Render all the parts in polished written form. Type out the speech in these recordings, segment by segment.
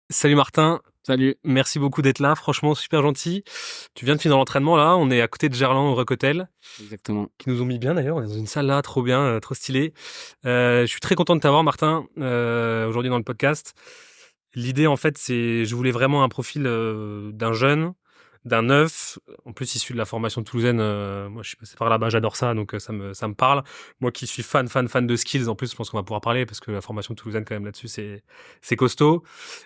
Salut Martin, Salut. merci beaucoup d'être là, franchement super gentil. Tu viens de finir l'entraînement là, on est à côté de Gerland au Rock Hotel, Exactement. qui nous ont mis bien d'ailleurs, on est dans une salle là, trop bien, trop stylé. Je suis très content de t'avoir Martin, aujourd'hui dans le podcast. L'idée en fait c'est, je voulais vraiment un profil d'un jeune, d'un neuf, en plus issu de la formation toulousaine, moi je suis passé par là-bas, j'adore ça, donc ça me parle. Moi qui suis fan de skills, en plus je pense qu'on va pouvoir parler, parce que la formation toulousaine quand même là-dessus c'est costaud.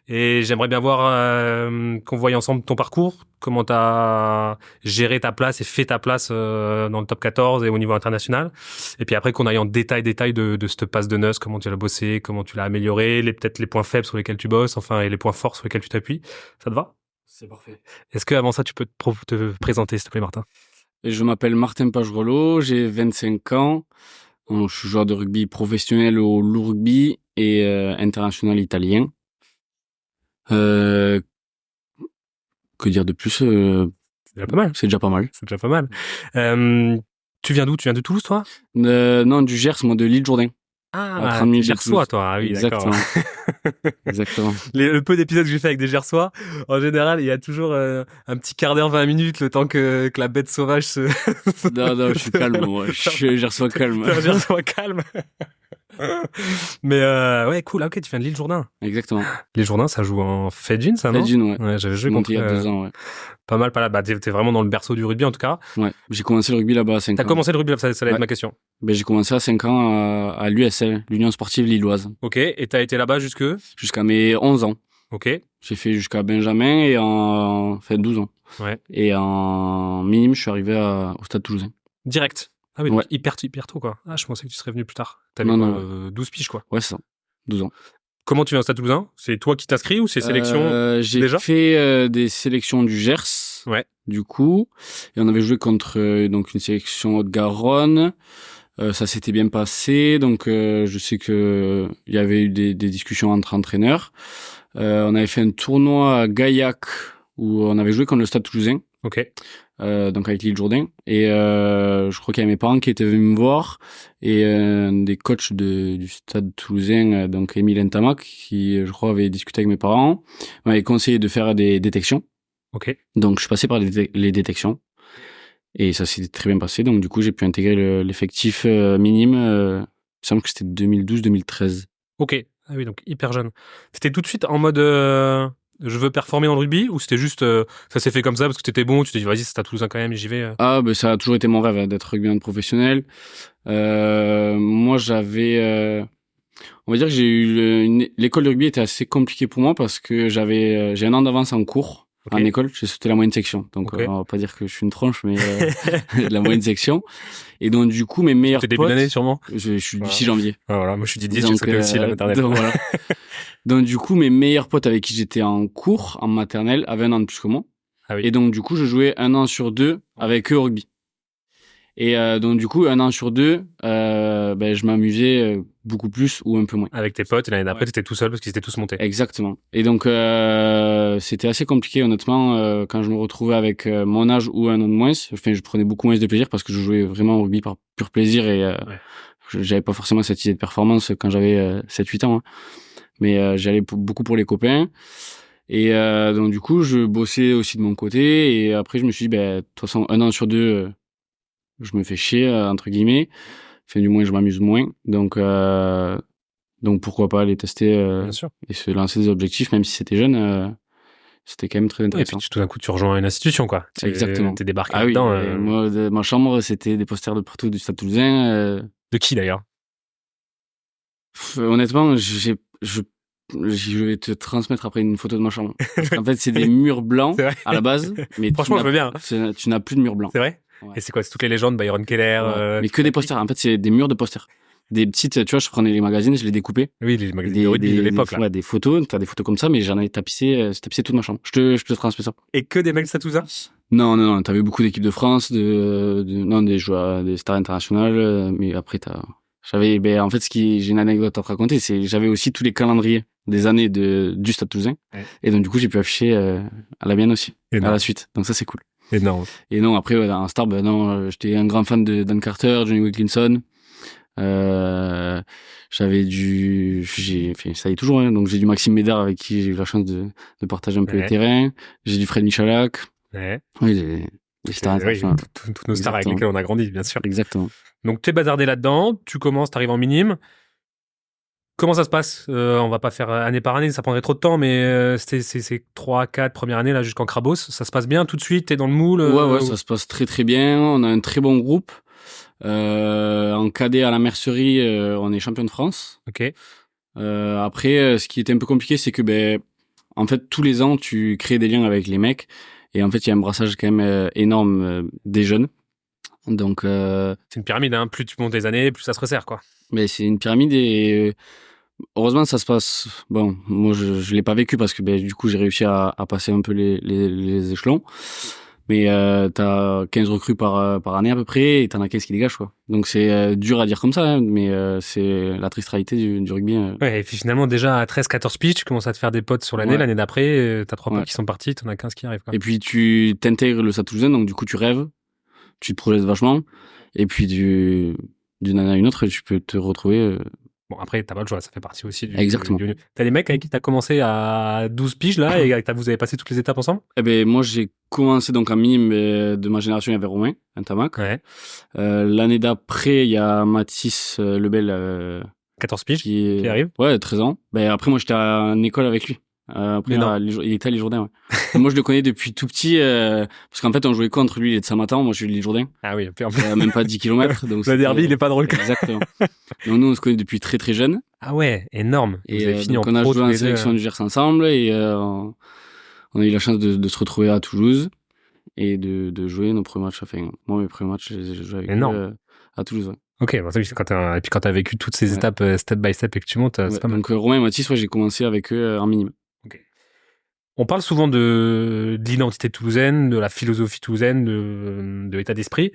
Et j'aimerais bien voir qu'on voie ensemble ton parcours, comment tu as géré ta place et fait ta place dans le top 14 et au niveau international. Et puis après qu'on aille en détail de cette passe de noces, comment tu l'as bossé, comment tu l'as amélioré, peut-être les points faibles sur lesquels tu bosses, enfin, et les points forts sur lesquels tu t'appuies. Ça te va? C'est parfait. Est-ce que avant ça, tu peux te présenter, s'il te plaît, Martin? Et je m'appelle Martin Pagerollo, j'ai 25 ans. Je suis joueur de rugby professionnel au Loup Rugby et international italien. Que dire de plus C'est déjà pas mal. C'est déjà pas mal. C'est déjà pas mal. Tu viens d'où? Tu viens de Toulouse, toi? Non, du Gers, moi de l'île Jourdain. À 30 t'es minutes de Gersois, Toulouse. toi. Ah oui, Exactement. d'accord. Exactement. Le peu d'épisodes que j'ai fait avec des Gersois, en général, il y a toujours un petit quart d'heure, 20 minutes, le temps que la bête sauvage se... Non, je suis calme, moi. Je suis Gersois calme. T'es un Gersois calme. Mais ouais, cool. Ah, ok, tu viens de l'île Jourdain. Exactement. L'île Jourdain, ça joue en Fedjin, ça, non? Fedjin, ouais. Ouais, j'avais joué Monté contre... il y a 2 ans, ouais. Pas mal, pas là. Bah, t'es vraiment dans le berceau du rugby, en tout cas. Ouais. J'ai commencé le rugby là-bas à 5 ans. T'as commencé le rugby, ça allait être ma question. Ben, j'ai commencé à 5 ans à l'USL, l'Union Sportive Lilloise. Ok, et t'as été là-bas Jusqu'à mes 11 ans. Ok. J'ai fait jusqu'à Benjamin et fait 12 ans. Ouais. Et en minime, je suis arrivé au Stade Toulousain. Direct. Ah oui, donc Ouais. hyper tôt, quoi. Ah, je pensais que tu serais venu plus tard. Non. 12 piges, quoi. Ouais, c'est ça. 12 ans. Comment tu viens au Stade Toulousain? C'est toi qui t'inscris ou c'est sélection J'ai déjà? fait des sélections du Gers. Ouais. Du coup, et on avait joué contre donc une sélection Haute-Garonne. Ça s'était bien passé, donc je sais que il y avait eu des discussions entre entraîneurs. On avait fait un tournoi à Gaillac où on avait joué contre le Stade Toulousain. Ok. Donc avec l'île Jourdain. Et je crois qu'il y avait mes parents qui étaient venus me voir et un des coachs du Stade Toulousain, donc Émile Ntamak, qui je crois avait discuté avec mes parents, m'avait conseillé de faire des détections. Ok. Donc je suis passé par les détections. Et ça s'est très bien passé. Donc, du coup, j'ai pu intégrer l'effectif minime. Il me semble que c'était 2012-2013. Ok. Ah oui, donc hyper jeune. C'était tout de suite en mode je veux performer dans le rugby ou c'était juste ça s'est fait comme ça parce que t'étais bon, tu t'es dit vas-y, c'est à Toulousain quand même, j'y vais. Ah, ben ça a toujours été mon rêve d'être rugbyman professionnel. Moi, j'avais... on va dire que l'école de rugby était assez compliquée pour moi parce que j'ai un an d'avance en cours. Ok. En école, j'ai sauté la moyenne section. Donc, Ok. on va pas dire que je suis une tronche, mais de la moyenne section. Et donc, du coup, mes meilleurs C'était potes... début d'année sûrement. Je suis du Voilà. 6 janvier. Ah, voilà, moi je suis Didier, j'ai Donc, sauté aussi la maternelle. donc, voilà. Donc, du coup, mes meilleurs potes avec qui j'étais en cours, en maternelle, avaient un an de plus que moi. Ah oui. Et donc, du coup, je jouais 1 an sur 2 avec eux au rugby. Et donc, du coup, 1 an sur 2, je m'amusais beaucoup plus ou un peu moins. Avec tes potes et l'année d'après, t'étais tout seul parce qu'ils étaient tous montés. Exactement. Et donc, c'était assez compliqué, honnêtement, quand je me retrouvais avec mon âge ou un an de moins. Enfin, je prenais beaucoup moins de plaisir parce que je jouais vraiment au rugby par pur plaisir et j'avais pas forcément cette idée de performance quand j'avais 7-8 ans. Hein. Mais j'allais beaucoup pour les copains. Et donc, du coup, je bossais aussi de mon côté. Et après, je me suis dit, de toute façon, 1 an sur 2, je me fais chier, entre guillemets. Enfin, du moins, je m'amuse moins. Donc pourquoi pas aller tester Bien sûr. et se lancer des objectifs, même si c'était jeune, c'était quand même très Et intéressant. puis tout d'un coup, tu rejoins une institution, quoi. Exactement. T'es débarqué Ah oui, là-dedans. moi, ma chambre, c'était des posters de partout du Stade Toulousain. De qui d'ailleurs? Honnêtement, je vais te transmettre après une photo de ma chambre. En fait, c'est des murs blancs C'est vrai. à la base, mais Franchement, je veux bien. tu n'as plus de murs blancs. C'est vrai? Ouais. Et c'est quoi? C'est toutes les légendes, Byron Keller. Mais que des posters. En fait, c'est des murs de posters. Des petites, tu vois, je prenais les magazines, je les découpais. Oui, les magazines de rugby de l'époque, là. Ouais, des photos, t'as des photos comme ça, mais j'en avais tapissé toute ma chambre. Je te transmets ça. Et que des mecs Satouza? Non, t'avais beaucoup d'équipes de France, des joueurs, des stars internationales, mais après en fait, j'ai une anecdote à te raconter, j'avais aussi tous les calendriers des années du Stade Toulousain. Ouais. Et donc, du coup, j'ai pu afficher, à la mienne aussi. À la suite. Donc ça, c'est cool. Énorme. Et non, après, en star, j'étais un grand fan de Dan Carter, Johnny Wilkinson. J'avais ça y est toujours, hein, donc j'ai du Maxime Médard avec qui j'ai eu la chance de partager un peu les terrains. J'ai du Fred Michalak. Ouais. Oui, les stars internationales. Toutes nos stars avec lesquelles on a grandi, bien sûr. Exactement. Donc, t'es bazardé là-dedans, tu commences, t'arrives en minime. Comment ça se passe? On va pas faire année par année, ça prendrait trop de temps, mais c'était ces 3-4 premières années là jusqu'en Crabos. Ça se passe bien tout de suite, t'es dans le moule? Ouais, ça se passe très très bien. On a un très bon groupe. En cadet à la mercerie, on est champion de France. Ok. Après, ce qui était un peu compliqué, c'est que en fait, tous les ans, tu crées des liens avec les mecs. Et en fait, il y a un brassage quand même énorme des jeunes. Donc, c'est une pyramide, hein. Plus tu montes les années, plus ça se resserre, quoi. Mais c'est une pyramide et heureusement, ça se passe. Bon, moi, je l'ai pas vécu parce que du coup, j'ai réussi à passer un peu les échelons. Mais t'as 15 recrues par année à peu près et t'en as 15 qui dégagent, quoi. Donc c'est dur à dire comme ça, hein, mais c'est la triste réalité du rugby. Ouais, et puis finalement, déjà à 13-14 piges, tu commences à te faire des potes sur l'année. L'année d'après, t'as 3 potes qui sont partis, t'en as 15 qui arrivent, quoi. Et puis tu t'intègres le Stade Toulousain, donc du coup tu rêves, tu te projettes vachement. Et puis d'une année à une autre, tu peux te retrouver... Bon, après, t'as pas le choix, ça fait partie aussi Exactement. T'as des mecs avec qui t'as commencé à 12 piges, là, et vous avez passé toutes les étapes ensemble? Moi, j'ai commencé donc en minime de ma génération, il y avait Romain, un Tamac. Ouais. L'année d'après, il y a Mathis Lebel. 14 piges qui arrive? Ouais, 13 ans. Après, moi, j'étais en école avec lui. Après, il était à l'Isle-Jourdain, ouais. Moi, je le connais depuis tout petit, parce qu'en fait, on jouait contre lui, il est de Saint-Martin, moi, je suis de l'Isle-Jourdain. Ah oui, même pas 10 km. Donc le derby, il est pas drôle. Exactement. Donc, nous, on se connaît depuis très, très jeune. Ah ouais, énorme. Et donc, on a joué en sélection du Gers ensemble, et on a eu la chance de se retrouver à Toulouse, et de jouer nos premiers matchs. Enfin, moi, mes premiers matchs, j'ai joué avec lui à Toulouse, ouais. Ok, bon, et puis quand t'as vécu toutes ces étapes step by step et que tu montes, c'est pas mal. Donc Romain et Mathis, j'ai commencé avec eux en minime. Okay. On parle souvent de l'identité toulousaine, de la philosophie toulousaine, de l'état d'esprit.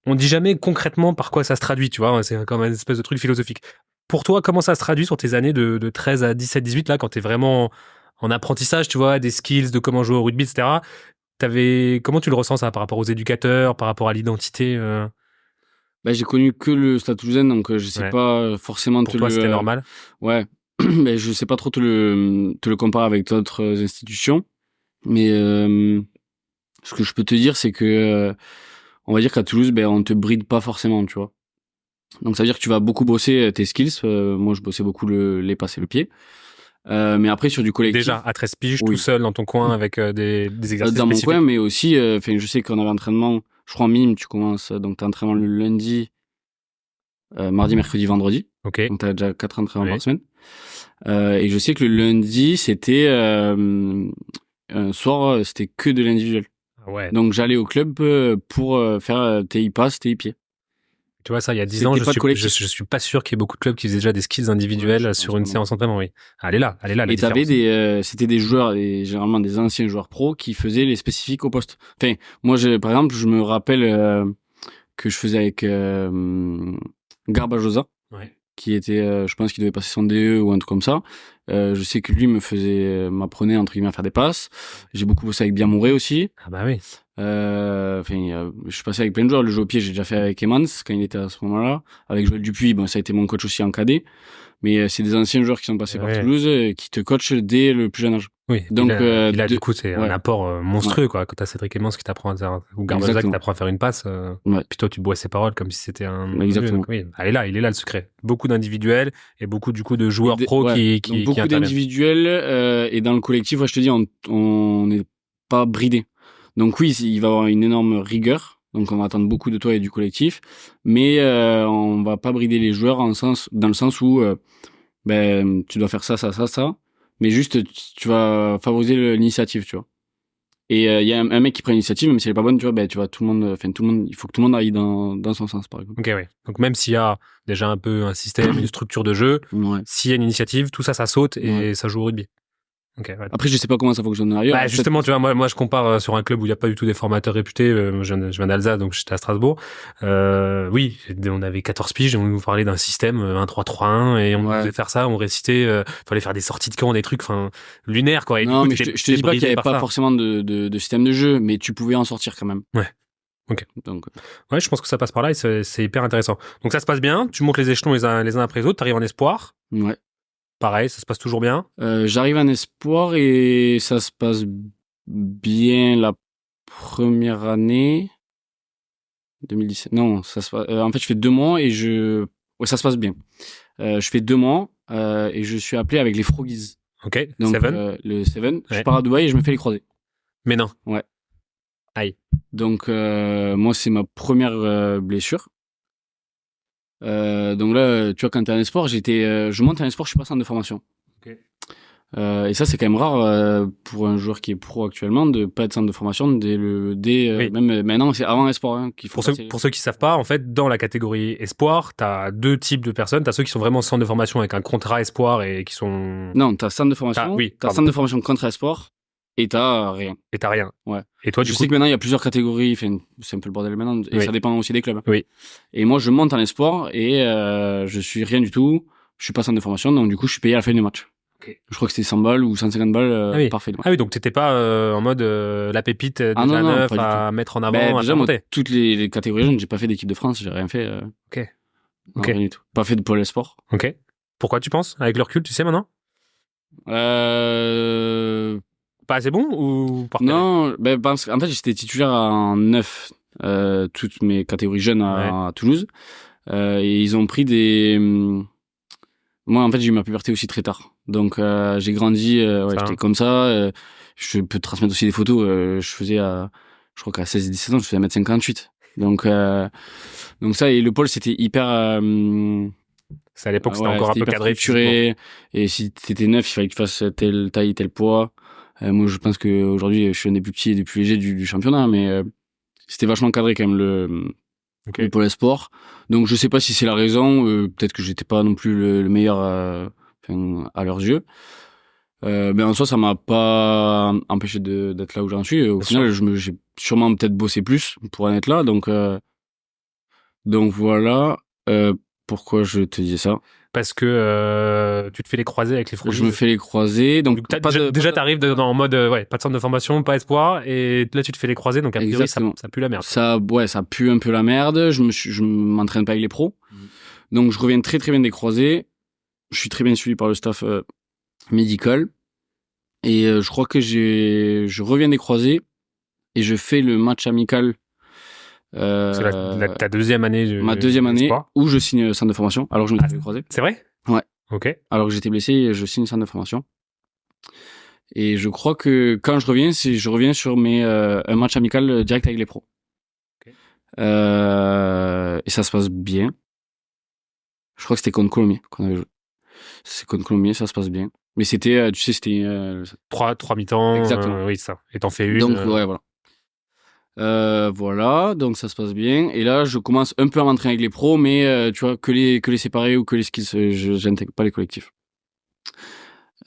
On dit jamais concrètement par quoi ça se traduit, tu vois, c'est comme une espèce de truc philosophique. Pour toi, comment ça se traduit sur tes années de 13 à 17, 18, là, quand t'es vraiment en apprentissage, tu vois, des skills, de comment jouer au rugby, etc. Comment tu le ressens, ça, par rapport aux éducateurs, par rapport à l'identité j'ai connu que le Stade Toulousain, donc je sais pas forcément pour toi, c'était normal. Ouais, mais je sais pas trop te le comparer avec d'autres institutions. Mais ce que je peux te dire, c'est que on va dire qu'à Toulouse, on te bride pas forcément, tu vois. Donc ça veut dire que tu vas beaucoup bosser tes skills. Moi, je bossais beaucoup les passes et le pied. Mais après, sur du collectif... Déjà, à 13 piges, tout seul dans ton coin avec des exercices dans spécifiques. mon coin, mais aussi, je sais qu'on avait entraînement... Je crois en minime, tu commences, donc t'as entraînement le lundi, mardi, mercredi, vendredi. Ok. Donc t'as déjà 4 entraînements par semaine. Et je sais que le lundi, c'était... un soir, c'était que de l'individuel. Ouais. Donc j'allais au club pour faire tes passes, tes pieds. Tu vois, ça, il y a 10 ans, je suis pas sûr qu'il y ait beaucoup de clubs qui faisaient déjà des skills individuels sur une séance d'entraînement, oui. Elle est là, la et t'avais c'était des joueurs, généralement des anciens joueurs pros qui faisaient les spécifiques au poste. Enfin, moi, par exemple, je me rappelle que je faisais avec Garbajosa, qui était, je pense qu'il devait passer son DE ou un truc comme ça. Je sais que lui m'apprenait entre guillemets à faire des passes. J'ai beaucoup bossé avec Biamouré aussi. Ah bah oui. Je suis passé avec plein de joueurs. Le jeu au pied, j'ai déjà fait avec Emans quand il était à ce moment-là. Avec Joël Dupuis, ça a été mon coach aussi en cadet. Mais c'est des anciens joueurs qui sont passés par Toulouse qui te coachent dès le plus jeune âge. Oui. Donc du coup, c'est un apport monstrueux, quoi. Quand t'as Cédric Emans qui t'apprend ou Garbaza qui t'apprend à faire une passe, puis toi tu bois ses paroles comme si c'était un. Exactement. Donc, oui, il est là le secret. Beaucoup d'individuels et beaucoup du coup de joueurs pros qui beaucoup d'individuels et dans le collectif, je te dis, on n'est pas bridé. Donc oui, il va y avoir une énorme rigueur. Donc on va attendre beaucoup de toi et du collectif, mais on va pas brider les joueurs dans le sens où tu dois faire ça, mais juste tu vas favoriser l'initiative, tu vois. Et il y a un mec qui prend l'initiative, même si elle est pas bonne, tu vois, tu vois tout le monde, il faut que tout le monde aille dans son sens, par exemple. Ok, ouais. Donc même s'il y a déjà un peu un système, une structure de jeu, s'il y a une initiative, tout ça saute et ça joue au rugby. Okay, ouais. Après, je sais pas comment ça fonctionne ailleurs. Justement, tu vois, moi, je compare sur un club où il n'y a pas du tout des formateurs réputés. Je viens d'Alsace, donc j'étais à Strasbourg. Oui, on avait 14 piges et on nous parlait d'un système 1-3-3-1 et on nous faisait faire ça, on récitait, fallait faire des sorties de camp, des trucs, lunaires, quoi. Et non, mais je te dis pas qu'il y avait pas forcément de système de jeu, mais tu pouvais en sortir quand même. Ouais. Ok. Donc, Ouais, je pense que ça passe par là et c'est hyper intéressant. Donc ça se passe bien, tu montes les échelons les uns après les autres, t'arrives en espoir. ouais. Pareil, ça se passe toujours bien. J'arrive en espoir et ça se passe bien la première année. 2017. Non, ça se passe. En fait, je fais 2 mois et ouais, ça se passe bien. Je fais 2 mois et je suis appelé avec les Froggies. Ok, Donc, Seven. le Seven. Je Ouais. pars à Dubaï et je me fais les croisés. Mais non. Ouais. Aïe. Donc, moi, c'est ma première blessure. Donc là, tu vois, quand t'es en sport, je monte en sport, je suis pas centre de formation. Ok. Et ça, c'est quand même rare pour un joueur qui est pro actuellement de pas être centre de formation Oui. même maintenant, c'est avant sport hein, qu'il faut Pour ceux qui savent pas, en fait, dans la catégorie espoir, t'as 2 types de personnes. T'as ceux qui sont vraiment centre de formation avec un contrat espoir et qui sont... Non, t'as centre de formation, Oui, t'as pardon. centre de formation contre sport et t'as rien. Et t'as rien. Ouais. Et toi, Je du sais coup... que maintenant, il y a plusieurs catégories, enfin, c'est un peu le bordel maintenant, et Oui. ça dépend aussi des clubs. Oui. Et moi, je monte en espoir et je suis rien du tout. Je suis pas centre de formation, donc du coup, je suis payé à la fin du match. Ok. Je crois que c'était 100 balles ou 150 balles par fin de match. Ah oui, donc t'étais pas en mode la pépite déjà non, neuf pas du à mettre en avant, Ben, à déjà, faire moi, monter. toutes les catégories jeunes, j'ai pas fait d'équipe de France, j'ai rien fait. Ok. Non, Ok. rien du tout. Pas fait de pôle sport. Ok. Pourquoi tu penses? Avec le recul, tu sais maintenant? Pas assez bon ou par Non, ben, parce qu'en fait, j'étais titulaire en 9, toutes mes catégories jeunes à Toulouse. Et ils ont pris moi, en fait, j'ai eu ma puberté aussi très tard. Donc, j'ai grandi, j'étais comme ça. Je peux te transmettre aussi des photos. Je faisais je crois qu'à 16 et 17 ans, je faisais 1m58. Donc ça, et le pôle, c'était hyper, c'est à l'époque, c'était encore un c'était peu hyper cadré structuré. Et si t'étais neuf, il fallait que tu fasses telle taille, tel poids. Moi, je pense qu'aujourd'hui, je suis un des plus petits et des plus légers du championnat, mais c'était vachement cadré quand même le pôle sport. Donc, je sais pas si c'est la raison. Peut-être que j'étais pas non plus le meilleur à leurs yeux. Mais en soi, ça m'a pas empêché d'être là où j'en suis. Au final, j'ai sûrement peut-être bossé plus pour en être là. Donc voilà. Pourquoi je te disais ça? Parce que tu te fais les croisés avec les Froggies. Je me fais les croisés. Donc déjà t'arrives en mode pas de centre de formation, pas espoir, et là tu te fais les croisés, donc a priori ça pue la merde. Ça pue un peu la merde. Je m'entraîne pas avec les pros. Donc je reviens très très bien des croisés. Je suis très bien suivi par le staff médical. Et je crois que je reviens des croisés et je fais le match amical. C'est ta deuxième année. Ma deuxième année où je signe centre de formation. Alors je me suis fait croiser. C'est vrai? Ouais. Ok. Alors que j'étais blessé, je signe centre de formation. Et je crois que quand je reviens sur un match amical direct avec les pros. Okay. Et ça se passe bien. Je crois que c'était contre Colomiers qu'on avait joué. C'est contre Colomiers, ça se passe bien. Mais c'était, tu sais, c'était... 3 mi-temps. Exactement. Oui, ça. Et t'en fais une. Donc, ouais, voilà. Voilà, donc ça se passe bien. Et là, je commence un peu à m'entraîner avec les pros, mais tu vois, que les séparés ou que les skills, j'intègre pas les collectifs.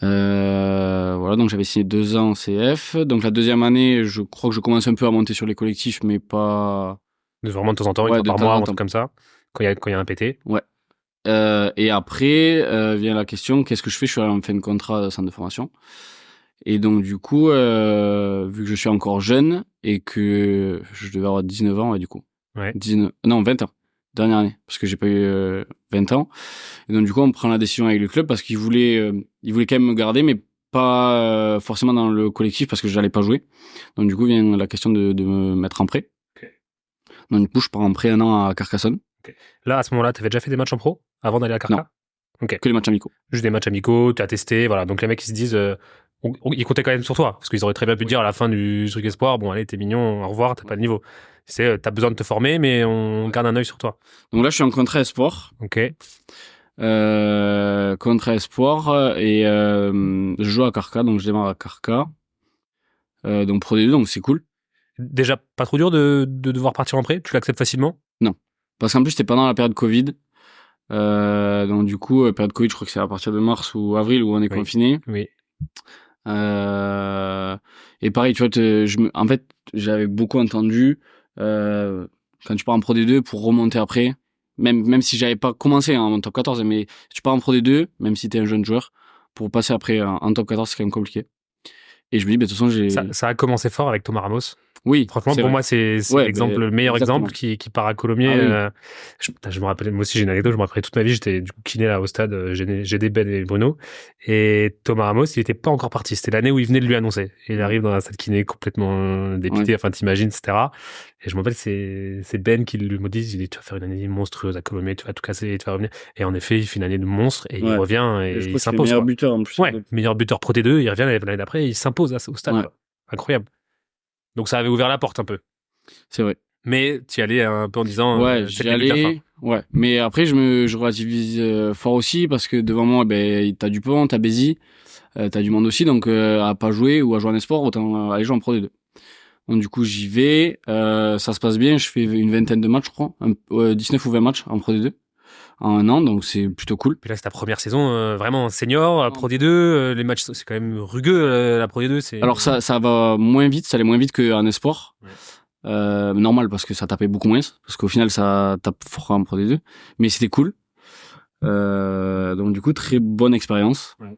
Voilà, donc j'avais signé 2 ans en CF. Donc la deuxième année, je crois que je commence un peu à monter sur les collectifs, mais pas... Vraiment de temps en temps, une fois par mois, un truc comme ça, quand il y a un PT. Ouais. Et après, vient la question, qu'est-ce que je fais? Je suis en fin de contrat de centre de formation. Et donc, du coup, vu que je suis encore jeune et que je devais avoir 19 ans, du coup. Ouais. 20 ans. Dernière année. Parce que j'ai pas eu 20 ans. Et donc, du coup, on prend la décision avec le club parce qu'il voulait quand même me garder, mais pas forcément dans le collectif parce que j'allais pas jouer. Donc, du coup, vient la question de me mettre en prêt. Okay. Donc, du coup, je pars en prêt 1 an à Carcassonne. Okay. Là, à ce moment-là, t'avais déjà fait des matchs en pro avant d'aller à Carca? Non. Okay. Que les matchs amicaux. Juste des matchs amicaux, tu as testé, voilà. Donc les mecs, ils se disent, ils comptaient quand même sur toi, parce qu'ils auraient très bien pu dire à la fin du truc espoir, bon allez, t'es mignon, au revoir, t'as pas de niveau. T'as besoin de te former, mais on garde un œil sur toi. Donc là, je suis en contrat espoir. Ok. Contrat espoir et je joue à Carca, donc je démarre à Carca. Donc Pro D2, donc c'est cool. Déjà, pas trop dur de devoir partir en prêt? Tu l'acceptes facilement? Non. Parce qu'en plus, c'était pendant la période Covid. Donc du coup, période Covid, je crois que c'est à partir de mars ou avril où on est confiné. Oui. Et pareil, tu vois, en fait, j'avais beaucoup entendu quand tu pars en Pro D2 pour remonter après, même si j'avais pas commencé en top 14, mais si tu pars en Pro D2, même si t'es un jeune joueur, pour passer après en top 14, c'est quand même compliqué. Et je me dis, de toute façon, ça a commencé fort avec Thomas Ramos. Oui, Franchement, c'est pour vrai. moi, c'est Ouais, l'exemple, le meilleur exactement. exemple qui part à Colomiers. Ah oui. Je me rappelle, moi aussi, j'ai une anecdote, je me rappelle toute ma vie, j'étais du coup kiné là au stade, GD, Ben et Bruno. Et Thomas Ramos, il était pas encore parti. C'était l'année où il venait de lui annoncer. Et il arrive dans la salle kiné complètement Ouais. dépité, enfin, t'imagines, etc. Et je me rappelle, c'est Ben qui lui me dit, il dit, tu vas faire une année monstrueuse à Colomiers, tu vas tout casser, tu vas revenir. Et en effet, il fait une année de monstre et il Ouais. revient Et je et il crois qu'il est s'impose, meilleur quoi. buteur en plus. Ouais, meilleur buteur Pro T2, il revient l'année d'après, et il s'impose au stade, Ouais, quoi. Incroyable. Donc ça avait ouvert la porte un peu. c'est vrai. Mais tu y allais un peu en disant, Ouais, c'est j'y le début de la fin. allais. Ouais. Mais après, je relativise fort aussi parce que devant moi, ben, t'as Dupont, t'as Bézi, t'as du monde aussi. Donc, à pas jouer ou à jouer en esport, autant aller jouer en Pro D2. Donc, du coup, j'y vais. Ça se passe bien. Je fais une vingtaine de matchs, je crois. 19 ou 20 matchs en Pro D2 en un an. Donc, c'est plutôt cool. Puis là, c'est ta première saison vraiment senior, Pro D2. Les matchs, c'est quand même rugueux, la Pro D2. Alors, ça va moins vite. Ça allait moins vite qu'en esport. Ouais. Normal parce que ça tapait beaucoup moins. Parce qu'au final, ça tape fort en Pro D2. Mais c'était cool. Donc du coup très bonne expérience. Ouais.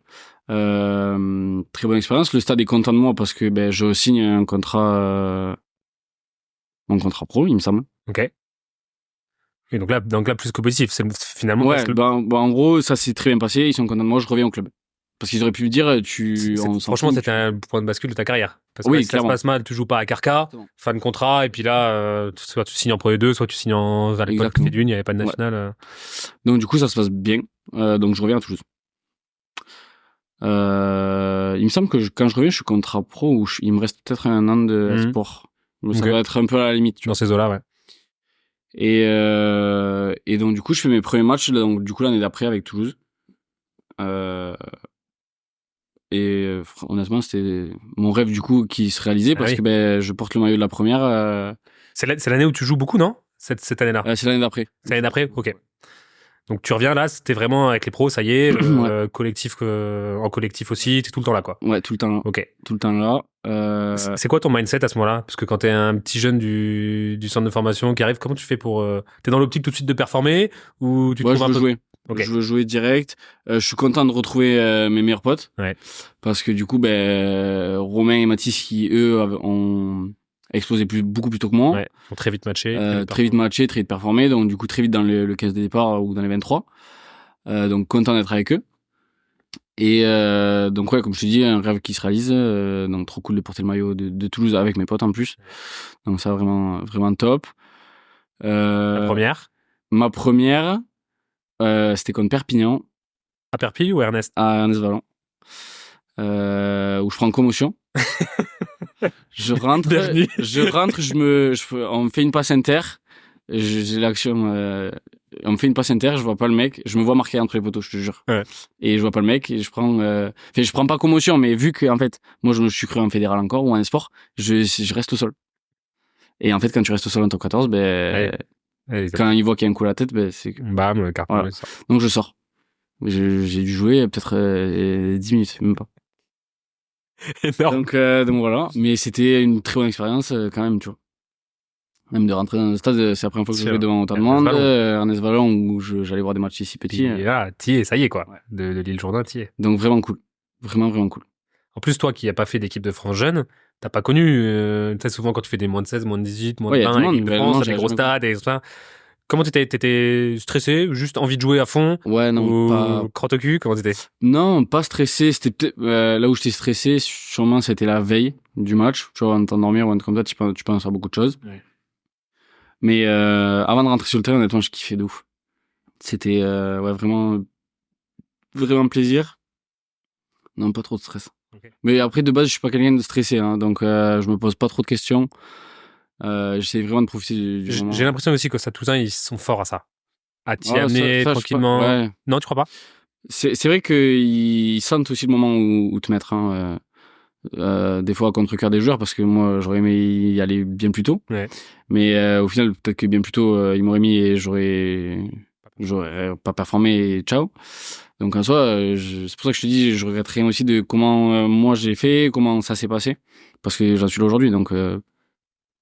Très bonne expérience. Le stade est content de moi parce que ben je signe un contrat mon contrat pro, il me semble. Ok. Et donc là plus que positif. C'est finalement Ouais, parce que ben, en gros ça s'est très bien passé. Ils sont contents de moi. Je reviens au club. Parce qu'ils auraient pu me dire franchement c'était un point de bascule de ta carrière. Parce que oui, si ça se passe mal, tu joues pas à Carca, fin de contrat, et puis là soit tu signes en Pro D2, soit tu signes à l'époque T1, il n'y avait pas de national. Ouais. Donc du coup ça se passe bien. Donc je reviens à Toulouse. Il me semble que quand je reviens, je suis contrat pro ou il me reste peut-être un an de sport. Donc, ça va être un peu à la limite. Dans ces eaux-là, ouais. Et donc du coup, je fais mes premiers matchs. Donc du coup l'année d'après avec Toulouse. Honnêtement, c'était mon rêve du coup qui se réalisait parce que ben je porte le maillot de la première. C'est l'année où tu joues beaucoup, non? Cette année-là. C'est l'année d'après. C'est l'année d'après, ok. Donc tu reviens là, c'était vraiment avec les pros, ça y est, ouais. collectif en collectif aussi, t'es tout le temps là, quoi. Ouais, tout le temps là. Ok. Tout le temps là. C'est quoi ton mindset à ce moment-là? Parce que quand t'es un petit jeune du centre de formation qui arrive, comment tu fais pour t'es dans l'optique tout de suite de performer ou tu te trouves un peu... jouer. Okay. Je veux jouer direct. Je suis content de retrouver mes meilleurs potes. Ouais. Parce que du coup, ben Romain et Mathis qui eux ont explosé beaucoup plus tôt que moi. Ouais, ils ont très vite matché. Très vite performé. Donc du coup très vite dans le 15 de départ ou dans les 23. Donc content d'être avec eux. Et donc ouais, comme je te dis, un rêve qui se réalise. Donc trop cool de porter le maillot de Toulouse avec mes potes en plus. Donc ça vraiment vraiment top. La première? Ma première, c'était contre Perpignan. À Perpi ou Ernest? À Ernest Vallon. Où je prends une commotion. je rentre, on me fait une passe inter. J'ai l'action. On me fait une passe inter, je vois pas le mec, je me vois marqué entre les poteaux, je te jure. Ouais. Et je vois pas le mec, et je prends pas commotion, mais vu que, en fait, moi je me suis cru en fédéral encore, ou en sport, je reste au sol. Et en fait, quand tu restes au sol en top 14, ben, quand il voit qu'il y a un coup à la tête, ben, c'est... Bam, carton. Voilà. Donc je sors. J'ai dû jouer peut-être 10 minutes, même pas. Énorme. Donc voilà. Mais c'était une très bonne expérience, quand même, tu vois. Même de rentrer dans le stade, c'est la première fois que je jouais devant autant de monde. Ernest Vallon, où j'allais voir des matchs ici petits. Et là, t'y es, ça y est, quoi. Ouais. De l'île Jourdain, t'y es. Donc vraiment cool. Vraiment, vraiment cool. En plus, toi qui n'as pas fait d'équipe de France jeune, t'as pas connu, tu sais, souvent quand tu fais des moins de 16, moins de 18, moins de 20, équipe de France, des gros stades et tout ça. Comment t'étais stressé, juste envie de jouer à fond? Ouais, non, pas... crotte au cul, comment t'étais? Non, pas stressé. C'était peut-être, là où j'étais stressé, sûrement, c'était la veille du match. Tu vois, en t'endormir ou un truc comme ça, tu penses à beaucoup de choses. Ouais. Mais avant de rentrer sur le terrain, honnêtement, je kiffais de ouf. C'était ouais, vraiment plaisir. Non, pas trop de stress. Okay. Mais après, de base, je suis pas quelqu'un de stressé, hein, donc je me pose pas trop de questions. J'essaie vraiment de profiter du moment. J'ai l'impression aussi que ça, Toulousain, ils sont forts à ça. À t'y amener tranquillement. Ouais. Non, tu crois pas? C'est vrai qu'ils sentent aussi le moment où te mettre. Hein, des fois à contre-cœur des joueurs parce que moi j'aurais aimé y aller bien plus tôt. Ouais. Mais au final, peut-être que bien plus tôt, ils m'auraient mis et j'aurais pas performé et ciao. Donc en soi, c'est pour ça que je te dis, je regrette rien aussi de comment moi j'ai fait, comment ça s'est passé, parce que j'en suis là aujourd'hui. Donc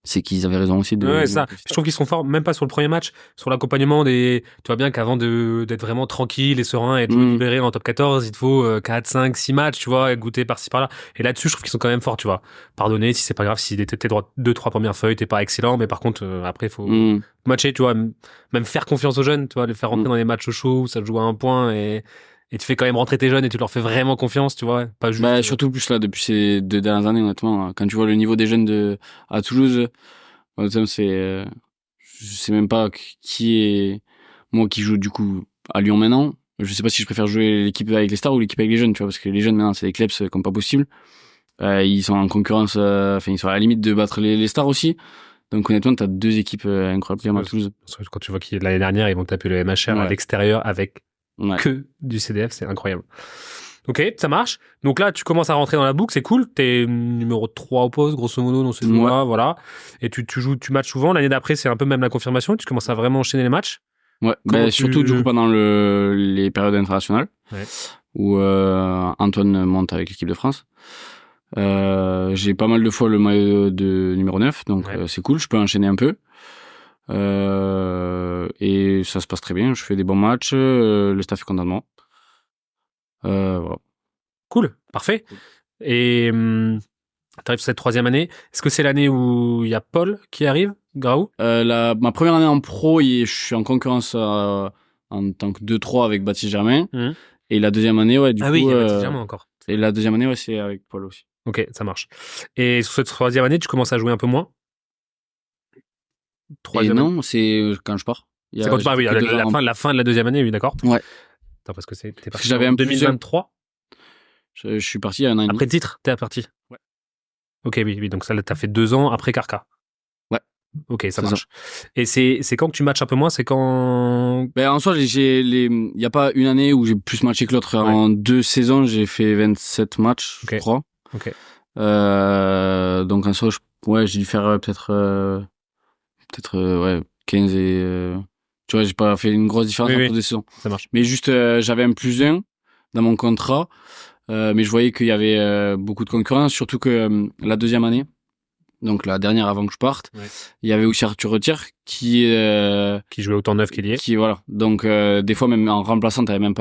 c'est qu'ils avaient raison aussi de. Ouais, ça. Je trouve qu'ils sont forts, même pas sur le premier match, sur l'accompagnement des. Tu vois bien qu'avant d'être vraiment tranquille et serein et de jouer libéré en top 14, il te faut 4, 5, 6 matchs, tu vois, et goûter par-ci par-là. Et là-dessus, je trouve qu'ils sont quand même forts, tu vois. Pardonner si c'est pas grave, si tes 2-3 premières feuilles, t'es pas excellent, mais par contre, après, il faut matcher, tu vois, même faire confiance aux jeunes, tu vois, les faire rentrer dans les matchs chauds où ça joue à un point et tu fais quand même rentrer tes jeunes et tu leur fais vraiment confiance, tu vois, pas juste. Bah, surtout plus là, depuis ces 2 dernières années, honnêtement, quand tu vois le niveau des jeunes à Toulouse, honnêtement, je sais même pas qui est, moi qui joue du coup à Lyon maintenant, je sais pas si je préfère jouer l'équipe avec les stars ou l'équipe avec les jeunes, tu vois, parce que les jeunes maintenant, c'est des clubs comme pas possible. Ils sont en concurrence, ils sont à la limite de battre les stars aussi. Donc honnêtement, t'as 2 équipes incroyables à Toulouse. Quand tu vois que l'année dernière, ils vont taper le MHR à l'extérieur avec que du CDF, c'est incroyable. Ok, ça marche. Donc là, tu commences à rentrer dans la boucle, c'est cool. T'es numéro 3 au poste, grosso modo, dans ces jours-là, voilà. Et tu matches souvent. L'année d'après, c'est un peu même la confirmation. Tu commences à vraiment enchaîner les matchs. Ouais, surtout du coup pendant les périodes internationales, où Antoine monte avec l'équipe de France. J'ai pas mal de fois le maillot de numéro 9, donc c'est cool, je peux enchaîner un peu. Et ça se passe très bien, je fais des bons matchs, le staff est content de moi. Voilà. Cool, parfait. Et t'arrives sur cette 3e année. Est-ce que c'est l'année où il y a Paul qui arrive, Graou? Ma première année en pro, je suis en concurrence en tant que 2-3 avec Baptiste Germain. Et la deuxième année, du coup... oui, il y a Baptiste Germain encore. Et la deuxième année, c'est avec Paul aussi. Ok, ça marche. Et sur cette 3e année, tu commences à jouer un peu moins? Et non, c'est quand je pars. C'est quand tu pars, oui, la fin de la 2e année, oui, d'accord. Ouais. Attends, parce que t'es parti parce que j'avais en 2023. Je suis parti il y a un an et demi. Après le titre, t'es parti. Ouais. Ok, oui, donc ça, t'as fait 2 ans après Carca. Ouais. Ok, ça marche. Et c'est quand que tu matches un peu moins, c'est quand... En soi, il y a pas une année où j'ai plus matché que l'autre. En 2 saisons, j'ai fait 27 matchs, je crois. Ok. Donc en soi, j'ai dû faire peut-être 15 et... tu vois, j'ai pas fait une grosse différence entre 2 saisons. Ça marche. Mais juste, j'avais un +1 dans mon contrat. Mais je voyais qu'il y avait beaucoup de concurrence, surtout que la deuxième année, donc la dernière avant que je parte, il y avait aussi Arthur Retière qui jouait autant neuf qu'il y est. Qui voilà. Donc des fois même en remplaçant, tu mettais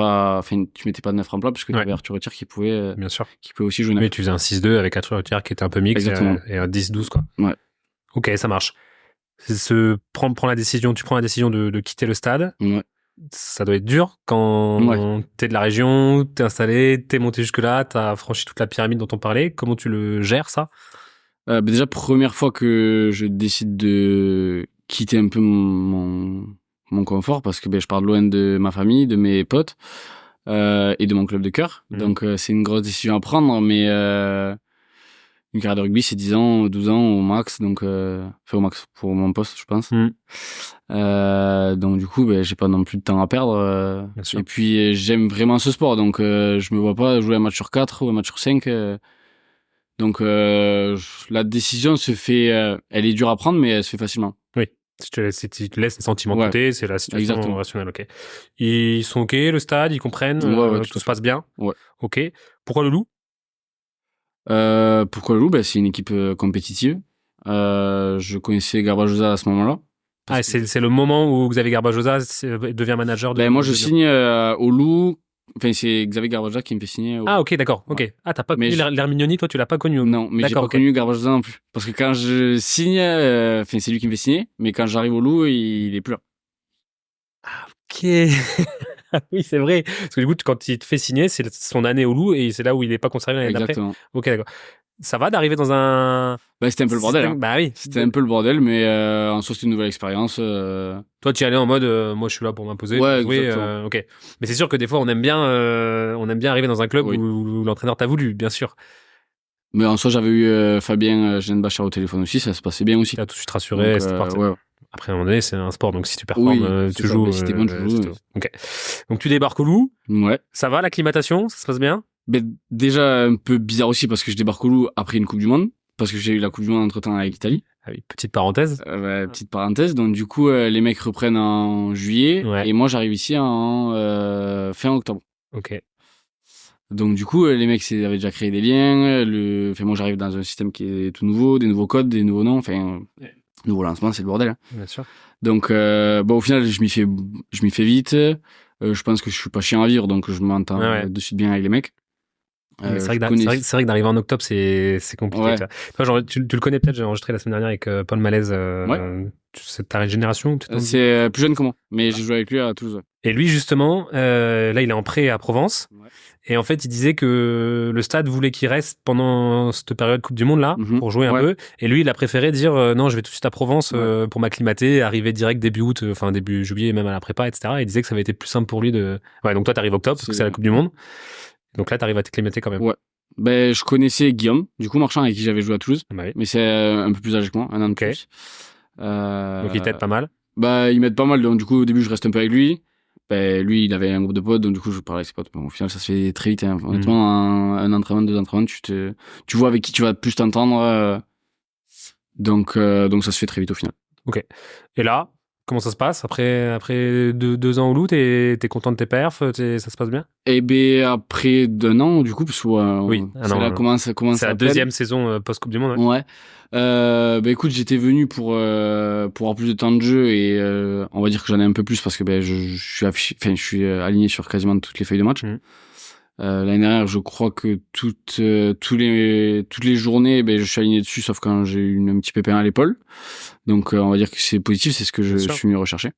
pas de 9 remplats parce que tu avais Arthur Retière qui pouvait bien sûr, qui pouvait aussi jouer 9. Mais tu faisais un 6-2 avec Arthur Retière qui était un peu mix et un 10-12 quoi. Ouais. Ok, ça marche. Tu prends la décision de quitter le stade. Ouais. Ça doit être dur quand t'es de la région, t'es installé, t'es monté jusque-là, t'as franchi toute la pyramide dont on parlait. Comment tu le gères, ça? Déjà, première fois que je décide de quitter un peu mon confort, parce que je pars de loin de ma famille, de mes potes, et de mon club de cœur. Donc, c'est une grosse décision à prendre, mais une carrière de rugby, c'est 10 ans, 12 ans au max, donc au max pour mon poste, je pense. Donc du coup, j'ai pas non plus de temps à perdre. Et puis j'aime vraiment ce sport, donc je me vois pas jouer un match sur 4 ou un match sur 5. Donc la décision se fait, elle est dure à prendre, mais elle se fait facilement. Oui. Si tu te laisses les sentiments de côté, c'est la situation rationnelle. Ok. Ils sont ok, le stade, ils comprennent, tout se passe bien. Ouais. Ok. Pourquoi le Loup? Pourquoi le Loup? C'est une équipe compétitive. Je connaissais Garbajosa à ce moment-là. C'est le moment où Xavier Garbajosa devient manager de... moi, je signe au Loup. Enfin, c'est Xavier Garbajosa qui me fait signer. Ah, ok, d'accord. Ok. Ouais. Ah, t'as pas connu l'Hermignoni, toi, tu l'as pas connu. Non, mais j'ai pas connu Garbajosa non plus. Parce que quand je signe, c'est lui qui me fait signer, mais quand j'arrive au Loup, il est plus là. Ah, ok. Oui, c'est vrai. Parce que du coup, quand il te fait signer, c'est son année au Loup et c'est là où il est pas conservé l'année d'après. Exactement. Ok, d'accord. Ça va d'arriver dans un... c'était un peu le bordel. Hein. Bah oui. C'était un peu le bordel, mais en soi, c'était une nouvelle expérience. Toi, tu y allais en mode, moi, je suis là pour m'imposer. Ouais, jouer, ok. Mais c'est sûr que des fois, on aime bien arriver dans un club où l'entraîneur t'a voulu, bien sûr. Mais en soi, j'avais eu Fabien Genbacher au téléphone aussi, ça se passait bien aussi. Tu as tout de suite rassuré, c'était parti. Ouais. Après, à un moment donné, c'est un sport, donc si tu performes, tu joues. Si t'es bon, tu joues. Ok. Donc, tu débarques au Loup. Ouais. Ça va, l'acclimatation? Ça se passe bien? Déjà, un peu bizarre aussi parce que je débarque au Loup après une Coupe du Monde. Parce que j'ai eu la Coupe du Monde entre-temps avec l'Italie. Ah oui, petite parenthèse. Petite parenthèse. Donc, du coup, les mecs reprennent en juillet. Ouais. Et moi, j'arrive ici en fin octobre. Ok. Donc du coup, les mecs avaient déjà créé des liens. Enfin, moi, j'arrive dans un système qui est tout nouveau, des nouveaux codes, des nouveaux noms. Enfin, nouveau lancement, c'est le bordel. Hein. Bien sûr. Donc, au final, je m'y fais vite. Je pense que je suis pas chiant à vivre, donc je m'entends de suite bien avec les mecs. Mais c'est vrai que d'arriver en octobre, c'est compliqué. Ouais. Toi, genre, tu le connais peut-être, j'ai enregistré la semaine dernière avec Paul Malaise. C'est ta génération c'est plus jeune que moi, mais j'ai joué avec lui à Toulouse. Ouais. Et lui, justement, là, il est en prêt à Provence. Ouais. Et en fait, il disait que le stade voulait qu'il reste pendant cette période Coupe du Monde là, pour jouer un peu. Et lui, il a préféré dire non, je vais tout de suite à Provence pour m'acclimater, arriver direct début août, enfin début juillet, même à la prépa, etc. Et il disait que ça avait été plus simple pour lui de. Ouais, donc toi, t'arrives octobre parce que c'est la Coupe du Monde. Donc là, t'arrives à t'acclimater quand même. Ouais. Ben, je connaissais Guillaume, du coup, Marchand, avec qui j'avais joué à Toulouse. Oui. Mais c'est un peu plus âgé que moi, un an de plus. Donc il t'aide pas mal. Bah, il m'aide pas mal. Donc du coup, au début, je reste un peu avec lui. Ben, lui, il avait un groupe de potes, donc du coup, je parlais avec ses potes. Bon, au final, ça se fait très vite. Hein. Honnêtement, un entraînement, 2 entraînements, tu vois avec qui tu vas plus t'entendre. Donc ça se fait très vite au final. Ok. Et là, comment ça se passe après 2 ans au Loup, t'es content de tes perfs, ça se passe bien? Et ben après d'un an, du coup, parce que oui, là commence c'est la deuxième saison post Coupe du Monde. Ouais. Bah écoute, j'étais venu pour avoir plus de temps de jeu et on va dire que j'en ai un peu plus parce que je suis aligné sur quasiment toutes les feuilles de match. L'année dernière, je crois que toutes les journées, je suis aligné dessus, sauf quand j'ai eu un petit pépin à l'épaule. Donc on va dire que c'est positif, c'est ce que je suis venu rechercher.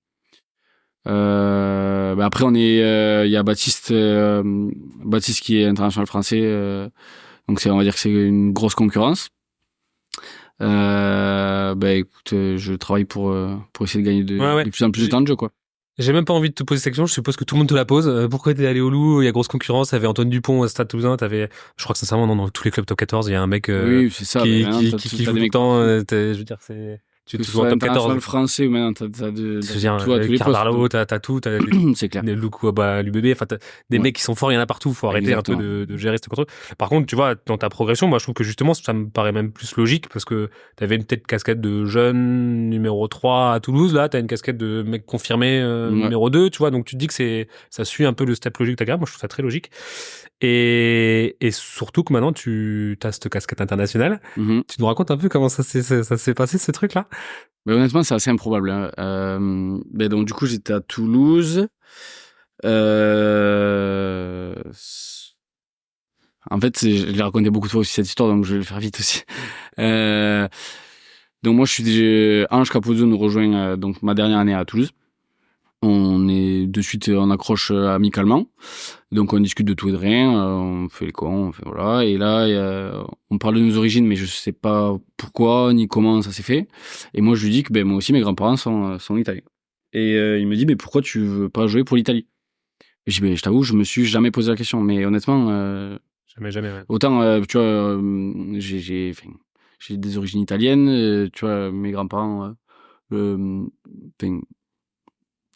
Après on est il y a Baptiste qui est international français, donc on va dire que c'est une grosse concurrence. Écoute, je travaille pour essayer de gagner de plus en plus de temps de jeu, quoi. J'ai même pas envie de te poser cette question, je suppose que tout le monde te la pose. Pourquoi t'es allé au Loup? Il y a grosse concurrence, t'avais Antoine Dupont au Stade Toulousain, je crois que sincèrement, dans tous les clubs top 14, il y a un mec oui, c'est ça, qui joue tout le temps, je veux dire, tu joues en top 14. Français ou maintenant t'as de tout à tous les postes. T'as tout, t'as c'est clair. Des Loup, l'UBB, enfin t'as des mecs qui sont forts, il y en a partout, faut arrêter un peu de gérer ce contrôle. Par contre, tu vois, dans ta progression, moi je trouve que justement ça me paraît même plus logique parce que t'avais une tête casquette de jeune numéro 3 à Toulouse, là t'as une casquette de mec confirmé numéro 2, tu vois, donc tu te dis que ça suit un peu le step logique de ta carrière. Moi je trouve ça très logique. Et surtout que maintenant tu as cette casquette internationale. Tu nous racontes un peu comment ça s'est passé ce truc là? Honnêtement, c'est assez improbable. Hein. Donc du coup, j'étais à Toulouse. En fait, je l'ai raconté beaucoup de fois aussi cette histoire, donc je vais le faire vite aussi. Donc moi, Ange Capozzo nous rejoint donc ma dernière année à Toulouse. On est de suite, on accroche amicalement. Donc on discute de tout et de rien, on fait les cons, voilà. Et là, on parle de nos origines, mais je sais pas pourquoi ni comment ça s'est fait. Et moi je lui dis que moi aussi mes grands-parents sont italiens. Et il me dit mais pourquoi tu veux pas jouer pour l'Italie? Et je dis je t'avoue, je me suis jamais posé la question, mais honnêtement jamais. Ouais. Autant tu vois, j'ai des origines italiennes, tu vois, mes grands-parents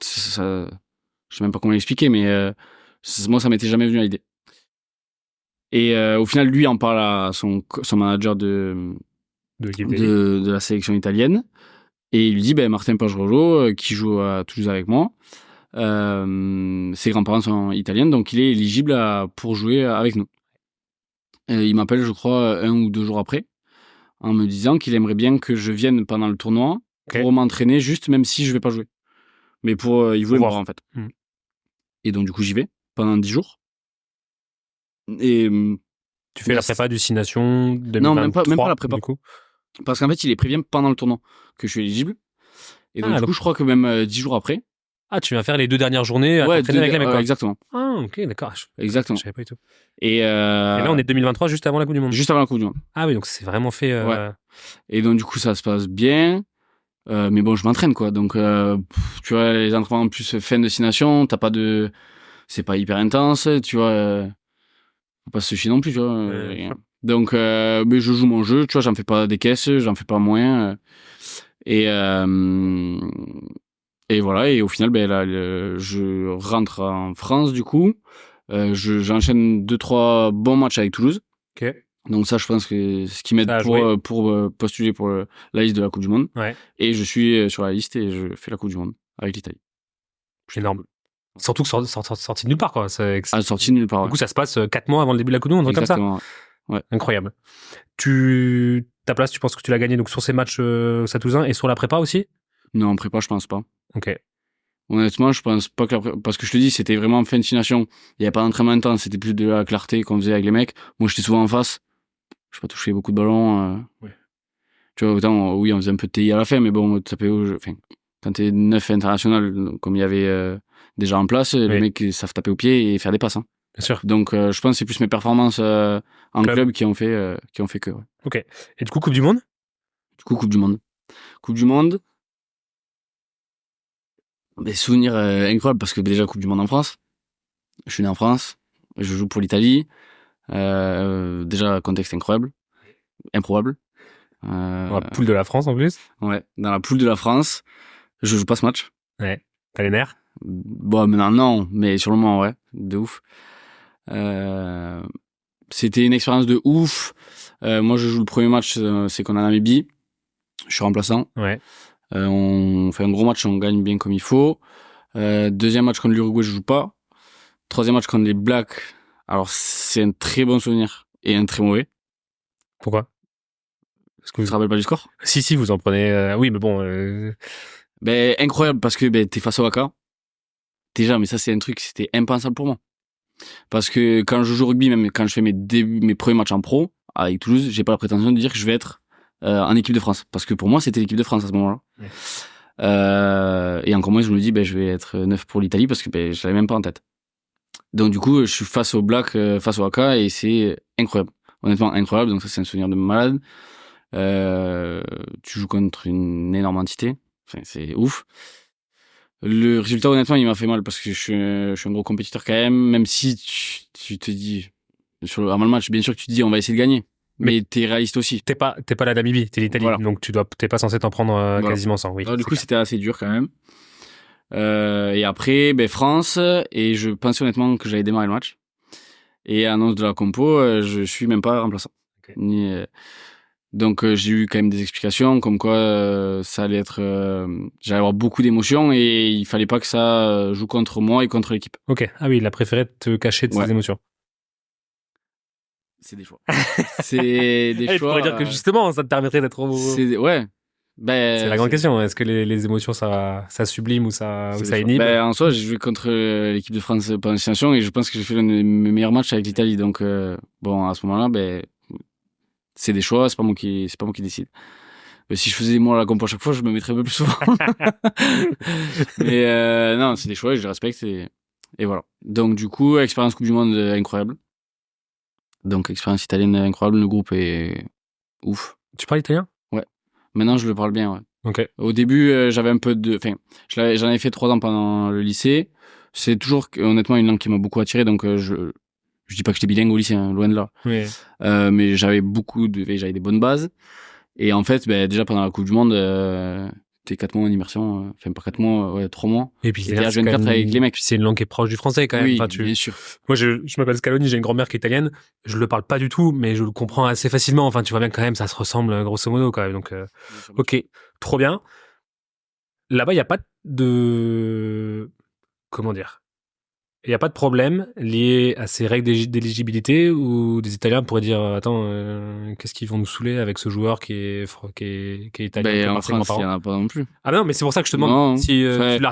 ça, je sais même pas comment l'expliquer, mais moi ça m'était jamais venu à l'idée. Et au final, lui en parle à son manager de la sélection italienne et il lui dit Martin Pajrolo qui joue à Toulouse avec moi, ses grands-parents sont italiens, donc il est éligible pour jouer avec nous. Et il m'appelle, je crois, 1 ou 2 jours après en me disant qu'il aimerait bien que je vienne pendant le tournoi pour m'entraîner juste, même si je vais pas jouer, mais il voulait me voir en fait. Et donc du coup j'y vais pendant 10 jours. Et tu fais la prépa du 6 Nations 2023, non, même pas la prépa. Du coup. Parce qu'en fait, il les prévient pendant le tournoi que je suis éligible. Et donc, du coup, je crois que même 10 jours après. Ah, tu viens faire les 2 dernières journées à t'entraîner avec les mecs, quoi. Exactement. Ah, ok, d'accord. Exactement. Je savais pas du tout. Et là, on est 2023, juste avant la Coupe du Monde. Juste avant la Coupe du Monde. Ah oui, donc c'est vraiment fait. Ouais. Et donc, du coup, ça se passe bien. Mais bon, je m'entraîne, quoi. Donc, tu vois, les entraînements en plus fin de 6 Nations, c'est pas hyper intense, tu vois. Faut pas se chier non plus, tu vois. Donc, mais je joue mon jeu, tu vois, j'en fais pas des caisses, j'en fais pas moins. Et voilà, et au final, là, je rentre en France, du coup. J'enchaîne 2-3 bons matchs avec Toulouse. Ok. Donc ça, je pense que ce qui m'aide pour postuler pour la liste de la Coupe du Monde. Ouais. Et je suis sur la liste et je fais la Coupe du Monde avec l'Italie. Énorme. Surtout que sorti de nulle part, quoi. Sorti de nulle part. Du coup, ça se passe 4 mois avant le début de la Coupe du Monde, un truc comme ça. Exactement. Ouais. Incroyable. Ta place, tu penses que tu l'as gagnée donc sur ces matchs Stade Toulousain et sur la prépa aussi? Non, en prépa, je pense pas. Ok. Honnêtement, je pense pas que parce que je te dis, c'était vraiment fin de destination. Il y avait pas d'entraînement intense, c'était plus de la clarté qu'on faisait avec les mecs. Moi, j'étais souvent en face. Je sais pas touché beaucoup de ballons. Ouais. Tu vois, autant, oui, on faisait un peu de TI à la fin, mais bon, quand t'es neuf international, comme il y avait déjà en place, les mecs ils savent taper au pied et faire des passes. Hein. Bien sûr. Donc, je pense que c'est plus mes performances en club qui ont fait que. Ouais. Ok. Et du coup, Coupe du Monde? Coupe du Monde. Coupe du Monde. Des souvenirs incroyables parce que déjà Coupe du Monde en France. Je suis né en France. Je joue pour l'Italie. Déjà, contexte incroyable. Improbable. Dans la poule de la France en plus. Ouais, dans la poule de la France. Je joue pas ce match. Ouais. T'as les nerfs? Bon, maintenant, non. Mais sur le moment, ouais. De ouf. C'était une expérience de ouf. Moi, je joue le premier match, c'est qu'on a Namibie. Je suis remplaçant. Ouais. On fait un gros match, on gagne bien comme il faut. Deuxième match contre l'Uruguay, je joue pas. Troisième match contre les Blacks. Alors, c'est un très bon souvenir et un très mauvais. Pourquoi? Est-ce que vous vous rappelez pas du score? Si, vous en prenez. Oui, mais bon. Ben, incroyable parce que t'es face au Waka. Déjà, mais ça, c'est un truc, c'était impensable pour moi. Parce que quand je joue au rugby, même quand je fais mes premiers matchs en pro, avec Toulouse, j'ai pas la prétention de dire que je vais être en équipe de France. Parce que pour moi, c'était l'équipe de France à ce moment-là. Ouais. Et encore moins, je me dis, je vais être neuf pour l'Italie parce que je l'avais même pas en tête. Donc du coup, je suis face au Black, face au AK, et c'est incroyable. Honnêtement, incroyable. Donc ça, c'est un souvenir de malade. Tu joues contre une énorme entité. Enfin, c'est ouf. Le résultat, honnêtement, il m'a fait mal parce que je suis un gros compétiteur quand même si tu te dis, avant le match, bien sûr que tu te dis, on va essayer de gagner. Mais t'es réaliste aussi. T'es pas la Namibie, t'es l'Italie. Voilà. Donc t'es pas censé t'en prendre quasiment 100. Oui. Alors, du coup, c'était assez dur quand même. Et après, France, et je pensais honnêtement que j'allais démarrer le match. Et annonce de la compo, je suis même pas remplaçant. Okay. Donc j'ai eu quand même des explications comme quoi ça allait être, j'allais avoir beaucoup d'émotions et il fallait pas que ça joue contre moi et contre l'équipe. Ok. Ah oui, il a préféré te cacher de ses émotions. C'est des choix. C'est des choix. Tu pourrais dire que justement, ça te permettrait d'être. Ouais. C'est la grande question. Est-ce que les émotions ça sublime ou ça inhibe? En soi, j'ai joué contre l'équipe de France pendant destination et je pense que j'ai fait mes meilleurs matchs avec l'Italie. Donc bon, à ce moment-là, c'est des choix, c'est pas moi qui décide. Mais si je faisais moi la compo à chaque fois, je me mettrais un peu plus souvent. Mais non, c'est des choix et je les respecte et voilà. Donc du coup, expérience Coupe du Monde incroyable. Donc expérience italienne incroyable, le groupe est ouf. Tu parles italien? Ouais. Maintenant, je le parle bien, ouais. Ok. Au début, j'avais un peu de, j'en avais fait 3 ans pendant le lycée. C'est toujours honnêtement une langue qui m'a beaucoup attiré, donc je dis pas que j'étais bilingue au lycée, hein, loin de là. Oui. Mais j'avais des bonnes bases. Et en fait, déjà pendant la Coupe du Monde, t'es 4 mois en immersion, pas 4 mois, 3 mois. Et puis t'es H24 avec les mecs. C'est une langue qui est proche du français quand même. Oui, bien sûr. Moi, je m'appelle Scaloni, j'ai une grand-mère qui est italienne. Je le parle pas du tout, mais je le comprends assez facilement. Enfin, tu vois bien quand même, ça se ressemble grosso modo quand même. Donc, ok, trop bien. Là-bas, il y a pas de, comment dire, il y a pas de problème lié à ces règles d'éligibilité où des Italiens pourraient dire attends, qu'est-ce qu'ils vont nous saouler avec ce joueur qui est italien. En France, il y en a pas non plus. Ah non, mais c'est pour ça que je te demande non, si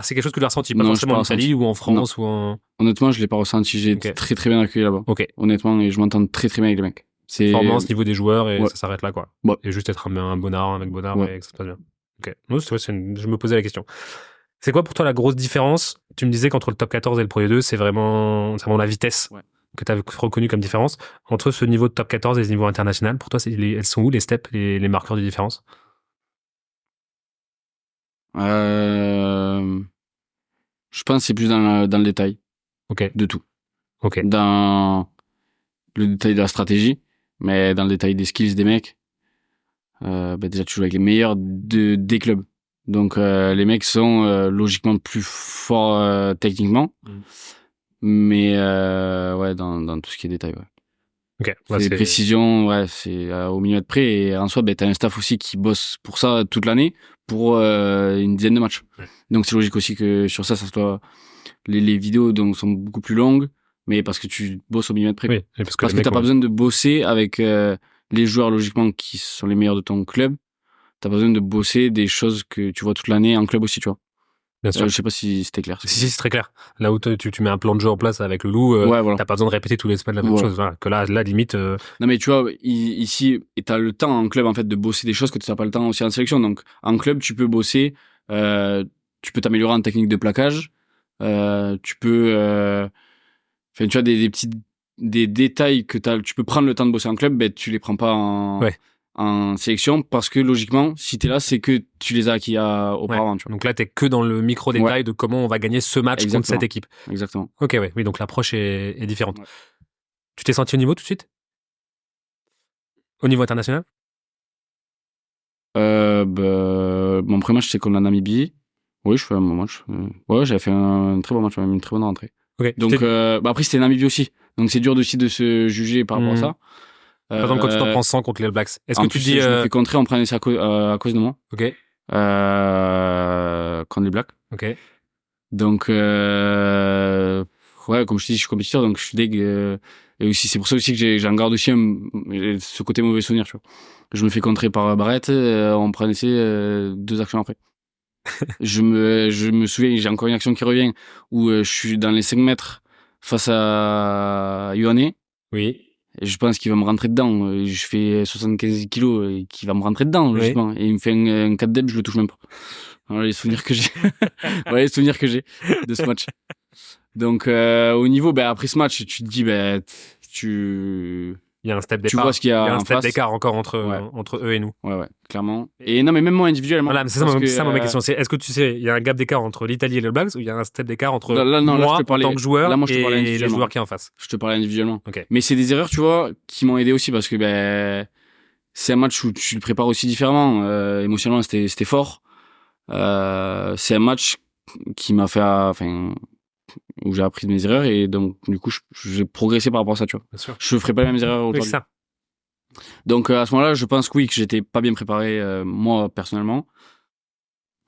c'est quelque chose que tu as ressenti, pas forcément en Italie ou en France ou en. Honnêtement, je l'ai pas ressenti. J'ai été très très bien accueilli là-bas. Ok. Honnêtement, et je m'entends très très bien avec les mecs. C'est performance niveau des joueurs et ça s'arrête là quoi. Ouais. Et juste être un bonnard avec bonnard et que ça se passe bien. Ok. Non, je me posais la question. C'est quoi pour toi la grosse différence? Tu me disais qu'entre le top 14 et le Pro D2, c'est vraiment la vitesse que tu as reconnue comme différence. Entre ce niveau de top 14 et ce niveau international, pour toi, elles sont où les steps, les marqueurs de différence? Je pense que c'est plus dans le détail. Ok. De tout. Ok. Dans le détail de la stratégie, mais dans le détail des skills des mecs. Déjà, tu joues avec les meilleurs des clubs. Donc les mecs sont logiquement plus forts techniquement, mais dans tout ce qui est détail. Ouais. Okay. C'est précision, c'est au millimètre près. Et en soi, t'as un staff aussi qui bosse pour ça toute l'année, pour une dizaine de matchs. Ouais. Donc c'est logique aussi que sur ça soit les vidéos donc sont beaucoup plus longues, mais parce que tu bosses au millimètre près. Oui, parce que t'as pas besoin de bosser avec les joueurs logiquement qui sont les meilleurs de ton club. T'as pas besoin de bosser des choses que tu vois toute l'année en club aussi, tu vois. Bien sûr. Je sais pas si c'était clair. Si, c'est très clair. Là où tu mets un plan de jeu en place avec le loup, voilà. T'as pas besoin de répéter tous les semaines la même chose. Voilà. Que là, limite. Non, mais tu vois, ici, t'as le temps en club, en fait, de bosser des choses que t'as pas le temps aussi en sélection. Donc, en club, tu peux bosser, tu peux t'améliorer en technique de plaquage, tu peux, enfin, tu vois, des détails que tu peux prendre le temps de bosser en club, ben, tu les prends pas en sélection parce que logiquement, si t'es là, c'est que tu les as acquis auparavant. Tu vois. Donc là, t'es que dans le micro détail de comment on va gagner ce match contre cette équipe. Exactement. Ok, ouais. Oui, donc l'approche est différente. Ouais. Tu t'es senti au niveau tout de suite? Au niveau international? Mon premier match, c'est contre la Namibie. Oui, je fais un bon match. Ouais, j'avais fait un très bon match, même une très bonne rentrée. Okay. Donc, après, c'était Namibie aussi. Donc, c'est dur aussi de se juger par rapport à ça. Par exemple, quand tu t'en prends 100 contre les All Blacks, est-ce que tu dis. Je me fais contrer, on prenait ça à cause de moi. Ok. Contre les Blacks. Ok. Donc, ouais, comme je te dis, je suis compétiteur, donc je suis deg. Et aussi, c'est pour ça aussi que j'en garde aussi ce côté mauvais souvenir, tu vois. Je me fais contrer par Barrett, on prenait 2 actions après. je me souviens, j'ai encore une action qui revient où je suis dans les 5 mètres face à Ioane. Oui. Et je pense qu'il va me rentrer dedans. Je fais 75 kilos et qu'il va me rentrer dedans, logiquement. Et il me fait un 4 deb, je le touche même pas. Voilà les souvenirs que j'ai. Voilà les souvenirs que j'ai de ce match. Donc, au niveau, après ce match, tu te dis, il y a un step d'écart. Tu vois ce qu'il y a. Il y a un step d'écart encore entre eux et nous. Ouais, clairement. Et non, mais même moi individuellement. Voilà, c'est ça ma question. C'est, est-ce que tu sais, il y a un gap d'écart entre l'Italie et le Blacks ou il y a un step d'écart entre moi en tant que joueur et les joueurs qui est en face? Je te parlais individuellement. Okay. Mais c'est des erreurs, tu vois, qui m'ont aidé aussi parce que, c'est un match où tu le prépares aussi différemment. Émotionnellement, c'était fort. C'est un match qui m'a fait, où j'ai appris de mes erreurs et donc du coup j'ai progressé par rapport à ça, tu vois. Bien sûr. Je ferai pas les mêmes erreurs aujourd'hui. Ça. Donc à ce moment-là, je pense que oui, que j'étais pas bien préparé moi personnellement.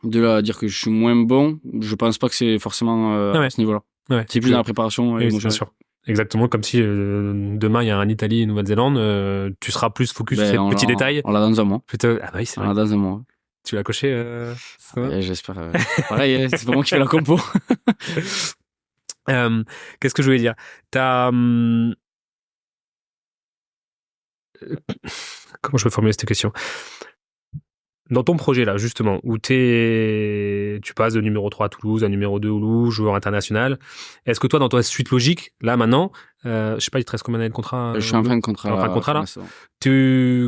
De là à dire que je suis moins bon, je pense pas que c'est forcément à ce niveau-là. Ouais. C'est plus dans la préparation émotionnelle. Bien sûr. Exactement, comme si demain il y a un Italie et Nouvelle-Zélande, tu seras plus focus sur ces petits détails. On l'a dans un mois. Putain, ah bah oui, c'est vrai. On l'a dans un mois. Tu l'as coché j'espère. Pareil, c'est pas moi qui fais la compo. Qu'est-ce que je voulais dire? Comment je peux formuler cette question? Dans ton projet là, justement, où tu passes de numéro 3 à Toulouse à numéro 2 au Loup, joueur international, est-ce que toi, dans ta suite logique, là maintenant, je sais pas, il te reste combien d'années de contrat? Je suis en fin de contrat. En fin de contrat là.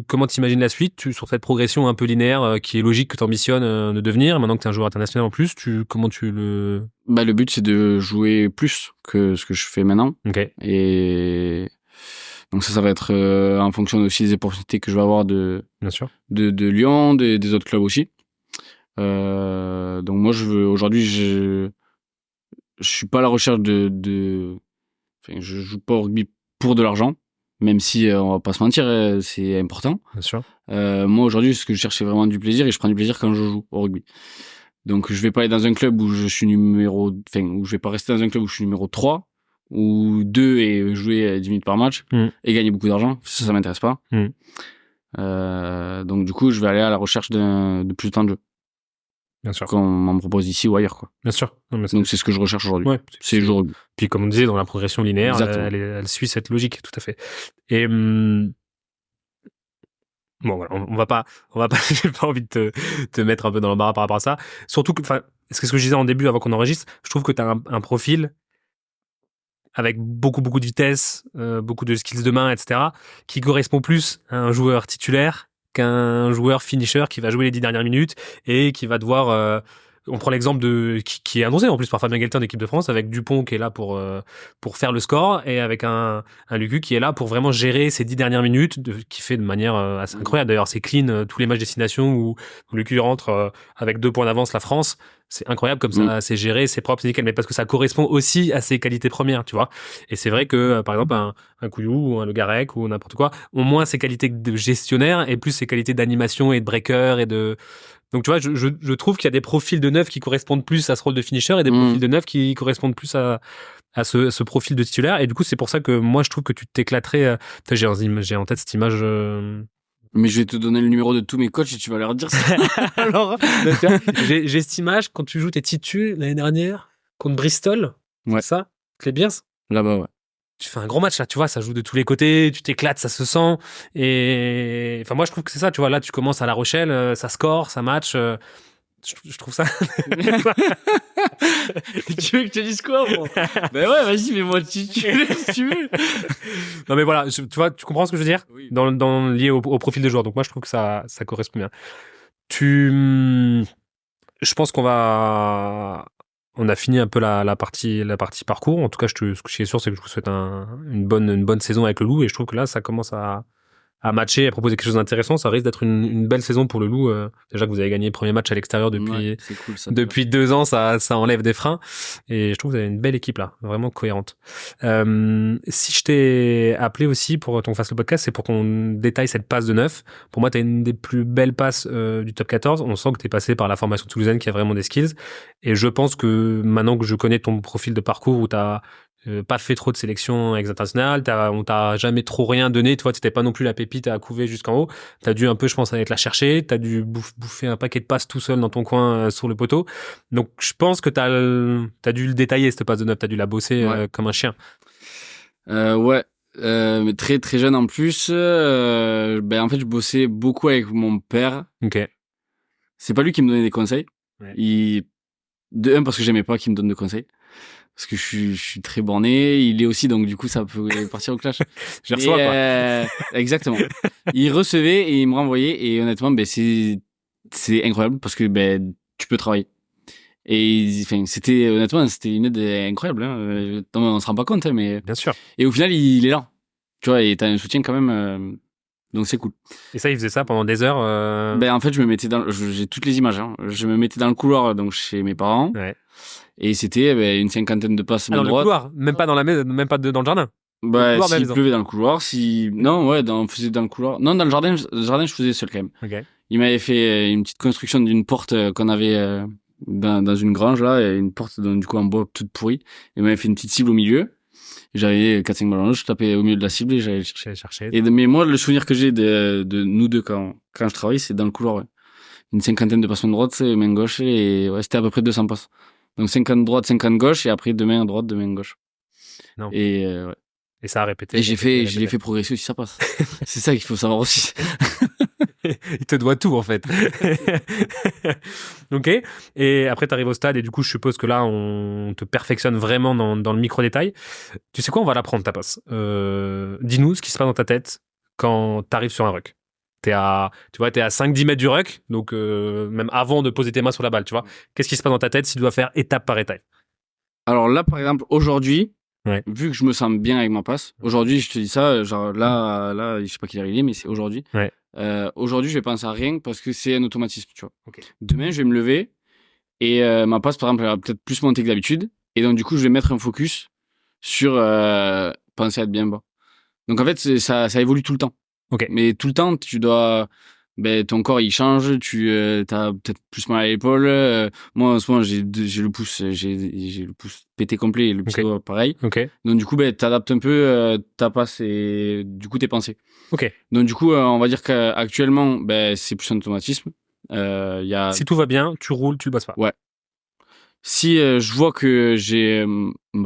Comment t'imagines la suite sur cette progression un peu linéaire qui est logique que tu ambitionnes de devenir, maintenant que tu es un joueur international en plus, comment tu le... Le but c'est de jouer plus que ce que je fais maintenant. Ok. Et donc ça va être en fonction aussi des opportunités que je vais avoir de Lyon, des autres clubs aussi. Donc moi aujourd'hui je suis pas à la recherche je joue pas au rugby pour de l'argent, même si on va pas se mentir, c'est important. Bien sûr. Moi aujourd'hui ce que je cherche c'est vraiment du plaisir et je prends du plaisir quand je joue au rugby. Donc je vais pas aller dans un club où je suis où je vais pas rester dans un club où je suis numéro 3 ou 2 et jouer 10 minutes par match et gagner beaucoup d'argent, ça m'intéresse pas. Donc du coup je vais aller à la recherche de plus de temps de jeu. Bien sûr. Qu'on m'en propose ici ou ailleurs, quoi. Bien sûr. Donc c'est ce que je recherche aujourd'hui. Ouais, c'est le jour. Puis comme on disait, dans la progression linéaire, elle suit cette logique, tout à fait. Et bon, voilà, on va pas, j'ai pas envie de te mettre un peu dans l'embarras par rapport à ça. Surtout que, c'est ce que je disais en début avant qu'on enregistre, je trouve que tu as un profil avec beaucoup de vitesse, beaucoup de skills de main, etc., qui correspond plus à un joueur titulaire qu'un joueur finisher qui va jouer les 10 dernières minutes et qui va devoir... on prend l'exemple qui est annoncé en plus par Fabien Galtin d'équipe de France, avec Dupont qui est là pour faire le score et avec un Lucu qui est là pour vraiment gérer ces 10 dernières minutes, qui fait de manière assez incroyable. D'ailleurs, c'est clean tous les matchs destination où Lucu rentre avec 2 points d'avance la France. C'est incroyable comme ça, c'est géré, c'est propre, c'est nickel, mais parce que ça correspond aussi à ses qualités premières, tu vois. Et c'est vrai que, par exemple, un Couillou ou un Le Garec ou n'importe quoi ont moins ses qualités de gestionnaire et plus ses qualités d'animation et de breaker et de Donc, tu vois, je trouve qu'il y a des profils de neuf qui correspondent plus à ce rôle de finisher et des profils de neuf qui correspondent plus à ce profil de titulaire. Et du coup, c'est pour ça que moi, je trouve que tu t'éclaterais. J'ai en tête cette image. Mais je vais te donner le numéro de tous mes coachs et tu vas leur dire ça. Alors, j'ai cette image quand tu joues tes titus l'année dernière contre Bristol. Ouais. C'est ça? Les Bears? Là-bas, ouais. Tu fais un gros match là, tu vois, ça joue de tous les côtés, tu t'éclates, ça se sent. Et enfin, moi, je trouve que c'est ça, tu vois. Là, tu commences à La Rochelle, ça score, ça match. Je trouve ça. Tu veux que je te dise quoi, moi? Ben ouais, vas-y, mets-moi titulaire si tu veux. Non, mais voilà, tu vois, tu comprends ce que je veux dire? Oui. Lié au profil des joueurs. Donc, moi, je trouve que ça correspond bien. Je pense qu'on a fini un peu la partie parcours. En tout cas, ce que je suis sûr, c'est que je vous souhaite une bonne saison avec le Loup. Et je trouve que là, ça commence à matcher, à proposer quelque chose d'intéressant. Ça risque d'être une belle saison pour le Loup. Déjà que vous avez gagné le premier match à l'extérieur c'est cool, ça, depuis 2 ans, ça enlève des freins. Et je trouve que vous avez une belle équipe là, vraiment cohérente. Si je t'ai appelé aussi pour qu'on fasse le podcast, c'est pour qu'on détaille cette passe de 9. Pour moi, tu as une des plus belles passes du top 14. On sent que tu es passé par la formation toulousaine qui a vraiment des skills. Et je pense que maintenant que je connais ton profil de parcours où tu as pas fait trop de sélections internationales, on t'a jamais trop rien donné, tu vois, t'étais pas non plus la pépite à couver jusqu'en haut, t'as dû un peu, je pense, aller te la chercher, t'as dû bouffer un paquet de passes tout seul dans ton coin sur le poteau, donc je pense que t'as dû le détailler cette passe de 9, t'as dû la bosser comme un chien. Ouais, mais très très jeune en plus, en fait je bossais beaucoup avec mon père. Ok. C'est pas lui qui me donnait des conseils, parce que j'aimais pas qu'il me donne de conseils. Parce que je suis très borné, il est aussi, donc du coup ça peut partir au clash. Je les reçois, quoi. Exactement. Il recevait et il me renvoyait, et honnêtement, c'est incroyable parce que tu peux travailler. Et c'était une aide incroyable. Hein. On se rend pas compte, hein, mais bien sûr. Et au final, il est là. Tu vois, et t'as un soutien quand même. Donc c'est cool. Et ça, il faisait ça pendant des heures. En fait, je me mettais j'ai toutes les images. Hein. Je me mettais dans le couloir, donc chez mes parents. Ouais. Et c'était une cinquantaine de passes main dans droite. Le couloir, même pas dans la maison, même pas dans le jardin. S'il pleuvait dans le couloir, on faisait dans le couloir. Non, dans le jardin, je faisais seul quand même. Okay. Il m'avait fait une petite construction d'une porte qu'on avait dans une grange là, et une porte du coup en bois toute pourrie. Il m'avait fait une petite cible au milieu. J'avais 4-5 ballons, je tapais au milieu de la cible et j'allais chercher. Mais moi, le souvenir que j'ai de nous deux quand je travaille, c'est dans le couloir, ouais. Une cinquantaine de passes main droite, main gauche, et c'était à peu près 200 passes. Donc 50 droite, 50 gauche, et après 2 mains droite, 2 mains gauche. Non. Et et ça a répété. Et je l'ai fait progresser aussi, ça passe. C'est ça qu'il faut savoir aussi. Il te doit tout, en fait. Ok. Et après, tu arrives au stade et du coup, je suppose que là, on te perfectionne vraiment dans le micro-détail. Tu sais quoi, on va l'apprendre, ta passe. Dis-nous ce qui se passe dans ta tête quand tu arrives sur un ruck. T'es à 5-10 mètres du ruck, donc même avant de poser tes mains sur la balle, tu vois. Qu'est-ce qui se passe dans ta tête si tu dois faire étape par étape? Alors là, par exemple, aujourd'hui, ouais. Vu que je me sens bien avec ma passe, aujourd'hui, je te dis ça, genre là, je sais pas quelle heure il est, mais c'est aujourd'hui. Ouais. Aujourd'hui, je vais penser à rien parce que c'est un automatisme, tu vois. Okay. Demain, je vais me lever et ma passe, par exemple, elle va peut-être plus monter que d'habitude. Et donc, du coup, je vais mettre un focus sur penser à être bien bas. Donc, en fait, ça évolue tout le temps. Okay. Mais tout le temps, tu dois... ton corps, il change, t'as peut-être plus mal à l'épaule. Moi, en ce moment, j'ai le pouce pété complet et le petit doigt pareil. Okay. Donc, du coup, t'adaptes un peu ta passe et du coup, tes pensées. Ok. Donc, du coup, on va dire qu'actuellement, c'est plus un automatisme. Si tout va bien, tu roules, tu le bosses pas. Ouais. Si je vois que j'ai,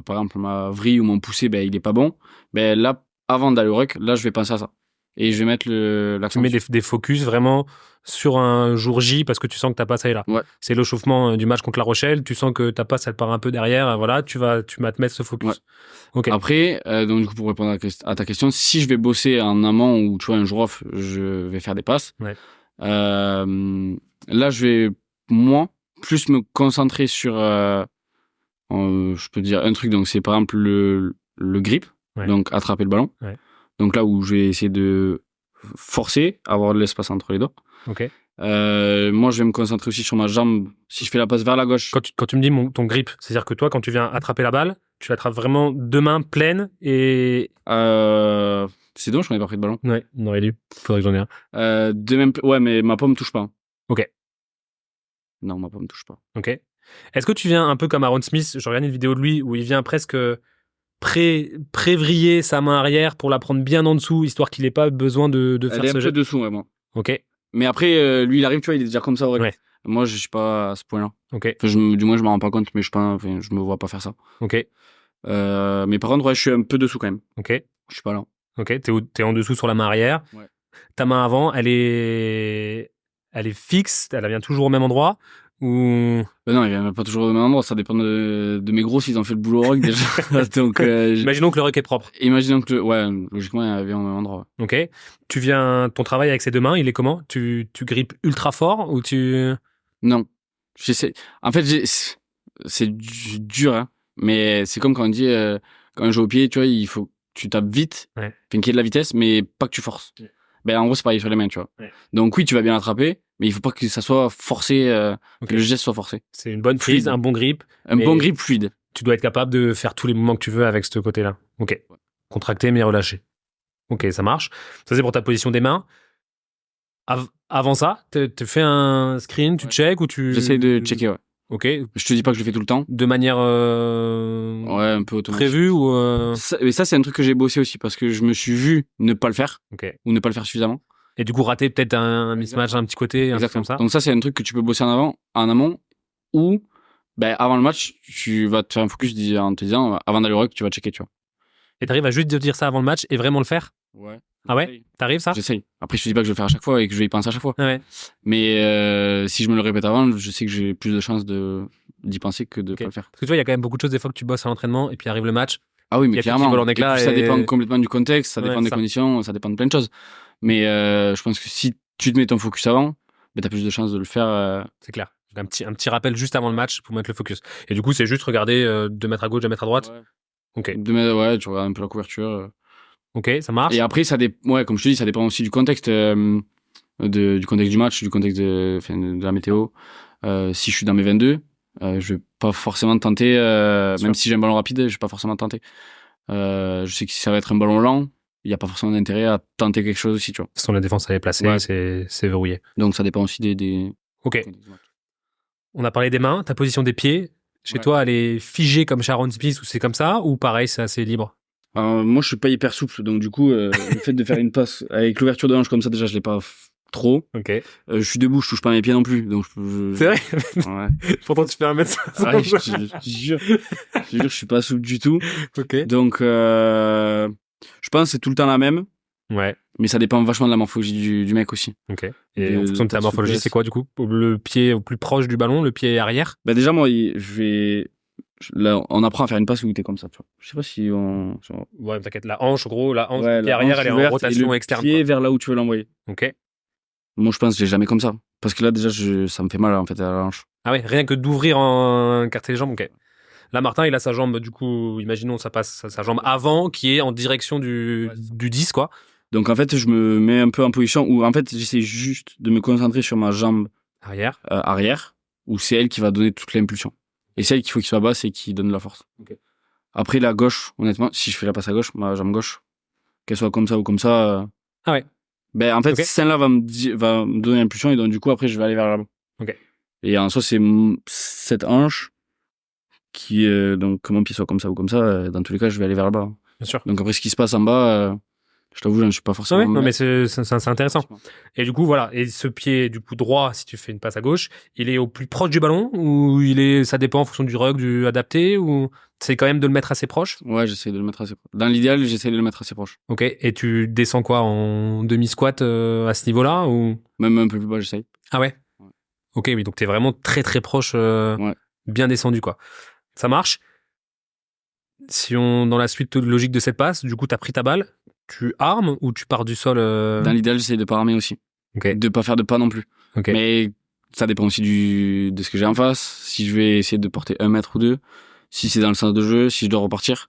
par exemple, ma vrille ou mon poussé, il est pas bon, là, avant d'aller au ruck, là, je vais penser à ça. Et je vais mettre l'accent. Tu mets des focus vraiment sur un jour J parce que tu sens que ta passe elle est là. Ouais. C'est l'échauffement du match contre La Rochelle. Tu sens que ta passe elle part un peu derrière. Voilà, tu vas te mettre ce focus. Ouais. Okay. Après, donc du coup pour répondre à ta question, si je vais bosser en amont ou tu vois un jour off, je vais faire des passes. Ouais. Là, je vais plus me concentrer sur, je peux dire un truc. Donc c'est par exemple le grip, donc attraper le ballon. Ouais. Donc là où je vais essayer de forcer, avoir de l'espace entre les doigts. Ok. Moi, je vais me concentrer aussi sur ma jambe. Si je fais la passe vers la gauche. Quand tu me dis ton grip, c'est-à-dire que toi, quand tu viens attraper la balle, tu l'attrapes vraiment deux mains pleines et... C'est dommage qu'on n'ait pas pris de ballon. Ouais, on aurait dû. Faudrait que j'en ai un. Deux mains ouais, mais ma paume touche pas. Ok. Non, ma pomme touche pas. Ok. Est-ce que tu viens un peu comme Aaron Smith? Je regarde une vidéo de lui où il vient presque prévriller sa main arrière pour la prendre bien en dessous, histoire qu'il n'ait pas besoin de Elle faire est un ce peu geste. dessous, ouais, moi. Ok. Mais après, lui, il arrive, tu vois, il est déjà comme ça au rec. Ouais. Moi, je suis pas à ce point-là. Ok. Enfin, du moins, je m'en rends pas compte, mais je me vois pas faire ça. Ok. Mais par contre, ouais, je suis un peu dessous quand même. Ok. Je suis pas là. Ok. T'es en dessous sur la main arrière. Ouais. Ta main avant, elle est fixe. Elle vient toujours au même endroit. Ou Ben non, il vient pas toujours au même endroit. Ça dépend de mes gros s'ils ont fait le boulot au rec déjà. Donc, imaginons que le rec est propre. imaginons que, ouais, logiquement, il vient au même endroit. Ok. Ton travail avec ces deux mains, il est comment? Tu grippes ultra fort ou tu... Non. J'essaie. En fait, c'est dur, hein. Mais c'est comme quand on dit, quand on joue au pied, tu vois, il faut que tu tapes vite. Ouais. Enfin, qu'il y ait de la vitesse, mais pas que tu forces. Ouais. Ben, en gros, c'est pareil sur les mains, tu vois. Ouais. Donc, oui, tu vas bien l'attraper, mais il faut pas que ça soit forcé, que le geste soit forcé. C'est une bonne prise, Fluide. un bon grip. Un bon grip fluide. Tu dois être capable de faire tous les mouvements que tu veux avec ce côté-là. Ok. Ouais. Contracter mais relâcher. Ok, ça marche. Ça, c'est pour ta position des mains. Avant ça, tu fais un screen, tu check ou tu... J'essaie de checker, ouais. Ok. Je te dis pas que je le fais tout le temps. De manière Ouais, un peu automatique. prévue ou... Mais ça, c'est un truc que j'ai bossé aussi parce que je me suis vu ne pas le faire Ok. ou ne pas le faire suffisamment. Et du coup, rater peut-être un mismatch, un petit côté, un truc comme ça. Donc ça, c'est un truc que tu peux bosser en amont ou ben, avant le match, tu vas te faire un focus en te disant, avant d'aller au rec, tu vas checker, tu vois. Et t'arrives à juste te dire ça avant le match et vraiment le faire? Ouais. Ah ouais? T'arrives ça? J'essaye. Après, je te dis pas que je vais le faire à chaque fois et que je vais y penser à chaque fois. Ah ouais. Mais si je me le répète avant, je sais que j'ai plus de chances d'y penser que de pas le faire. Parce que tu vois, il y a quand même beaucoup de choses des fois que tu bosses à l'entraînement et puis arrive le match. Ah oui, Il y mais a tout qui clairement. vole en éclats Ça et- dépend complètement du contexte, ça Ouais, dépend des ça. conditions, ça dépend de plein de choses. Mais je pense que si tu te mets ton focus avant, ben, t'as plus de chances de le faire. C'est clair. Un petit rappel juste avant le match pour mettre le focus. Et du coup, c'est juste regarder 2 mètres à gauche, 2 mètres à droite. Ouais. Ok. Ouais, tu regardes un peu la couverture. Ok, ça marche. Et après, ouais, comme je te dis, ça dépend aussi du contexte, du contexte du match, du contexte de la météo. Si je suis dans mes 22, je vais pas forcément tenter, même si j'ai un ballon rapide, je vais pas forcément tenter. Je sais que si ça va être un ballon lent, il y a pas forcément d'intérêt à tenter quelque chose aussi, tu vois. De toute façon, la défense, elle est placée, Ouais. c'est verrouillé. Donc ça dépend aussi des... Ok. On a parlé des mains, ta position des pieds. Chez Ouais. toi, elle est figée comme Sharon Smith ou c'est comme ça? Ou pareil, c'est assez libre? Moi, je suis pas hyper souple, donc du coup, le fait de faire une passe avec l'ouverture de hanche comme ça, déjà, je l'ai pas trop. Ok. Je suis debout, je touche pas mes pieds non plus, donc C'est vrai? Ouais. Pourtant, tu fais 1m50. Ouais, je te jure, je suis pas souple du tout. Ok. Donc, je pense que c'est tout le temps la même, Ouais. mais ça dépend vachement de la morphologie du mec aussi. Ok. Et De- en fonction de ta de morphologie, souplesse. c'est quoi du coup? Le pied au plus proche du ballon, le pied arrière? Bah déjà, moi, là, on apprend à faire une passe où t'es comme ça, tu vois. Je sais pas si on... Ouais, t'inquiète, la hanche, gros, la hanche Ouais, du pied la arrière, hanche elle est en ouverte et rotation le externe. pied Quoi. vers là où tu veux l'envoyer. Ok. Moi, je pense que j'ai jamais comme ça. Parce que là, déjà, ça me fait mal, en fait, à la hanche. Ah ouais, rien que d'ouvrir en écarter les jambes, ok. Là, Martin, il a sa jambe, du coup, imaginons, ça passe sa jambe avant qui est en direction du 10, quoi. Donc, en fait, je me mets un peu en position où, en fait, j'essaie juste de me concentrer sur ma jambe Arrière. arrière, où c'est elle qui va donner toute l'impulsion. Et c'est elle qu'il faut qu'il soit basse et qui donne la force. Ok. Après, la gauche, honnêtement, si je fais la passe à gauche, ma jambe gauche, qu'elle soit comme ça ou comme ça... Ah ouais. Ben, en fait, Ok. celle-là va me donner l'impulsion et donc, du coup, après, je vais aller vers là-bas. Ok. Et en soi, c'est cette hanche qui, donc, que mon pied soit comme ça ou comme ça, dans tous les cas, je vais aller vers là-bas. Bien sûr. Donc, après, ce qui se passe en bas, je t'avoue, je ne suis pas Ah forcément... ouais, non, mais c'est intéressant. maître. Et du coup, voilà. Et ce pied, du coup, droit, si tu fais une passe à gauche, il est au plus proche du ballon ou ça dépend en fonction du rug, du adapté ou c'est quand même de le mettre assez proche? Ouais, j'essaie de le mettre assez proche. Dans l'idéal, j'essaie de le mettre assez proche. Ok. Et tu descends quoi en demi-squat à ce niveau-là ou? Même un peu plus bas, j'essaie. Ah ouais? Ouais. Ok, oui. Donc t'es vraiment très très proche, Ouais. bien descendu, quoi. Ça marche. Si on, dans la suite logique de cette passe, du coup, t'as pris ta balle, tu armes ou tu pars du sol Dans l'idéal, j'essaie de pas armer aussi. Ok. De pas faire de pas non plus. Ok. Mais ça dépend aussi de ce que j'ai en face. Si je vais essayer de porter 1 mètre ou 2, si c'est dans le sens de jeu, si je dois repartir.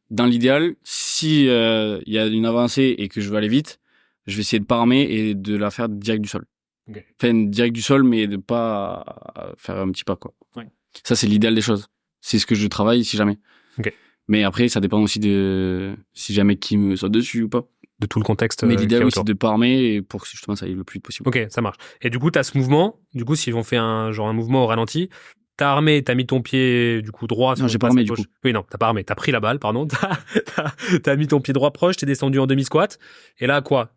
Dans l'idéal, si il y a une avancée et que je veux aller vite, je vais essayer de pas armer et de la faire direct du sol. Ok. Enfin, direct du sol, mais de pas faire un petit pas, quoi. Ouais. Ça, c'est l'idéal des choses. C'est ce que je travaille si jamais. Ok. Mais après, ça dépend aussi de si j'ai un mec qui me saute dessus ou pas. de tout le contexte. Mais qu'il y l'idéal, a oui, autour. c'est de pas armer pour que justement ça aille le plus vite possible. Ok, ça marche. Et du coup, t'as ce mouvement. Du coup, s'ils vont faire un mouvement au ralenti, t'as armé, t'as mis ton pied du coup droit. Non, si j'ai on pas passe armé, à du gauche. coup. Oui, non, t'as pas armé. T'as pris la balle, pardon. T'as mis ton pied droit proche. T'es descendu en demi squat. Et là, quoi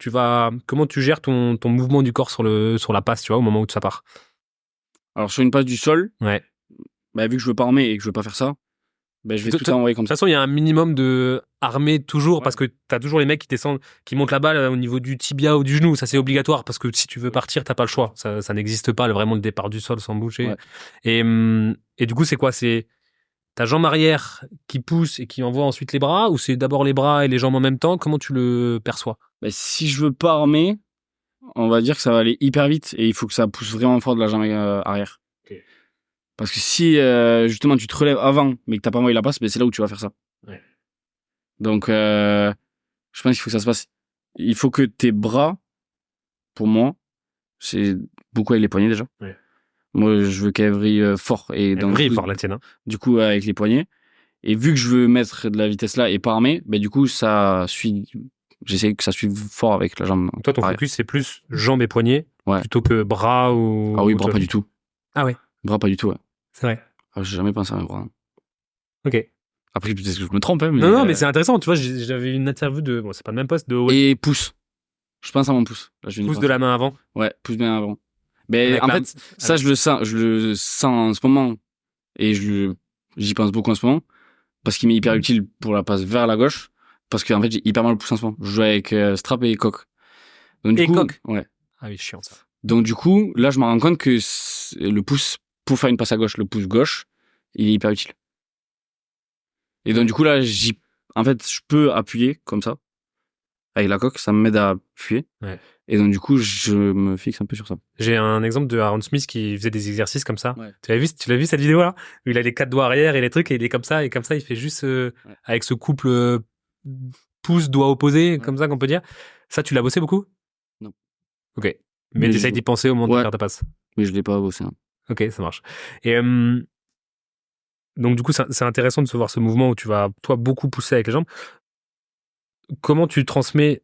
comment tu gères ton mouvement du corps sur la passe, tu vois, au moment où ça part. Alors, sur une passe du sol, Ouais. bah, vu que je veux pas armer et que je veux pas faire ça, bah, je vais tout envoyer comme De toute ça. façon, il y a un minimum de armée toujours, Ouais. parce que t'as toujours les mecs qui descendent, qui montent la balle au niveau du tibia ou du genou. Ça, c'est obligatoire, parce que si tu veux partir, t'as pas le choix. Ça n'existe pas, vraiment, le départ du sol sans bouger. Ouais. Et du coup, c'est quoi? C'est ta jambe arrière qui pousse et qui envoie ensuite les bras, ou c'est d'abord les bras et les jambes en même temps? Comment tu le perçois? Bah, si je veux pas armer, on va dire que ça va aller hyper vite et il faut que ça pousse vraiment fort de la jambe arrière. Ok. Parce que si justement tu te relèves avant mais que t'as pas envoyé la passe, bah, c'est là où tu vas faire ça. Ouais. Donc je pense qu'il faut que ça se passe. Il faut que tes bras, pour moi, c'est beaucoup avec les poignets déjà. Ouais. Moi, je veux qu'elle vrille fort. Et Elle donc, brille du coup, fort, la tienne. Hein. du coup, avec les poignets. Et vu que je veux mettre de la vitesse là et pas armer, bah, du coup, j'essaie que ça suive fort avec la jambe. Toi, ton arrière. focus, c'est plus jambes et poignets, Ouais. plutôt que bras ou... Ah oui, ou bras toi. pas du tout. Ah ouais, Bras pas du tout, ouais. c'est vrai. Ah, j'ai jamais pensé à mes bras. Ok. Après, peut-être que je me trompe, hein, mais. Non, mais c'est intéressant. Tu vois, j'avais une interview bon, c'est pas le même poste, de Et pouce. Je pense à mon pouce. Là, je viens d'y pouce de penser. la main avant. Ouais, pouce bien avant. Mais Avec en la- fait, ça, je le sens en ce moment. Et j'y pense beaucoup en ce moment. Parce qu'il m'est hyper utile pour la passe vers la gauche. Parce qu'en fait, j'ai hyper mal au pouce en ce moment. Je joue avec strap et coque. Donc, du Et coup, coque. ouais. Ah oui, chiant ça. Donc, du coup, là, je me rends compte que le pouce, pour faire une passe à gauche, le pouce gauche, il est hyper utile. Et donc, du coup, là, en fait, je peux appuyer comme ça. Avec la coque, ça m'aide à appuyer. Ouais. Et donc, du coup, je me fixe un peu sur ça. J'ai un exemple de Aaron Smith qui faisait des exercices comme ça. Ouais. Tu l'as vu cette vidéo là? Où il a les 4 doigts arrière et les trucs, et il est comme ça, et comme ça, il fait juste avec ce couple pouce, doigt opposé, comme ça qu'on peut dire. Ça, tu l'as bossé beaucoup? Non. Ok. Mais t'essayes d'y penser au moment de faire ta passe. Mais je l'ai pas bossé. Hein. Ok, ça marche. Et donc, du coup, c'est intéressant de se voir ce mouvement où tu vas, toi, beaucoup pousser avec les jambes. Comment tu transmets,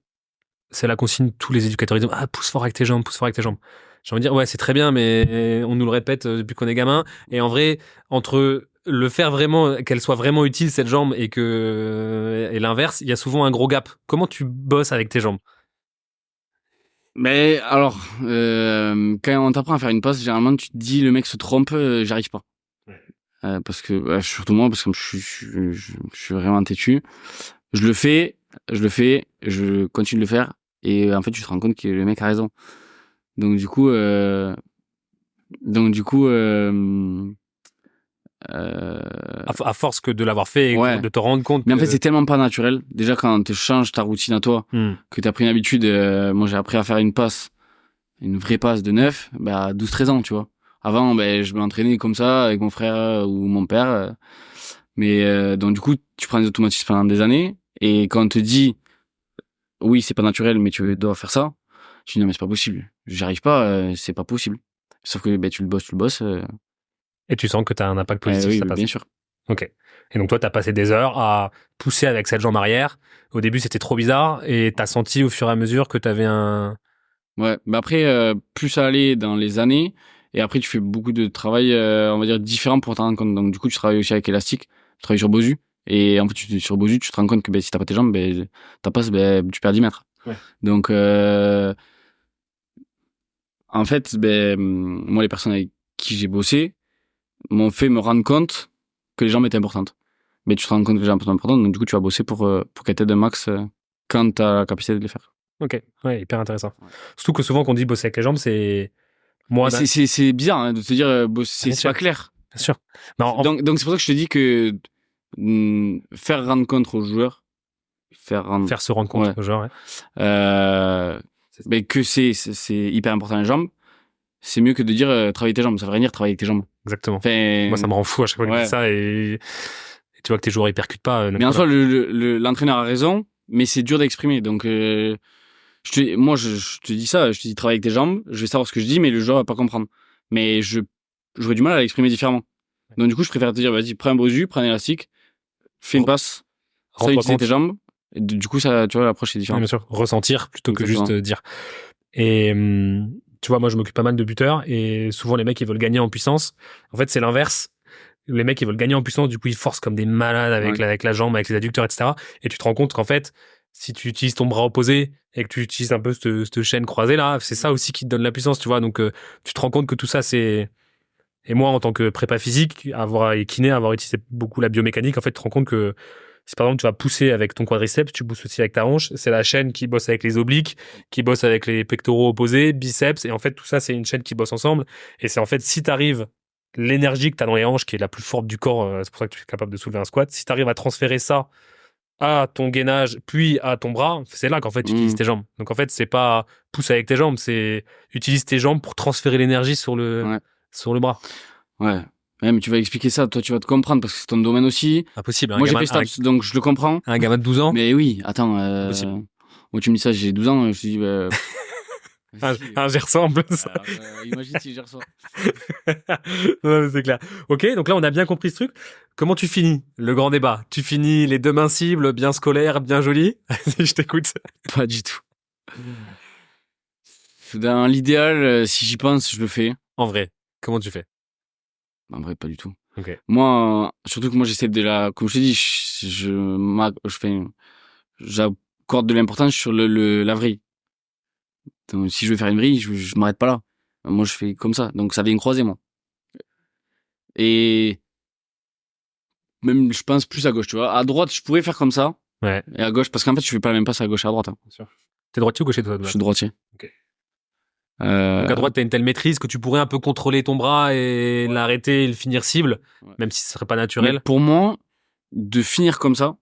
c'est la consigne, tous les éducateurs, ils disent, ah, pousse fort avec tes jambes, pousse fort avec tes jambes. J'ai envie de dire, ouais, c'est très bien, mais on nous le répète depuis qu'on est gamin. Et en vrai, entre le faire vraiment, qu'elle soit vraiment utile, cette jambe, et l'inverse, il y a souvent un gros gap. Comment tu bosses avec tes jambes? Mais alors, quand on t'apprend à faire une passe, généralement, tu te dis, le mec se trompe, j'arrive pas. Ouais. Parce que, surtout moi, parce que je suis vraiment têtu. Je le fais, je continue de le faire. Et en fait, tu te rends compte que le mec a raison. Donc, du coup, À force que de l'avoir fait et ouais. de te rendre compte. Mais en fait, c'est tellement pas naturel. Déjà, quand on te change ta routine à toi, que t'as pris une habitude, moi, j'ai appris à faire une vraie passe de 9, à 12-13 ans, tu vois. Avant, je m'entraînais comme ça avec mon frère ou mon père. Mais donc, du coup, tu prends des automatismes pendant des années. Et quand on te dit, oui, c'est pas naturel, mais tu dois faire ça, tu dis, non, mais c'est pas possible. J'y arrive pas, c'est pas possible. Sauf que tu le bosses. Et tu sens que tu as un impact positif. Oui, ça passe. bien sûr. Ok. Et donc toi, tu as passé des heures à pousser avec cette jambe arrière. Au début, c'était trop bizarre. Et tu as senti au fur et à mesure que tu avais un... Ouais, mais après, plus ça allait dans les années, et après tu fais beaucoup de travail, on va dire, différent pour t'en rendre compte. Donc du coup, tu travailles aussi avec élastique, tu travailles sur Bosu, et en fait, sur Bosu, tu te rends compte que si t'as pas tes jambes, ta passe, tu perds 10 mètres. Ouais. Donc, en fait, moi, les personnes avec qui j'ai bossé m'ont fait me rendre compte que les jambes étaient importantes. Mais tu te rends compte que les jambes sont importantes, donc du coup, tu vas bosser pour qu'elles t'aident un max quand t'as la capacité de les faire. Ok, ouais, hyper intéressant. Ouais. Surtout que souvent, qu'on dit bosser avec les jambes, c'est... Moi, c'est bizarre hein, de te dire, c'est pas clair. Bien sûr. Donc c'est pour ça que je te dis que faire rendre compte aux joueurs, faire se rendre compte aux joueurs, que c'est hyper important les jambes, c'est mieux que de dire travailler tes jambes. Ça veut rien dire travailler avec tes jambes. Exactement. Moi, ça me rend fou à chaque fois que je dis ça, et tu vois que tes joueurs ils percutent pas. Mais en soi, l'entraîneur a raison, mais c'est dur d'exprimer. Donc moi, je te dis ça, je te dis travaille avec tes jambes, je vais savoir ce que je dis, mais le joueur va pas comprendre. Mais j'aurais du mal à l'exprimer différemment. Donc du coup, je préfère te dire, vas-y, prends un Bosu, prends un élastique, fais une passe, ça utilise tes jambes, Du coup, ça, tu vois, l'approche est Ouais, différente. bien sûr. Ressentir plutôt que Exactement. juste dire. Et tu vois, moi, je m'occupe pas mal de buteurs et souvent, les mecs, ils veulent gagner en puissance. En fait, c'est l'inverse. Les mecs, ils veulent gagner en puissance, du coup, ils forcent comme des malades avec, Ouais. avec la jambe, avec les adducteurs, etc. Et tu te rends compte qu'en fait, si tu utilises ton bras opposé et que tu utilises un peu cette chaîne croisée là, c'est ça aussi qui te donne la puissance, tu vois. Donc, tu te rends compte que tout ça, c'est. Et moi, en tant que prépa physique, et kiné, avoir utilisé beaucoup la biomécanique, en fait, tu te rends compte que si par exemple tu vas pousser avec ton quadriceps, tu pousses aussi avec ta hanche, c'est la chaîne qui bosse avec les obliques, qui bosse avec les pectoraux opposés, biceps, et en fait tout ça c'est une chaîne qui bosse ensemble. Et c'est en fait si tu arrives l'énergie que tu as dans les hanches qui est la plus forte du corps, c'est pour ça que tu es capable de soulever un squat, si tu arrives à transférer ça à ton gainage puis à ton bras, c'est là qu'en fait tu utilises tes jambes. Donc en fait c'est pas pousse avec tes jambes, c'est utilise tes jambes pour transférer l'énergie sur Ouais. le bras. Ouais. Ouais, mais tu vas expliquer ça, toi tu vas te comprendre parce que c'est ton domaine aussi. Impossible. Moi j'ai fait STAPS, donc je le comprends. Un gamin de 12 ans. Mais oui, attends, Impossible. moi tu me dis ça, j'ai 12 ans, je te dis, J'y ressemble. Ça. imagine si j'y reçois. Non, mais c'est clair. Ok, donc là on a bien compris ce truc. Comment tu finis le grand débat? Tu finis les deux mains cibles, bien scolaires, bien jolies? Je t'écoute. Pas du tout. Dans l'idéal, si j'y pense, je le fais. En vrai, comment tu fais? En vrai, pas du tout. Ok. Moi, surtout que moi j'essaie de comme je te dis, j'accorde de l'importance sur la vrille. Donc, si je veux faire une vrille, je m'arrête pas là. Moi, je fais comme ça. Donc, ça vient croiser, moi. Et même, je pense plus à gauche, tu vois. À droite, je pourrais faire comme ça. Ouais. Et à gauche, parce qu'en fait, je fais pas la même passe à gauche et à droite. Hein. Bien sûr. T'es droitier ou gaucher, toi? Je suis droitier. Ok. Donc à droite, t'as une telle maîtrise que tu pourrais un peu contrôler ton bras et l'arrêter et le finir cible, même si ce serait pas naturel. Mais pour moi, de finir comme ça,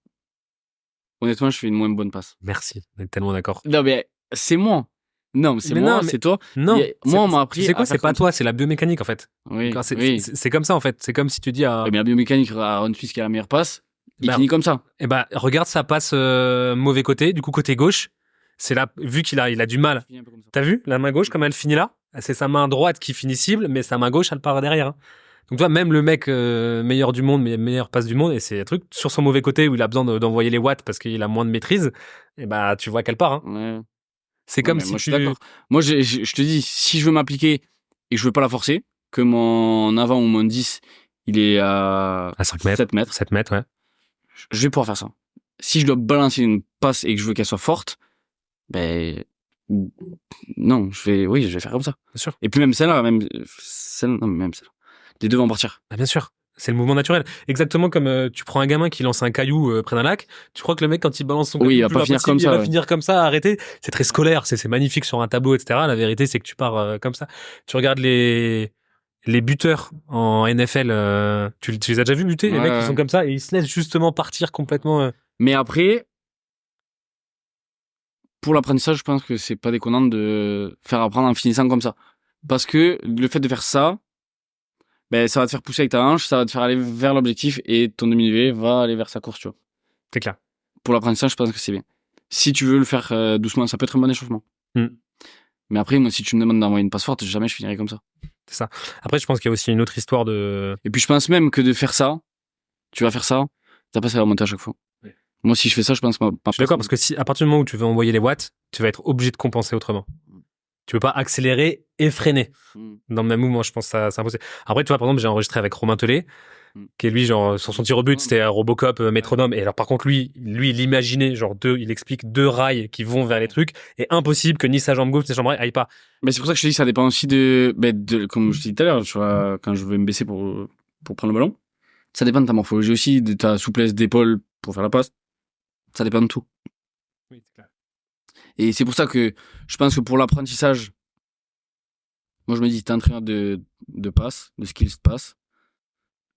honnêtement, je fais une moins bonne passe. Merci, on est tellement d'accord. Non, mais c'est moi. Non, mais c'est Mais moi, non, mais- c'est toi. Non, moi, on m'a appris. Tu sais quoi, à faire c'est pas comme toi, c'est la biomécanique en fait. Oui, Donc, oui. c'est comme ça en fait. C'est comme si tu dis à. Mais la biomécanique, Aaron Smith qui a la meilleure passe, il Bah, finit comme ça. Eh ben, regarde sa passe mauvais côté, du coup côté gauche. C'est là, vu qu'il a du mal. Il finit un peu comme ça. T'as vu la main gauche comme elle finit là? C'est sa main droite qui finit cible, mais sa main gauche elle part derrière. Hein. Donc toi, même le mec meilleur du monde, mais meilleure passe du monde, et c'est un truc sur son mauvais côté où il a besoin d'envoyer les watts parce qu'il a moins de maîtrise. Et bah tu vois qu'elle part. Hein. Ouais. C'est Ouais, comme mais si moi, je suis tu. d'accord. Moi, je te dis, si je veux m'appliquer et que je veux pas la forcer, que mon avant ou mon 10, il est à 5 mètres. 7 mètres, 7 mètres, ouais. je vais pouvoir faire ça. Si je dois balancer une passe et que je veux qu'elle soit forte, ben, non, je vais faire comme ça. Bien sûr. Et puis même celle-là, même celle-là. Les deux vont partir. Ah, bien sûr. C'est le mouvement naturel. Exactement comme tu prends un gamin qui lance un caillou près d'un lac. Tu crois que le mec, quand il balance son caillou, Il va pas finir comme ça. Il va finir comme ça, arrêter. C'est très scolaire. C'est magnifique sur un tableau, etc. La vérité, c'est que tu pars comme ça. Tu regardes les buteurs en NFL. Tu les as déjà vus buter? Les mecs, ils sont comme ça et ils se laissent justement partir complètement. Mais après, pour l'apprentissage, je pense que c'est pas déconnant de faire apprendre en finissant comme ça. Parce que le fait de faire ça, ben, ça va te faire pousser avec ta hanche, ça va te faire aller vers l'objectif et ton demi-levé va aller vers sa course, tu vois. C'est clair. Pour l'apprentissage, je pense que c'est bien. Si tu veux le faire doucement, ça peut être un bon échauffement. Mais après, moi, si tu me demandes d'envoyer une passe forte, jamais je finirai comme ça. C'est ça. Après, je pense qu'il y a aussi une autre histoire de. Et puis, je pense même que de faire ça, tu vas faire ça, ta passe va remonter à chaque fois. Ouais. Moi, si je fais ça, je pense que Je suis d'accord, parce que si, à partir du moment où tu veux envoyer les watts, tu vas être obligé de compenser autrement. Tu peux pas accélérer et freiner dans le même mouvement. Je pense que ça, c'est impossible. Après, tu vois, par exemple, j'ai enregistré avec Romain Tellet, qui est lui, genre, sur son tir au but, c'était un Robocop métronome. Et alors, par contre, lui, il imaginait, genre, il explique deux rails qui vont vers les trucs. Et impossible que ni sa jambe gauche, ni sa jambe droite aille pas. Mais c'est pour ça que je te dis, ça dépend aussi comme je te dis tout à l'heure, tu vois, quand je vais me baisser pour prendre le ballon. Ça dépend de ta morphologie aussi, de ta souplesse d'épaule pour faire la passe. Ça dépend de tout. Oui, c'est clair. Et c'est pour ça que je pense que pour l'apprentissage, moi je me dis, t'es entraîneur de passe, de skills de passe.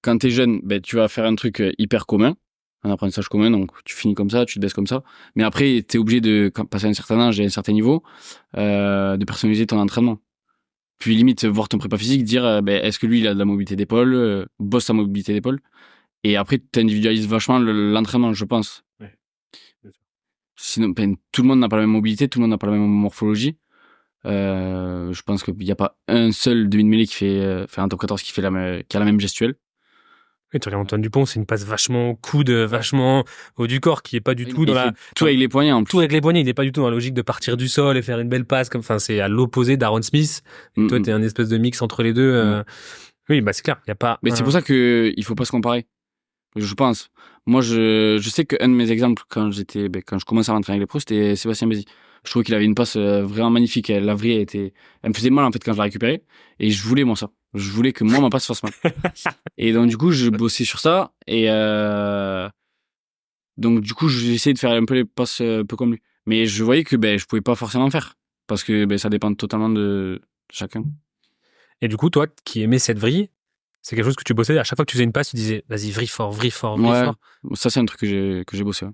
Quand t'es jeune, ben, tu vas faire un truc hyper commun, un apprentissage commun, donc tu finis comme ça, tu te baisses comme ça. Mais après, t'es obligé de, quand passer un certain âge et un certain niveau, de personnaliser ton entraînement. Puis limite, voir ton prépa physique, dire, ben, est-ce que lui, il a de la mobilité d'épaule, bosse sa mobilité d'épaule. Et après, t'individualises vachement l'entraînement, je pense. Ouais. Sinon, ben, tout le monde n'a pas la même mobilité, tout le monde n'a pas la même morphologie. Je pense qu'il n'y a pas un seul demi-mêlée qui fait un top 14 qui a la même gestuelle. Et tu regardes Antoine Dupont, c'est une passe vachement coude, vachement haut du corps, qui est pas du tout dans la... Tout avec les poignets, en plus. Tout avec les poignets, il est pas du tout dans la logique de partir du sol et faire une belle passe, enfin, c'est à l'opposé d'Aaron Smith. Et toi, t'es un espèce de mix entre les deux. Oui, bah, c'est clair, il y a pas... Mais c'est pour ça il faut pas se comparer. Je pense. Moi, je sais qu'un de mes exemples, quand je commençais à rentrer avec les pros, c'était Sébastien Bézi. Je trouvais qu'il avait une passe vraiment magnifique. La vraie elle me faisait mal, en fait, quand je la récupérais. Et je voulais, moi, ça. Je voulais que moi, ma passe fasse mal. Et donc, du coup, je bossais sur ça. Et, donc, du coup, j'ai essayé de faire un peu les passes un peu comme lui. Mais je voyais que, je pouvais pas forcément faire. Parce que, ça dépend totalement de chacun. Et du coup, toi, qui aimais cette vrille, c'est quelque chose que tu bossais. À chaque fois que tu faisais une passe, tu disais, vas-y, vrille fort, vrille fort, vrille fort. Ça, c'est un truc que j'ai bossé.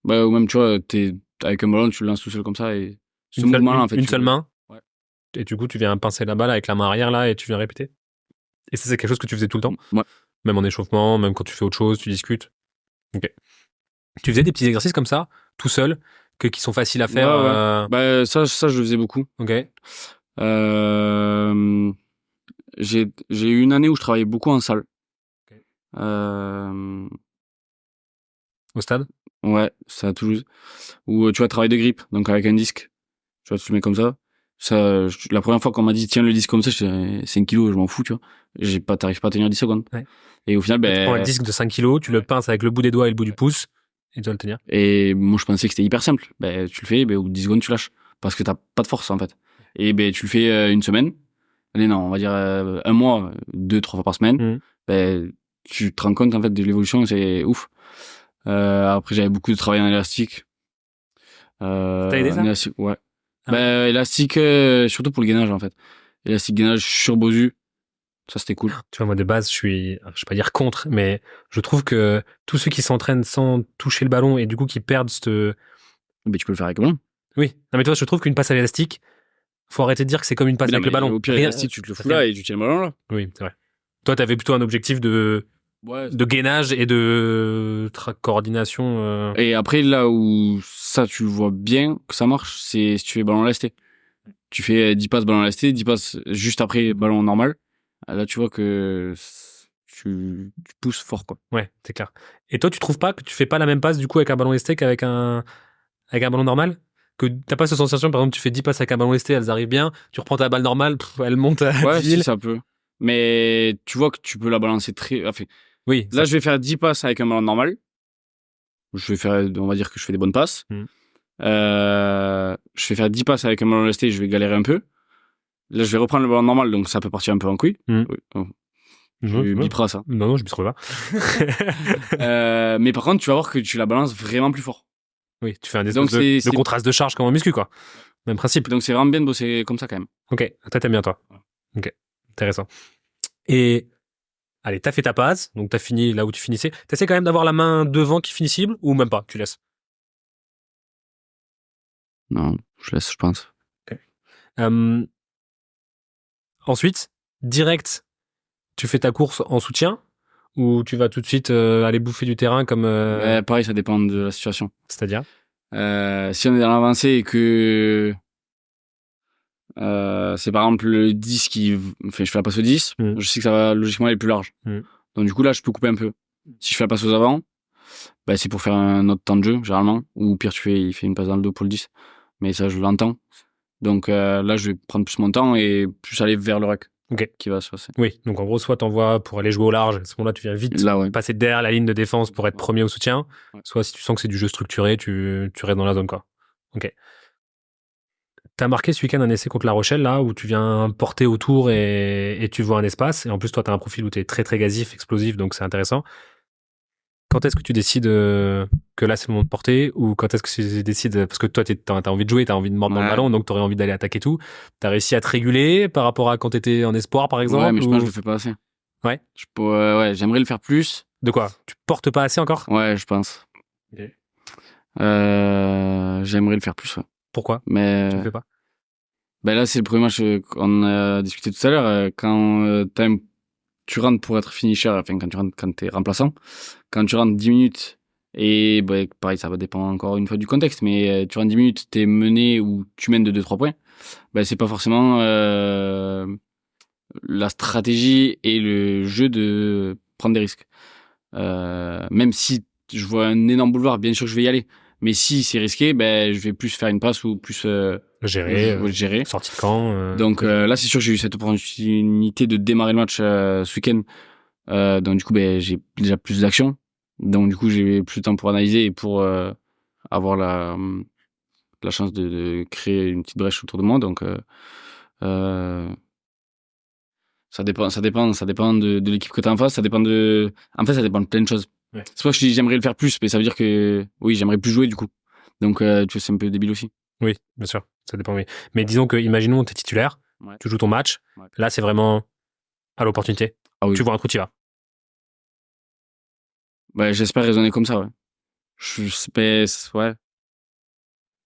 Ouais. Ou même, tu vois, t'es avec un ballon, tu le lances tout seul comme ça et ce mouvement-là, en fait. Une seule main. Ouais. Et du coup, tu viens pincer la balle avec la main arrière, là, et tu viens répéter. Et ça, c'est quelque chose que tu faisais tout le temps. Ouais. Même en échauffement, même quand tu fais autre chose, tu discutes. Ok. Tu faisais des petits exercices comme ça, tout seul, qui sont faciles à faire. Ouais. Ça, je le faisais beaucoup. Ok. J'ai eu une année où je travaillais beaucoup en salle. Okay. Au stade? Ouais, c'est à Toulouse. Où tu vois, travail de grip, donc avec un disque. Tu vois, tu le mets comme ça. La première fois qu'on m'a dit tiens le disque comme ça, je 5 kilos, je m'en fous, tu vois. T'arrives pas à tenir 10 secondes. Ouais. Et au final, tu prends un disque de 5 kilos, tu le pinces avec le bout des doigts et le bout du pouce, et tu dois le tenir. Et moi, je pensais que c'était hyper simple. Tu le fais, au bout de 10 secondes, tu lâches. Parce que t'as pas de force, en fait. Et tu le fais une semaine. Allez, non, on va dire un mois, 2-3 fois par semaine. Tu te rends compte, en fait, de l'évolution, c'est ouf. Après, j'avais beaucoup de travail en élastique. T'as aidé ça? Élastique, ouais. Élastique, surtout pour le gainage, en fait. Élastique, gainage sur Bosu. Ça, c'était cool. Tu vois, moi, de base, je vais pas dire contre, mais je trouve que tous ceux qui s'entraînent sans toucher le ballon et du coup qui perdent Mais tu peux le faire avec le ballon. Oui. Non, mais toi, je trouve qu'une passe à l'élastique, faut arrêter de dire que c'est comme une passe avec le ballon. Au pire, l'élastique, tu te le fous là et tu tiens le ballon là. Oui, c'est vrai. Toi, t'avais plutôt un objectif de gainage et de coordination. Et après, là où ça, tu le vois bien que ça marche, c'est si tu fais ballon lesté. Tu fais 10 passes ballon lesté, 10 passes juste après ballon normal. Là, tu vois que tu pousses fort, quoi. Ouais, c'est clair. Et toi, tu trouves pas que tu fais pas la même passe du coup avec un ballon lesté qu'avec un ballon normal? Que t'as pas cette sensation, par exemple, tu fais 10 passes avec un ballon lesté, elles arrivent bien, tu reprends ta balle normale, elle monte à 10 000. Si, ça peut. Mais tu vois que tu peux la balancer très... Enfin, oui. Là, je vais faire 10 passes avec un ballon normal. On va dire que je fais des bonnes passes. Je vais faire 10 passes avec un ballon lesté, je vais galérer un peu. Là, je vais reprendre le ballon normal, donc ça peut partir un peu en couille. Oui. Tu biperas ça. Non, je biperai pas. Mais par contre, tu vas voir que tu la balances vraiment plus fort. Oui, tu fais un espèce de contraste de charge comme en muscu, quoi. Même principe. Donc c'est vraiment bien de bosser comme ça quand même. Ok, toi t'aimes bien toi. Ok, intéressant. Et allez, t'as fait ta passe, donc t'as fini là où tu finissais. T'essaies quand même d'avoir la main devant qui finit cible ou même pas, tu laisses? Non, je laisse, je pense. Ok. Ensuite, direct, tu fais ta course en soutien ou tu vas tout de suite aller bouffer du terrain comme... Pareil, ça dépend de la situation. C'est-à-dire si on est dans l'avancée et que c'est par exemple le 10 je fais la passe au 10, je sais que ça va logiquement aller plus large. Donc du coup là, je peux couper un peu. Si je fais la passe aux avant, c'est pour faire un autre temps de jeu, généralement. Ou pire, il fait une passe dans le dos pour le 10. Mais ça, je l'entends. Donc là, je vais prendre plus mon temps et plus aller vers le rack. Qui va se passer. Oui, donc en gros, soit t'envoies pour aller jouer au large, à ce moment-là, tu viens vite passer derrière la ligne de défense pour être premier au soutien. Soit si tu sens que c'est du jeu structuré, tu restes dans la zone, quoi. Ok. T'as marqué ce week-end un essai contre La Rochelle, là, où tu viens porter autour et tu vois un espace. Et en plus, toi, t'as un profil où t'es très, très gazif, explosif, donc c'est intéressant. Quand est-ce que tu décides que là, c'est le moment de porter, ou quand est-ce que tu décides, parce que toi, t'as envie de jouer, t'as envie de mordre dans le ballon, donc t'aurais envie d'aller attaquer tout. T'as réussi à te réguler par rapport à quand t'étais en espoir, par exemple? Ouais, mais je pense que je le fais pas assez. Ouais. J'aimerais le faire plus. De quoi? Tu portes pas assez encore? Ouais, je pense. Okay. J'aimerais le faire plus, ouais. Pourquoi? Mais tu le fais pas? Là, c'est le premier match qu'on a discuté tout à l'heure. Quand tu rentres pour être finisher, enfin quand t'es remplaçant, quand tu rentres 10 minutes et pareil, ça va dépendre encore une fois du contexte, mais tu rentres 10 minutes, t'es mené ou tu mènes de 2-3 points, c'est pas forcément la stratégie et le jeu de prendre des risques. Même si je vois un énorme boulevard, bien sûr que je vais y aller. Mais si c'est risqué, ben je vais plus faire une passe ou plus gérer. Sortie de camp. Donc là, c'est sûr que j'ai eu cette opportunité de démarrer le match ce week-end. Donc du coup, ben j'ai déjà plus d'action. Donc du coup, j'ai plus de temps pour analyser et pour avoir la chance de créer une petite brèche autour de moi. Donc ça dépend de l'équipe que tu as en face. Ça dépend en fait, ça dépend de plein de choses. Ouais. C'est pour ça que je dis j'aimerais le faire plus, mais ça veut dire que oui, j'aimerais plus jouer du coup. Donc tu vois, c'est un peu débile aussi. Oui, bien sûr, ça dépend. Oui. Mais disons que, imaginons, t'es titulaire, tu joues ton match. Ouais. Là, c'est vraiment à l'opportunité. Ah oui. Tu vois un trou, tu y vas. Ouais, j'espère raisonner comme ça, ouais. Ouais.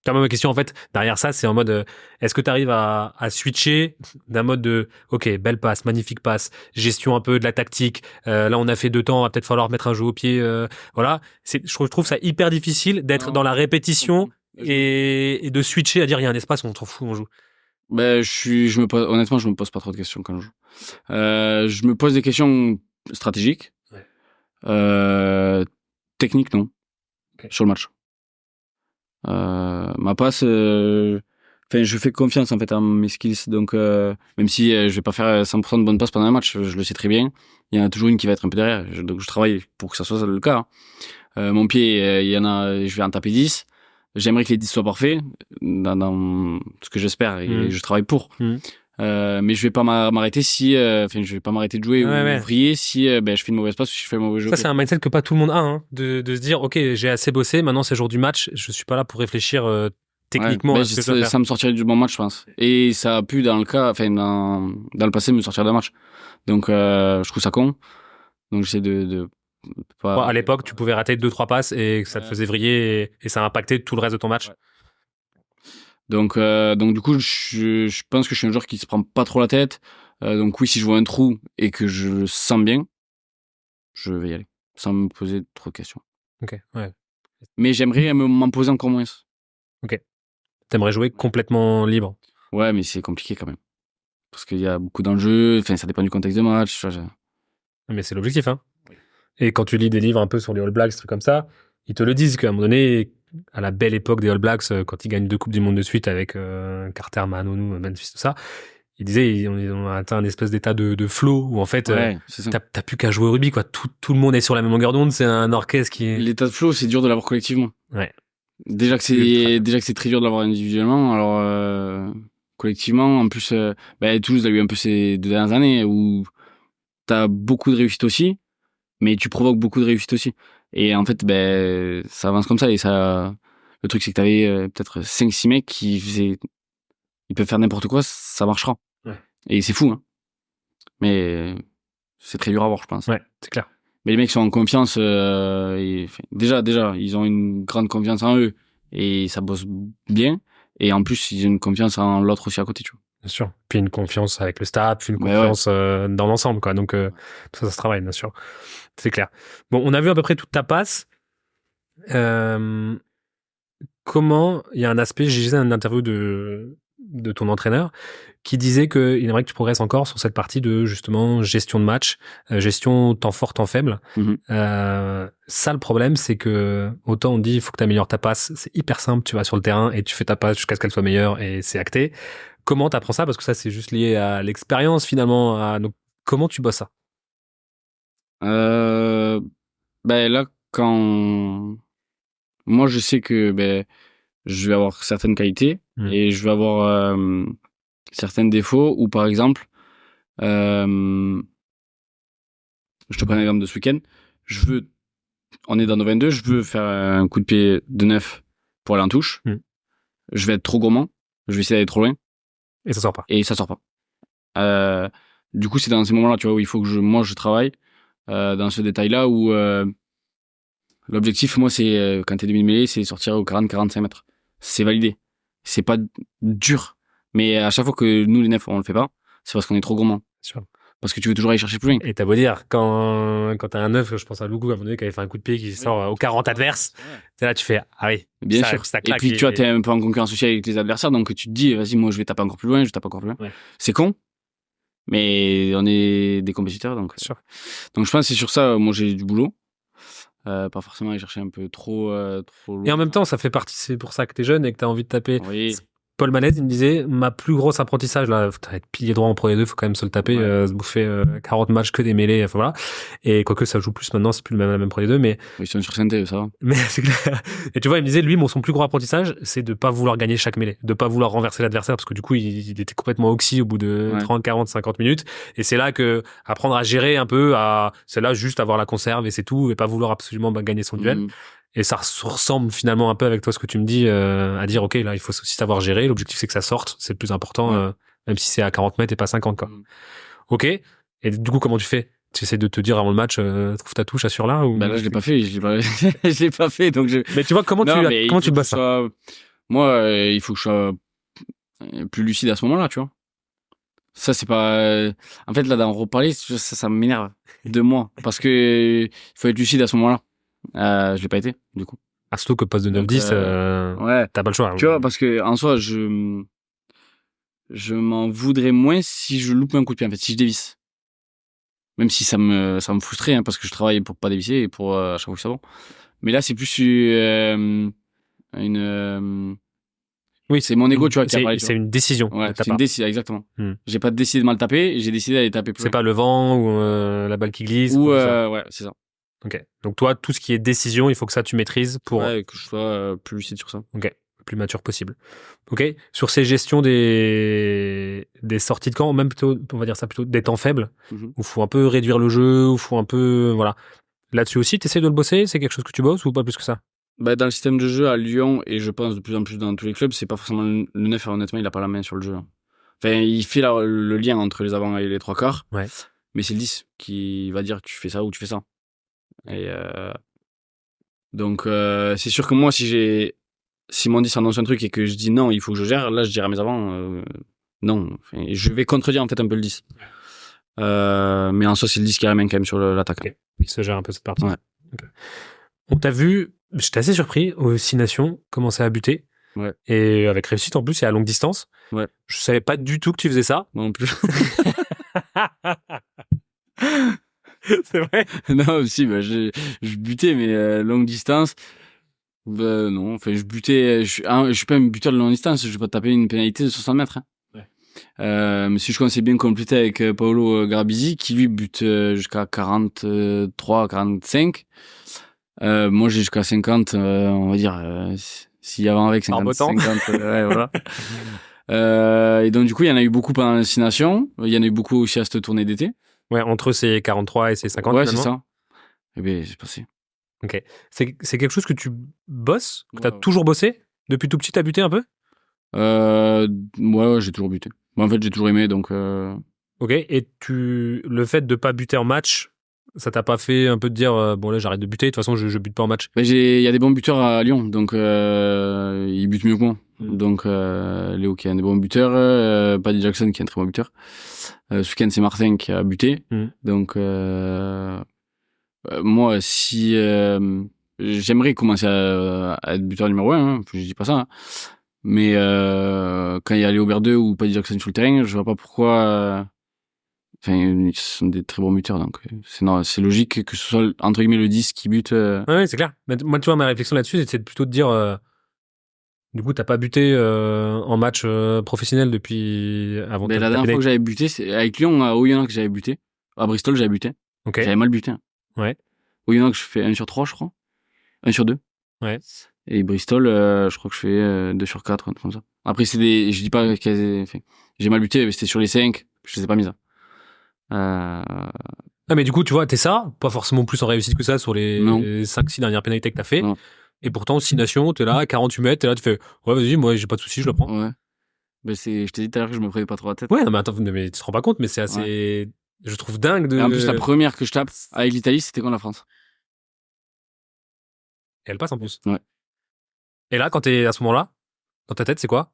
Quand même, ma question, en fait, derrière ça, c'est en mode, est-ce que tu arrives à switcher d'un mode de, ok, belle passe, magnifique passe, gestion un peu de la tactique, là, on a fait 2 temps, va peut-être falloir mettre un jeu au pied, voilà. Je trouve ça hyper difficile d'être dans la répétition et de switcher à dire, il y a un espace, on s'en fout, on joue. Ben, honnêtement, je me pose pas trop de questions quand je joue. Je me pose des questions stratégiques. Ouais. Techniques, non. Okay. Sur le match. Ma passe, je fais confiance en fait à mes skills, donc même si je vais pas faire 100% de bonnes passes pendant un match, je le sais très bien. Il y en a toujours une qui va être un peu derrière, donc je travaille pour que ça soit le cas. Mon pied, il y en a, je vais en taper 10. J'aimerais que les 10 soient parfaits dans ce que j'espère et je travaille pour. Mais je vais pas m'arrêter je vais pas m'arrêter de jouer ou vriller si je fais une mauvaise passe ou si je fais un mauvais jeu. Ça, c'est un mindset que pas tout le monde a, hein, de se dire, ok, j'ai assez bossé, maintenant c'est jour du match, je suis pas là pour réfléchir techniquement à ce que je dois faire. Ça me sortirait du bon match, je pense. Et ça a pu dans le passé me sortir d'un match. Donc je trouve ça con. Donc j'essaie de pas. Ouais, à l'époque, tu pouvais rater 2-3 passes et que ça te faisait vriller et ça impactait tout le reste de ton match. Ouais. Donc du coup, je pense que je suis un joueur qui se prend pas trop la tête. Donc oui, si je vois un trou et que je le sens bien, je vais y aller sans me poser trop de questions. Ok, ouais. Mais j'aimerais m'en poser encore moins. Ok. T'aimerais jouer complètement libre. Ouais, mais c'est compliqué quand même. Parce qu'il y a beaucoup d'enjeux, ça dépend du contexte de match. Mais c'est l'objectif, hein. Oui. Et quand tu lis des livres un peu sur les All Blacks, des trucs comme ça, ils te le disent qu'à un moment donné, à la belle époque des All Blacks, quand ils gagnent 2 Coupes du Monde de suite avec Carter, Mahanonou, Memphis, tout ça, ils disaient on a atteint un espèce d'état de flow où en fait t'as plus qu'à jouer au rugby, quoi. Tout le monde est sur la même longueur d'onde, c'est un orchestre qui est... L'état de flow, c'est dur de l'avoir collectivement. Ouais. Déjà que c'est très dur de l'avoir individuellement, alors collectivement, en plus Toulouse a eu un peu ces 2 dernières années où t'as beaucoup de réussite aussi, mais tu provoques beaucoup de réussite aussi. Et en fait, ça avance comme ça. Et ça, le truc, c'est que t'avais peut-être 5-6 mecs ils peuvent faire n'importe quoi, ça marchera. Ouais. Et c'est fou, hein. Mais c'est très dur à voir, je pense. Ouais, c'est clair. Mais les mecs sont en confiance. Déjà, ils ont une grande confiance en eux et ça bosse bien. Et en plus, ils ont une confiance en l'autre aussi à côté, tu vois. Bien sûr. Puis une confiance avec le staff, une confiance dans l'ensemble, quoi. Donc, ça se travaille, bien sûr. C'est clair. Bon, on a vu à peu près toute ta passe. Comment, il y a un aspect, j'ai lu une interview de ton entraîneur qui disait qu'il aimerait que tu progresses encore sur cette partie de justement gestion de match, gestion temps fort, temps faible. Ça, le problème, c'est que autant on dit il faut que tu améliores ta passe, c'est hyper simple, tu vas sur le terrain et tu fais ta passe jusqu'à ce qu'elle soit meilleure et c'est acté. Comment tu apprends ça? Parce que ça, c'est juste lié à l'expérience finalement. Donc, comment tu bosses ça? Là, quand moi je sais que je vais avoir certaines qualités et je vais avoir certains défauts ou par exemple je te prends un exemple de ce week-end, on est dans nos 22, je veux faire un coup de pied de 9 pour aller en touche, je vais être trop gourmand, je vais essayer d'aller trop loin et ça sort pas. Du coup c'est dans ces moments-là, tu vois, où il faut que je travaille dans ce détail-là où l'objectif, moi, c'est quand t'es demi-mêlée, c'est sortir aux 40-45 mètres. C'est validé. C'est pas dur. Mais à chaque fois que nous, les neufs, on le fait pas, c'est parce qu'on est trop gourmand. Sûr. Parce que tu veux toujours aller chercher plus loin. Et t'as beau dire, quand t'as un neuf, je pense à Lougou, à un moment donné, qui avait fait un coup de pied qui sort aux 40 adverses, t'es là, tu fais, ah oui. Bien sûr. Ça claque. Et puis, tu vois, t'es un peu en concurrence aussi avec les adversaires, donc tu te dis, vas-y, moi, je vais taper encore plus loin, je tape encore plus loin. Ouais. C'est con. Mais on est des compétiteurs, donc. Sûr. Donc, je pense que c'est sur ça, moi, j'ai du boulot. pas forcément aller chercher un peu trop lourd. Et en même temps, ça fait partie, c'est pour ça que t'es jeune et que t'as envie de taper. Oui. Paul Manette, il me disait, ma plus grosse apprentissage, là, être pilier droit en Pro D2, faut quand même se le taper, se bouffer 40 matchs que des mêlées, enfin voilà. Et quoique ça joue plus maintenant, c'est plus la même Pro D2, mais. Ils sont sur synthé, ça va. Mais c'est clair. Et tu vois, il me disait, lui, son plus gros apprentissage, c'est de pas vouloir gagner chaque mêlée, de pas vouloir renverser l'adversaire, parce que du coup, il était complètement oxy au bout de 30, 40, 50 minutes. Et c'est là que apprendre à gérer un peu, c'est là juste avoir la conserve et c'est tout, et pas vouloir absolument gagner son duel. Et ça ressemble finalement un peu avec toi ce que tu me dis, à dire, OK, là, il faut aussi savoir gérer. L'objectif, c'est que ça sorte. C'est le plus important, même si c'est à 40 mètres et pas 50, quoi. OK. Et du coup, comment tu fais? Tu essaies de te dire avant le match, trouve ta touche, assure-là, ou... Bah là, je l'ai pas fait. Je l'ai pas fait, donc Mais tu vois, comment tu bosses ça? Moi, il faut que je sois plus lucide à ce moment-là, tu vois. Ça, c'est pas, en fait, là, d'en reparler, ça m'énerve de moi. Parce que, il faut être lucide à ce moment-là. Je l'ai pas été, du coup. Surtout que poste de 9-10, t'as pas le choix. Tu vois, parce que, en soi, je m'en voudrais moins si je loupe un coup de pied, en fait, si je dévisse. Même si ça me frustrait, hein, parce que je travaille pour pas dévisser et pour, à chaque fois que c'est bon. Mais là, c'est plus oui, c'est mon ego, tu vois, qui a parlé. C'est une décision. Ouais, c'est une décision, exactement. J'ai pas décidé de mal taper, j'ai décidé d'aller taper plus. C'est pas le vent ou la balle qui glisse. Ou ouais, c'est ça. Ok. Donc toi, tout ce qui est décision, il faut que ça tu maîtrises pour. Ouais, que je sois plus lucide sur ça. Ok. Le plus mature possible. Ok. Sur ces gestions des sorties de camp, même plutôt, on va dire ça plutôt des temps faibles, où il faut un peu réduire le jeu, où il faut un peu, voilà. Là-dessus aussi, tu essaies de le bosser. C'est quelque chose que tu bosses ou pas plus que ça? Bah, dans le système de jeu à Lyon, et je pense de plus en plus dans tous les clubs, c'est pas forcément le neuf, honnêtement, il a pas la main sur le jeu. Enfin, il fait le lien entre les avants et les trois quarts. Ouais. Mais c'est le 10 qui va dire tu fais ça ou tu fais ça. Et donc, c'est sûr que moi, si mon 10 annonce un truc et que je dis non, il faut que je gère, là, je dirais à mes avants, non. Enfin, je vais contredire en fait un peu le 10. Mais en soi, c'est le 10 qui a la main quand même sur l'attaque. Okay. Il se gère un peu cette partie. Ouais. Okay. On t'a vu, j'étais assez surpris, aux 6 Nations, commencer à buter. Ouais. Et avec réussite en plus, et à longue distance. Ouais. Je savais pas du tout que tu faisais ça. Non plus. C'est vrai? Non, si, bah, je butais, mais longue distance. Non, enfin, je butais. Je suis pas un buteur de longue distance. Je vais pas taper une pénalité de 60 mètres. Hein. Ouais. Mais si je commençais bien complété avec Paolo Garabizi, qui lui bute jusqu'à 43, 45. Moi, j'ai jusqu'à 50, on va dire. S'il y avait avec 50, 50, ouais, voilà. Et donc, du coup, il y en a eu beaucoup pendant les 6 Nations. Il y en a eu beaucoup aussi à cette tournée d'été. Ouais, entre ces 43 et ces 50. Ouais, c'est ça. Eh bien, c'est passé. Ok. C'est quelque chose que tu bosses, que tu as toujours bossé? Depuis tout petit, tu as buté un peu? Ouais, j'ai toujours buté. En fait, j'ai toujours aimé, donc... Ok. Et le fait de pas buter en match, ça t'a pas fait un peu de dire bon là j'arrête de buter, de toute façon je bute pas en match? Il y a des bons buteurs à Lyon, donc ils butent mieux que moi. Donc Léo qui est un des bons buteurs, Paddy Jackson qui est un très bon buteur. Ce week-end c'est Martin qui a buté. Donc moi si j'aimerais commencer à être buteur numéro 1, hein, je dis pas ça. Hein. Mais quand il y a Léo Berdeux ou Paddy Jackson sur le terrain, je vois pas pourquoi... Enfin, ils sont des très bons buteurs, donc c'est logique que ce soit, entre guillemets, le 10 qui bute. Oui, c'est clair. Mais moi, tu vois, ma réflexion là-dessus, c'est plutôt de dire... du coup, t'as pas buté en match professionnel depuis avant. La dernière fois que j'avais buté, c'est avec Lyon, à Oyonnax que j'avais buté. À Bristol, j'avais buté. Okay. J'avais mal buté. Hein. Ouais. Oyonnax, je fais 1 sur 3, je crois. 1 sur 2. Ouais. Et Bristol, je crois que je fais 2 sur 4, un truc comme ça. Après, je dis pas que j'ai mal buté, mais c'était sur les 5, je les ai pas mises. Ah, mais du coup, tu vois, t'es ça, pas forcément plus en réussite que ça sur les 5-6 dernières pénalités que t'as fait. Non. Et pourtant, 6 Nations, t'es là, 48 mètres, t'es là, tu fais, ouais, vas-y, moi, j'ai pas de soucis, je le prends. Ouais. Ben je t'ai dit tout à l'heure que je me prenais pas trop la tête. Ouais, non, mais attends, mais tu te rends pas compte, mais c'est assez, ouais. Je trouve dingue de... Et en plus, la première que je tape avec l'Italie, c'était contre la France. Et elle passe en plus. Ouais. Et là, quand t'es à ce moment-là, dans ta tête, c'est quoi?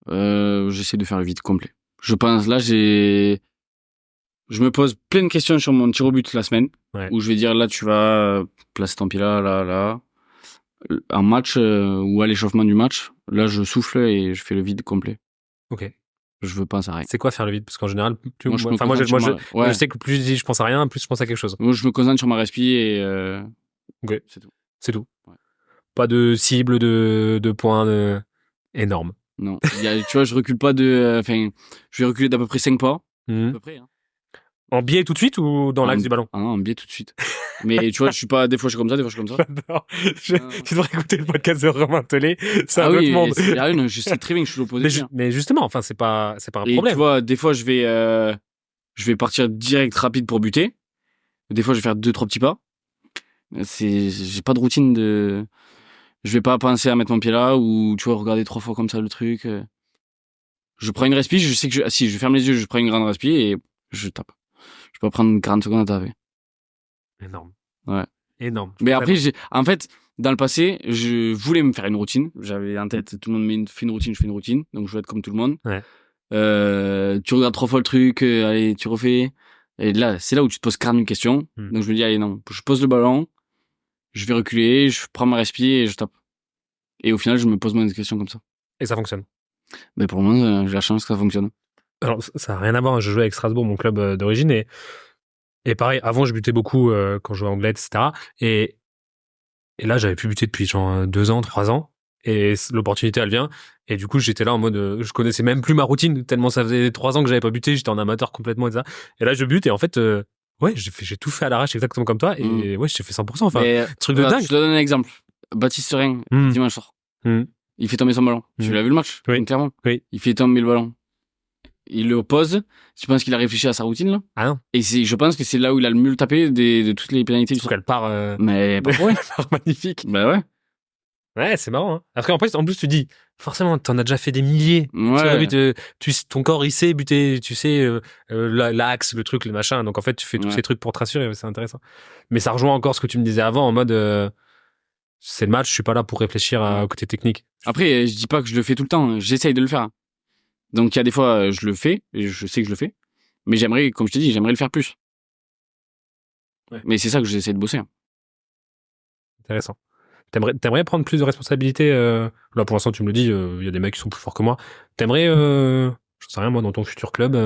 J'essaie de faire le vide complet. Je pense, là, je me pose plein de questions sur mon tir au but la semaine, où je vais dire, là, tu vas placer ton pied là. En match, ou à l'échauffement du match, là, je souffle et je fais le vide complet. Ok. Je veux penser à rien. C'est quoi faire le vide? Parce qu'en général, moi, je sais que plus je dis je pense à rien, plus je pense à quelque chose. Moi, je me concentre sur ma respi et Ok. C'est tout. Ouais. Pas de cible de points énorme. Non. Tu vois, je recule pas je vais reculer d'à peu près 5 pas. À peu près, hein. En biais tout de suite ou dans l'axe du ballon? Ah non, en biais tout de suite. Mais tu vois, je suis pas, des fois je suis comme ça, des fois je suis comme ça. J'adore. Tu devrais écouter le podcast de Romain Tollet. C'est un autre monde. Je sais très bien que je suis l'opposé. Mais justement, enfin, c'est pas un problème. Tu vois, des fois je vais partir direct rapide pour buter. Des fois je vais faire 2-3 petits pas. J'ai pas de routine je vais pas penser à mettre mon pied là ou tu vois regarder 3 fois comme ça le truc. Je prends une respi, je sais que je ferme les yeux, je prends une grande respi et je tape. Je peux prendre 40 secondes à taper. Énorme. Ouais. Énorme. Mais après, en fait, dans le passé, je voulais me faire une routine. J'avais en tête, tout le monde fait une routine, je fais une routine. Donc, je veux être comme tout le monde. Ouais. Tu regardes 3 fois le truc, allez, tu refais. Et là, c'est là où tu te poses 40 000 questions. Donc, je me dis, allez, non, je pose le ballon, je vais reculer, je prends ma respi et je tape. Et au final, je me pose moins de questions comme ça. Et ça fonctionne. Mais pour le moment, j'ai la chance que ça fonctionne. Alors, ça n'a rien à voir. Je jouais avec Strasbourg, mon club d'origine. Et pareil, avant, je butais beaucoup quand je jouais anglais, etc. Et là, j'avais plus buté depuis genre 2 ans, 3 ans. Et l'opportunité, elle vient. Et du coup, j'étais là en mode, je connaissais même plus ma routine, tellement ça faisait 3 ans que j'avais pas buté. J'étais en amateur complètement et ça. Et là, je bute. Et en fait, ouais, j'ai tout fait à l'arrache exactement comme toi. Et ouais, j'ai fait 100%. Enfin, truc de dingue. Je te donne un exemple. Baptiste Serein, dimanche soir. Il fait tomber son ballon. Tu l'as vu le match? Oui. Clairement. Oui. Il fait tomber le ballon. Il le pose. Tu penses qu'il a réfléchi à sa routine, là? Ah non. Et je pense que c'est là où il a le mieux tapé de toutes les pénalités du soir. Elle part. Mais pas pour elle part magnifique. Bah ouais. Ouais, c'est marrant. Hein. Après, en plus, tu dis, forcément, t'en as déjà fait des milliers. Ouais. Ton corps, il sait buter, tu sais, l'axe, le truc, le machin. Donc, en fait, tu fais tous ces trucs pour te rassurer. C'est intéressant. Mais ça rejoint encore ce que tu me disais avant, en mode, c'est le match, je suis pas là pour réfléchir au côté technique. Après, je dis pas que je le fais tout le temps. J'essaye de le faire. Donc, il y a des fois, je le fais, et je sais que je le fais. Mais j'aimerais, comme je te dis, j'aimerais le faire plus. Ouais. Mais c'est ça que j'essaie de bosser. Intéressant. T'aimerais prendre plus de responsabilités là, pour l'instant, tu me le dis, il y a des mecs qui sont plus forts que moi. T'aimerais, je sais rien, moi, dans ton futur club,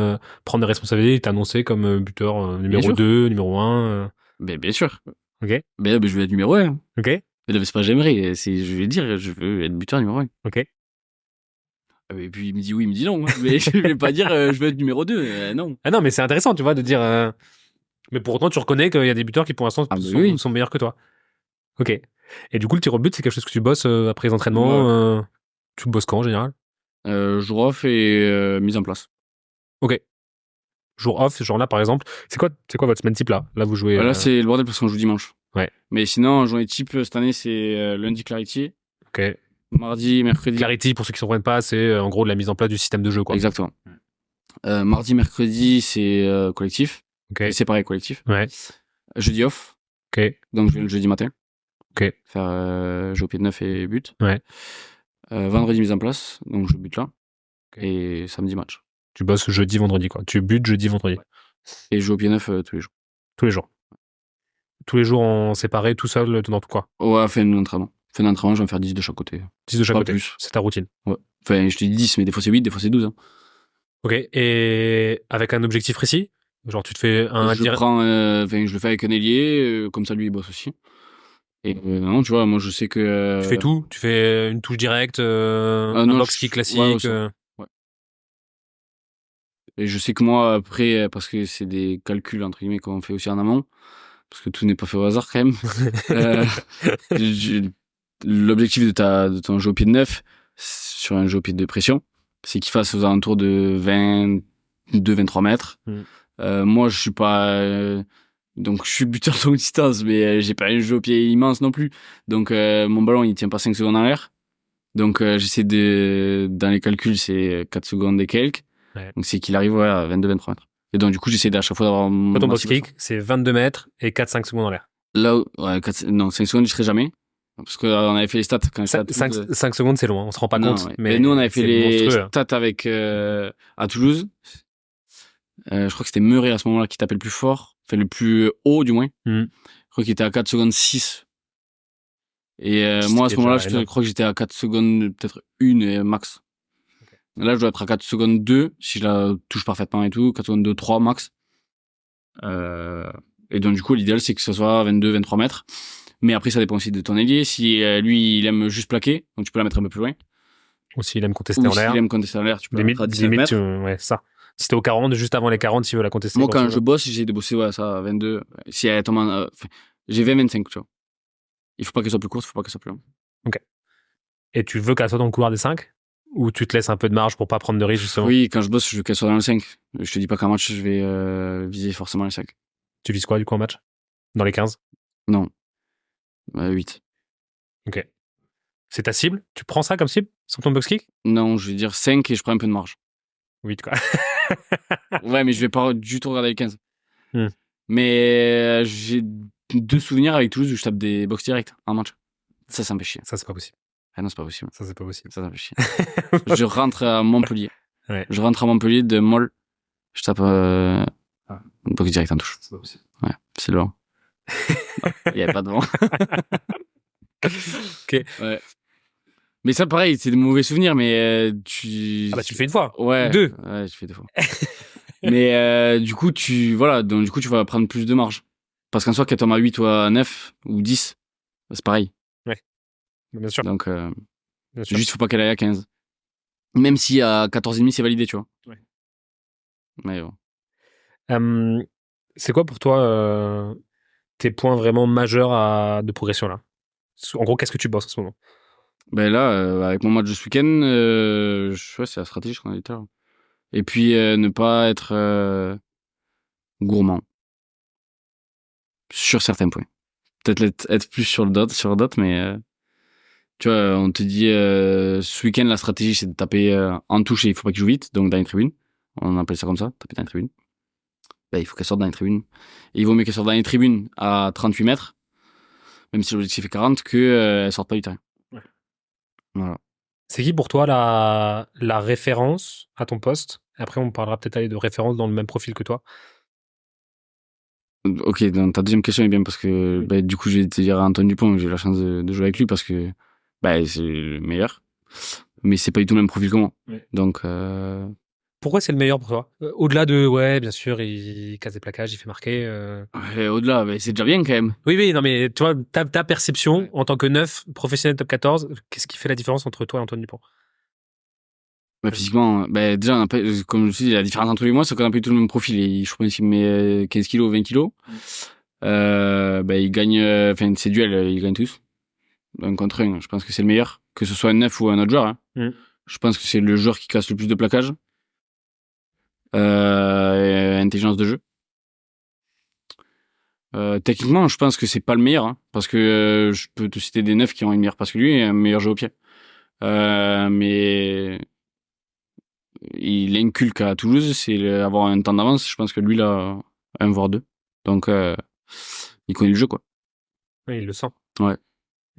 prendre des responsabilités et t'annoncer comme buteur numéro 2, numéro 1 Ben, bien sûr. Ok. Ben, je vais être numéro 1. Ok. Mais là, c'est pas j'aimerais, je vais dire, je veux être buteur numéro 1. Ok. Et puis il me dit oui, il me dit non. Hein. Mais je vais pas dire je veux être numéro 2. Non. Ah non, mais c'est intéressant, tu vois, de dire. Mais pour autant, tu reconnais qu'il y a des buteurs qui, pour l'instant, sont meilleurs que toi. Ok. Et du coup, le tir au but, c'est quelque chose que tu bosses après les entraînements. Ouais. Tu bosses quand en général? Jour off et mise en place. Ok. Jour off, genre là, par exemple, c'est quoi votre semaine type là? Là, vous jouez. Là, c'est le bordel parce qu'on joue dimanche. Ouais. Mais sinon, journée type cette année, c'est lundi Clarity. Ok. Mardi, mercredi. Clarity, pour ceux qui ne comprennent pas, c'est en gros de la mise en place du système de jeu, quoi. Exactement. Mardi, mercredi, c'est collectif. Ok. C'est pareil, collectif. Ouais. Jeudi off. Ok. Donc, je vais le jeudi matin. Ok. Faire jeu au pied de neuf et but. Ouais. Vendredi, mise en place. Donc, je bute là. Okay. Et samedi, match. Tu bosses jeudi, vendredi, quoi. Tu butes jeudi, vendredi. Ouais. Et je joue au pied neuf tous les jours. Tous les jours. Tous les jours en séparé, tout seul, dans tout quoi. Ouais, fin d'entraînement. Fin d'entraînement, je vais me faire 10 de chaque côté. 10 de chaque côté. Plus. C'est ta routine. Ouais. Enfin, je te dis 10, mais des fois c'est 8, des fois c'est 12. Hein. Ok. Et avec un objectif précis? Genre, tu te fais un. Je le fais avec un ailier, comme ça lui il bosse aussi. Et non, tu vois, moi je sais que. Tu fais tout? Tu fais une touche directe, un box kick classique? Ouais. Et je sais que moi, après, parce que c'est des calculs, entre guillemets, qu'on fait aussi en amont, parce que tout n'est pas fait au hasard quand même. L'objectif de ton jeu au pied de neuf, sur un jeu au pied de pression, c'est qu'il fasse aux alentours de 22-23 mètres. Moi, je suis pas. Donc, je suis buteur de longue distance, mais j'ai pas un jeu au pied immense non plus. Donc, mon ballon, il tient pas 5 secondes en l'air. Donc, j'essaie dans les calculs, c'est 4 secondes et quelques. Ouais. Donc, c'est qu'il arrive à 22-23 mètres. Et donc, du coup, j'essaie à chaque fois d'avoir ton box kick, c'est 22 mètres et 4-5 secondes en l'air. Là, ouais, 5 secondes, je serai jamais. Parce qu'on avait fait les stats quand 5 secondes, c'est long, on se rend pas compte. Ouais. Mais nous, on avait fait les stats avec, à Toulouse. Je crois que c'était Meuret à ce moment-là qui tapait le plus fort. Enfin, le plus haut, du moins. Je crois qu'il était à 4 secondes 6. Et moi, à ce moment-là, je crois que j'étais à 4 secondes, peut-être 1 max. Okay. Là, je dois être à 4 secondes 2, si je la touche parfaitement et tout. 4 secondes 2, 3 max. Et donc, du coup, l'idéal, c'est que ce soit 22-23 mètres. Mais après, ça dépend aussi de ton ailier. Si lui, il aime juste plaquer, donc tu peux la mettre un peu plus loin. Ou s'il aime contester Ou en l'air. s'il aime contester en l'air, tu peux la mettre à 19 mètres. Ouais, ça. Si t'es au 40, juste avant les 40, s'il veut la contester. Moi, quand je bosse, j'essaie de bosser ça à 22. Si elle tombe j'ai 20-25, tu vois. Il faut pas qu'elle soit plus courte, il faut pas qu'elle soit plus longue. Ok. Et tu veux qu'elle soit dans le couloir des 5 ? Ou tu te laisses un peu de marge pour pas prendre de risque, justement ? Oui, quand je bosse, je veux qu'elle soit dans le 5. Je te dis pas qu'en match, je vais viser forcément les 5. Tu vises quoi, du coup, en match ? Dans les 15 ? Non. 8. Ok. C'est ta cible ? Tu prends ça comme cible sur ton box kick ? Non, je vais dire 5 et je prends un peu de marge. 8, quoi. Ouais, mais je vais pas du tout regarder les 15. Hmm. Mais j'ai 2 souvenirs avec Toulouse où je tape des box directs en match. Ça me fait chier. Ça, c'est pas possible. Ah non, c'est pas possible. Ça, c'est pas possible. Ça me fait chier. Je rentre à Montpellier. Ouais. Je rentre à Montpellier de Moll. Je tape une box direct en touche. C'est pas possible. Ouais, c'est loin. Il y avait pas de vent. Ok. Ouais. Mais ça, pareil, c'est des mauvais souvenirs, mais tu... Ah bah, tu le fais une fois. Ouais. Ou 2. Ouais, je fais 2 fois. Mais du coup, tu vas prendre plus de marge. Parce qu'en soi, qu'elle tombe à 8 ou à 9 ou 10, c'est pareil. Ouais. Bien sûr. Donc, Bien sûr. juste, faut pas qu'elle aille à 15. Même si à 14,5, c'est validé, tu vois. Ouais. Mais bon. C'est quoi pour toi tes points vraiment majeurs de progression, là ? En gros, qu'est-ce que tu bosses en ce moment ? Ben là, avec mon match de ce week-end, c'est la stratégie qu'on a dit tout à l'heure. Et puis, ne pas être gourmand. Sur certains points. Peut-être être plus sur d'autres, mais tu vois, on te dit ce week-end, la stratégie, c'est de taper en touche et il faut pas qu'il joue vite, donc dans les tribunes. On appelle ça comme ça, taper dans les tribunes. Ben, il faut qu'elle sorte dans les tribunes. Et il vaut mieux qu'elle sorte dans les tribunes à 38 mètres, même si l'objectif est 40, qu'elle sorte pas du terrain. Ouais. Voilà. C'est qui pour toi la référence à ton poste ? Après, on parlera peut-être de référence dans le même profil que toi. Ok, donc ta deuxième question est bien parce que du coup, je vais te dire Antoine Dupont, j'ai eu la chance de jouer avec lui parce que c'est le meilleur. Mais c'est pas du tout le même profil que moi. Ouais. Donc, pourquoi c'est le meilleur pour toi ? Au-delà de, ouais, bien sûr, il casse des plaquages, il fait marquer. au-delà, c'est déjà bien quand même. Oui, non, mais tu vois, ta perception en tant que neuf professionnel top 14, qu'est-ce qui fait la différence entre toi et Antoine Dupont ? Physiquement, déjà, on a pas, comme je me suis dit, la différence entre lui et moi, c'est qu'on a pas du tout le même profil. Et je pense qu'il met 15 kilos, 20 kilos. Il gagne, ses duels, il gagne tous. Un contre un, je pense que c'est le meilleur. Que ce soit un neuf ou un autre joueur. Hein. Je pense que c'est le joueur qui casse le plus de plaquages. Intelligence de jeu. Techniquement, je pense que c'est pas le meilleur, hein, parce que je peux te citer des neufs qui ont une meilleure passe que lui et un meilleur jeu au pied. Mais il inculque à Toulouse, c'est avoir un temps d'avance. Je pense que lui, là, 1 voire 2. Donc, il connaît le jeu, quoi. Oui, il le sent. Ouais.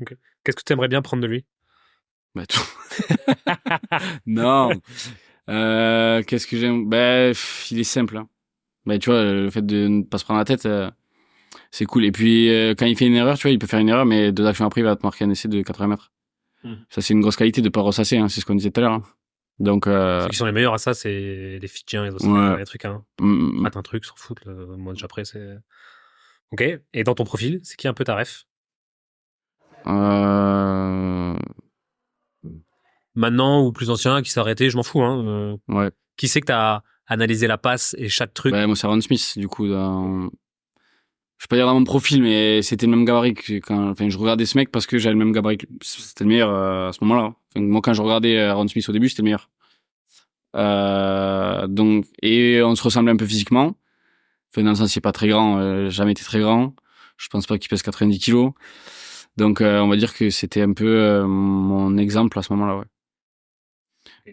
Okay. Qu'est-ce que tu aimerais bien prendre de lui ? Tout. Non. Qu'est-ce que j'aime ? Il est simple. Hein. Tu vois, le fait de ne pas se prendre la tête, c'est cool. Et puis, quand il fait une erreur, tu vois, il peut faire une erreur, mais 2 actions après, il va te marquer un essai de 80 mètres. Ça, c'est une grosse qualité de pas ressasser, hein, c'est ce qu'on disait tout à l'heure. Hein. Donc, ceux qui sont les meilleurs à ça, c'est les Fidjiens, ils ont les trucs, hein. Rate un truc, s'en foutent, le match après, c'est... Ok, et dans ton profil, c'est qui un peu ta ref ? Maintenant ou plus ancien, qui s'est arrêté, je m'en fous, hein. Ouais. Qui c'est que t'as analysé la passe et chaque truc ? Moi, c'est Aaron Smith, du coup, je vais pas dire dans mon profil, mais c'était le même gabarit je regardais ce mec parce que j'avais le même gabarit. C'était le meilleur à ce moment-là. Moi, quand je regardais Aaron Smith au début, c'était le meilleur. Et on se ressemble un peu physiquement. Dans le sens, il est pas très grand, jamais été très grand. Je pense pas qu'il pèse 90 kilos. Donc, on va dire que c'était un peu mon exemple à ce moment-là, ouais.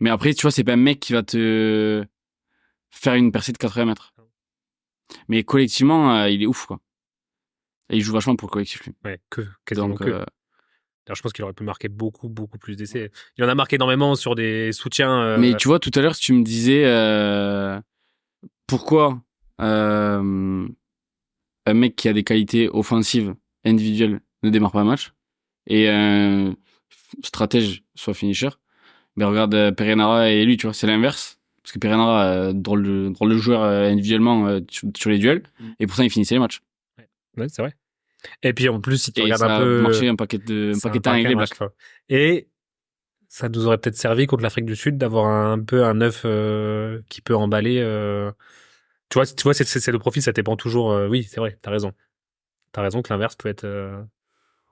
Mais après, tu vois, c'est pas un mec qui va te faire une percée de 80 mètres. Mais collectivement, il est ouf, quoi. Et il joue vachement pour le collectif, lui. Ouais, quasiment que. Alors, je pense qu'il aurait pu marquer beaucoup plus d'essais. Il en a marqué énormément sur des soutiens. Mais tu vois, tout à l'heure, tu me disais pourquoi un mec qui a des qualités offensives individuelles ne démarre pas un match et un stratège soit finisher. Mais regarde Perenara et lui, tu vois, c'est l'inverse. Parce que Perenara, drôle de joueur individuellement sur les duels, et pourtant il finissait les matchs. Ouais, c'est vrai. Et puis en plus, si tu Et regardes ça un peu, a marché un paquet de c'est un temps avec les paquet Blacks. match, quoi. Et ça nous aurait peut-être servi contre l'Afrique du Sud d'avoir un peu un œuf qui peut emballer. Tu vois, c'est le profil, ça dépend toujours. Oui, c'est vrai, t'as raison. T'as raison que l'inverse peut être.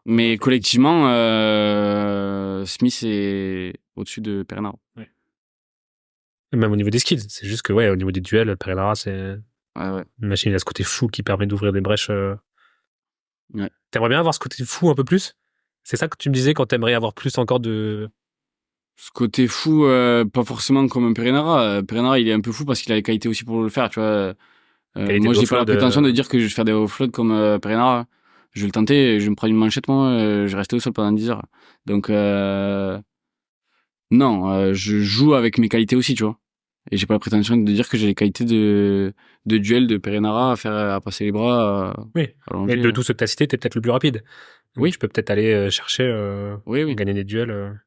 Mais collectivement, Smith est au-dessus de Perinara. Ouais. Même au niveau des skills, c'est juste que ouais, au niveau des duels, Pereira, c'est Ouais. une machine. Il a ce côté fou qui permet d'ouvrir des brèches. Ouais. T'aimerais bien avoir ce côté fou un peu plus? C'est ça que tu me disais quand t'aimerais avoir plus encore de. Ce côté fou, pas forcément comme un Perinara. Perinara, il est un peu fou parce qu'il a les qualités aussi pour le faire, tu vois. Qualité Moi, j'ai pas la d'offload, prétention de dire que je vais faire des offloads comme Perinara. Je vais le tenter, je vais me prendre une manchette, moi, je vais rester au sol pendant 10 heures. Donc, non, je joue avec mes qualités aussi, tu vois. Et j'ai pas la prétention de dire que j'ai les qualités de duel de Perinara à passer les bras, Oui. à Mais longer. de tout ce que t'as cité, t'es peut-être le plus rapide. Donc Oui, tu peux peut-être aller chercher, oui. gagner des duels.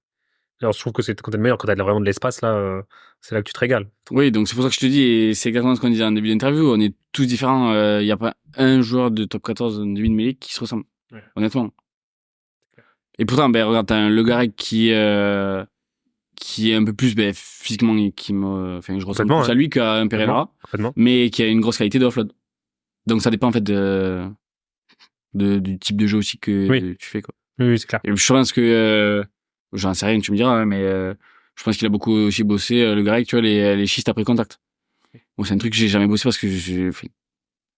Alors je trouve que c'est quand t'es le meilleur, quand t'as vraiment de l'espace là, c'est là que tu te régales. Oui, donc c'est pour ça que je te dis, et c'est exactement ce qu'on disait en début d'interview, on est tous différents. Il y a pas un joueur de top 14 de début de mêlée qui se ressemble, Ouais. honnêtement. Et pourtant, ben, regarde, t'as un Le Garec qui est un peu plus physiquement, enfin, je ressemble Complètement, plus hein. à lui qu'à un Pereira, Complètement. mais qui a une grosse qualité de offload. Donc ça dépend en fait du type de jeu aussi que Oui. tu fais, quoi. Oui, c'est clair. Et je pense que j'en sais rien, tu me diras, hein, mais je pense qu'il a beaucoup aussi bossé Le Garec, tu vois, les schistes après contact. Bon, c'est un truc que j'ai jamais bossé parce que je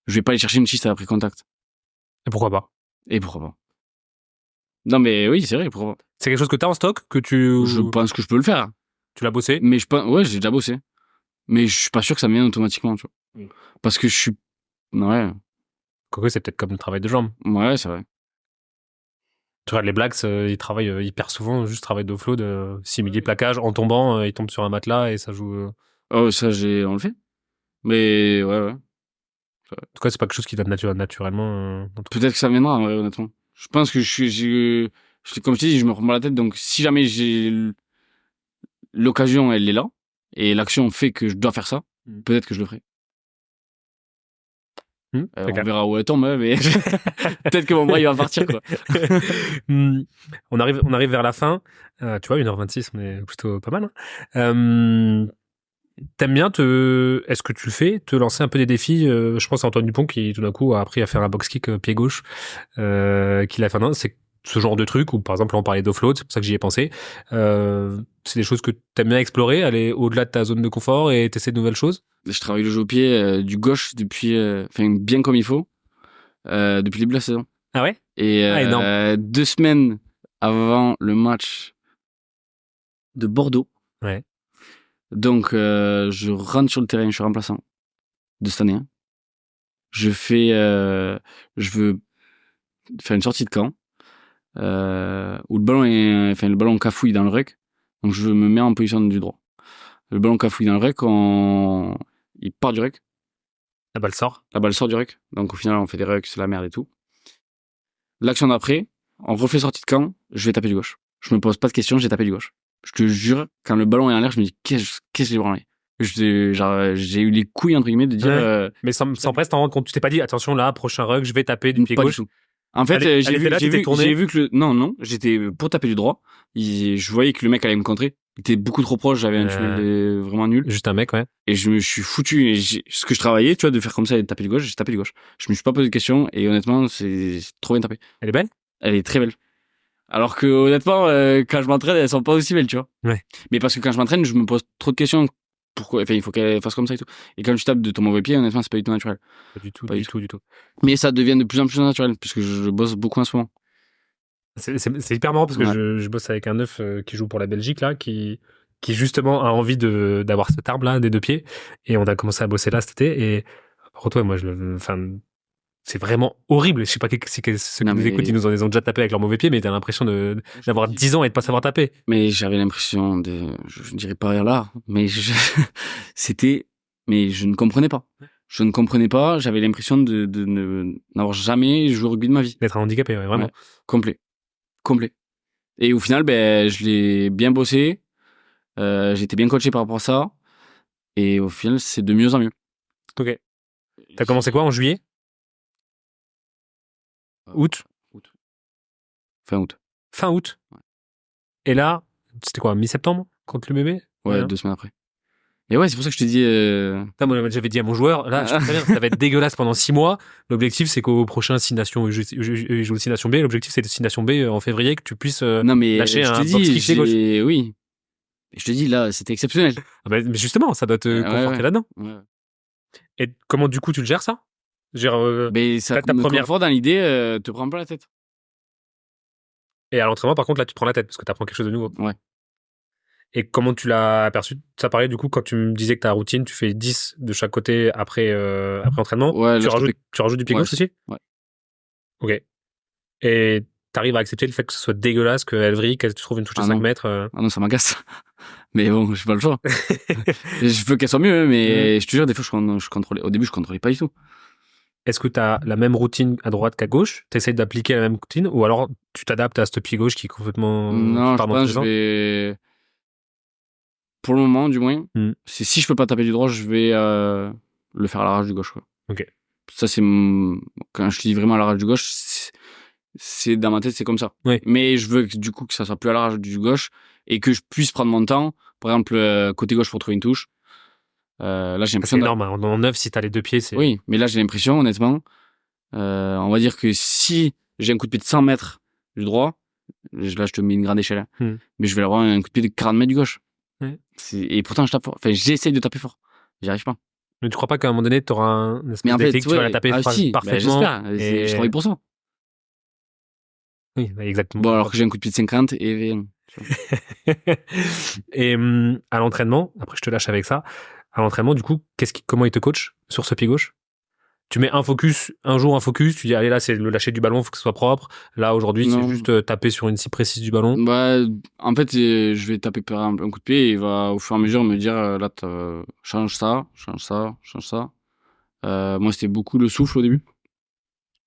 vais pas aller chercher une schiste après contact. Et pourquoi pas? Et pourquoi pas? Non, mais oui, c'est vrai, pourquoi pas? C'est quelque chose que t'as en stock, que tu. Je pense que je peux le faire. Tu l'as bossé? Mais je pense, ouais, j'ai déjà bossé. Mais je suis pas sûr que ça me vienne automatiquement, tu vois. Oui. Parce que je suis, ouais, Quoique c'est peut-être comme le travail de jambes. ouais, c'est vrai. Tu regardes les Blacks, ils travaillent hyper souvent, juste travail d'offload, simuler plaquage en tombant, ils tombent sur un matelas et ça joue. Oh, ça, on le fait. Mais, ouais. En tout cas, c'est pas quelque chose qui donne naturellement. Dans ton- Peut-être que ça viendra, ouais, honnêtement. Je pense que comme je t'ai dit, je me prends pas la tête, donc si jamais l'occasion, elle est là, et l'action fait que je dois faire ça, peut-être que je le ferai. C'est On clair. verra où elle tombe, hein, mais peut-être que mon bras, il va partir, quoi. On arrive vers la fin. Tu vois, 1h26, on est plutôt pas mal. Hein. T'aimes bien est-ce que tu le fais, te lancer un peu des défis? Je pense à Antoine Dupont qui tout d'un coup a appris à faire un box kick pied gauche, qu'il a fait. Non, c'est ce genre de truc, ou par exemple, là, on parlait d'offload, c'est pour ça que j'y ai pensé. C'est des choses que t'aimes bien explorer, aller au-delà de ta zone de confort et tester de nouvelles choses? Je travaille le jeu au pied du gauche depuis, enfin, bien comme il faut, depuis le début de la saison. Ah ouais? Et Énorme. 2 semaines avant le match de Bordeaux, Ouais. donc je rentre sur le terrain, je suis remplaçant de cette année. Hein. Je veux faire une sortie de camp où le ballon cafouille dans le ruck, donc je me mets en position du droit. Le ballon cafouille dans le ruck, il part du ruck. La balle sort. La balle sort du ruck, donc au final on fait des rucks, c'est la merde et tout. L'action d'après, on refait sortie de camp, je vais taper du gauche. Je me pose pas de questions, j'ai tapé du gauche. Je te jure, quand le ballon est en l'air, je me dis qu'est-ce que j'ai branlé. J'ai eu les couilles entre guillemets de dire. Ouais. Mais sans presque t'en rendre compte, tu t'es pas dit attention là, prochain rug, je vais taper du pied pas gauche. du tout. En fait, Elle était là, tu t'es tourné. j'ai vu que non, j'étais pour taper du droit. Je voyais que le mec allait me contrer. Il était beaucoup trop proche, j'avais un tunnel vraiment nul. Juste un mec, ouais. Et je me suis foutu. Et ce que je travaillais, tu vois, de faire comme ça et de taper du gauche, j'ai tapé du gauche. Je me suis pas posé de questions et honnêtement, c'est trop bien tapé. Elle est belle? Elle est très belle. Alors que honnêtement, quand je m'entraîne, elles sont pas aussi belles, tu vois. Ouais. Mais parce que quand je m'entraîne, je me pose trop de questions. Pourquoi? Enfin, il faut qu'elle fasse comme ça et tout. Et quand tu tapes de ton mauvais pied, honnêtement, c'est pas du tout naturel. Pas du tout, Pas du tout. Mais ça devient de plus en plus naturel puisque je bosse beaucoup en ce moment. C'est hyper marrant parce que je bosse avec un neuf qui joue pour la Belgique là, qui justement a envie d'avoir cette arme là des deux pieds, et on a commencé à bosser là cet été. Et par contre, ouais, moi c'est vraiment horrible. Je sais pas si ceux qui nous écoutent, ils nous ont déjà tapé avec leur mauvais pied, mais t'as l'impression d'avoir 10 ans et de pas savoir taper. Mais j'avais l'impression je dirais pas rire là, mais mais je ne comprenais pas. Je ne comprenais pas, j'avais l'impression de n'avoir jamais joué au rugby de ma vie. D'être un handicapé, ouais, vraiment. Ouais, complet. Et au final, je l'ai bien bossé, j'ai été bien coaché par rapport à ça, et au final, c'est de mieux en mieux. Ok. T'as commencé quoi en juillet? Août. Fin août. Fin août. Ouais. Et là, c'était quoi, mi-septembre contre le bébé? Ouais, 2 semaines après. Et ouais, c'est pour ça que je te dis. Putain, moi, j'avais dit à mon joueur, là, je sais très bien, ça va être dégueulasse pendant 6 mois. L'objectif, c'est qu'au prochain 6 Nations, je joue le 6 Nations B. L'objectif, c'est le 6 Nations B en février, que tu puisses Non, mais lâcher je un te box dis, kick pied gauche. oui. Je te dis, là, c'était exceptionnel. Ah bah, mais justement, ça doit te conforter là-dedans. Ouais. Et comment, du coup, tu le gères, ça? Mais ça ta me première conforte dans l'idée, te prends pas la tête. Et à l'entraînement, par contre, là, tu te prends la tête parce que tu apprends quelque chose de nouveau. Ouais. Et comment tu l'as aperçu? Ça paraît, du coup, quand tu me disais que ta routine, tu fais 10 de chaque côté après entraînement. Ouais, tu rajoutes du pied ouais, gauche aussi? Ouais. Ok. Et t'arrives à accepter le fait que ce soit dégueulasse, qu'elle vrille, qu'elle trouve une touche de 5 mètres Ah non, ça m'agace. Mais bon, j'ai pas le choix. Je veux qu'elle soit mieux, mais je te jure, des fois, je contrôlais. Au début, je contrôlais pas du tout. Est-ce que t'as la même routine à droite qu'à gauche? T'essayes d'appliquer la même routine? Ou alors, tu t'adaptes à ce pied gauche qui est complètement... Non, je pense que je vais... Pour le moment, du moins, c'est si je peux pas taper du droit, je vais le faire à la rage du gauche. Quoi. Ok. Ça, c'est... Quand je dis vraiment à la rage du gauche, c'est dans ma tête, c'est comme ça. Oui. Mais je veux du coup que ça soit plus à la rage du gauche et que je puisse prendre mon temps. Par exemple, côté gauche pour trouver une touche. Là, j'ai l'impression... C'est énorme. En 9, si t'as les deux pieds, c'est... Oui, mais là, j'ai l'impression, honnêtement, on va dire que si j'ai un coup de pied de 100 mètres du droit, là, je te mets une grande échelle, mais je vais avoir un coup de pied de 40 mètres du gauche. Ouais. Et pourtant, je tape fort. Enfin, j'essaye de taper fort. J'y arrive pas. Mais tu crois pas qu'à un moment donné, t'auras un espèce mais en de déclic, fait, tu vas la taper parfaitement? j'espère. Je travaille pour ça. Oui, exactement. Bon, alors que j'ai un coup de pied de 50 et... Et à l'entraînement, après je te lâche avec ça, à l'entraînement, du coup, comment il te coach sur ce pied gauche? Tu mets un jour un focus, tu dis allez là c'est le lâcher du ballon, faut que ce soit propre. Là aujourd'hui c'est juste taper sur une cible précise du ballon. Bah en fait je vais taper par un coup de pied et il va au fur et à mesure me dire là change ça. Moi c'était beaucoup le souffle au début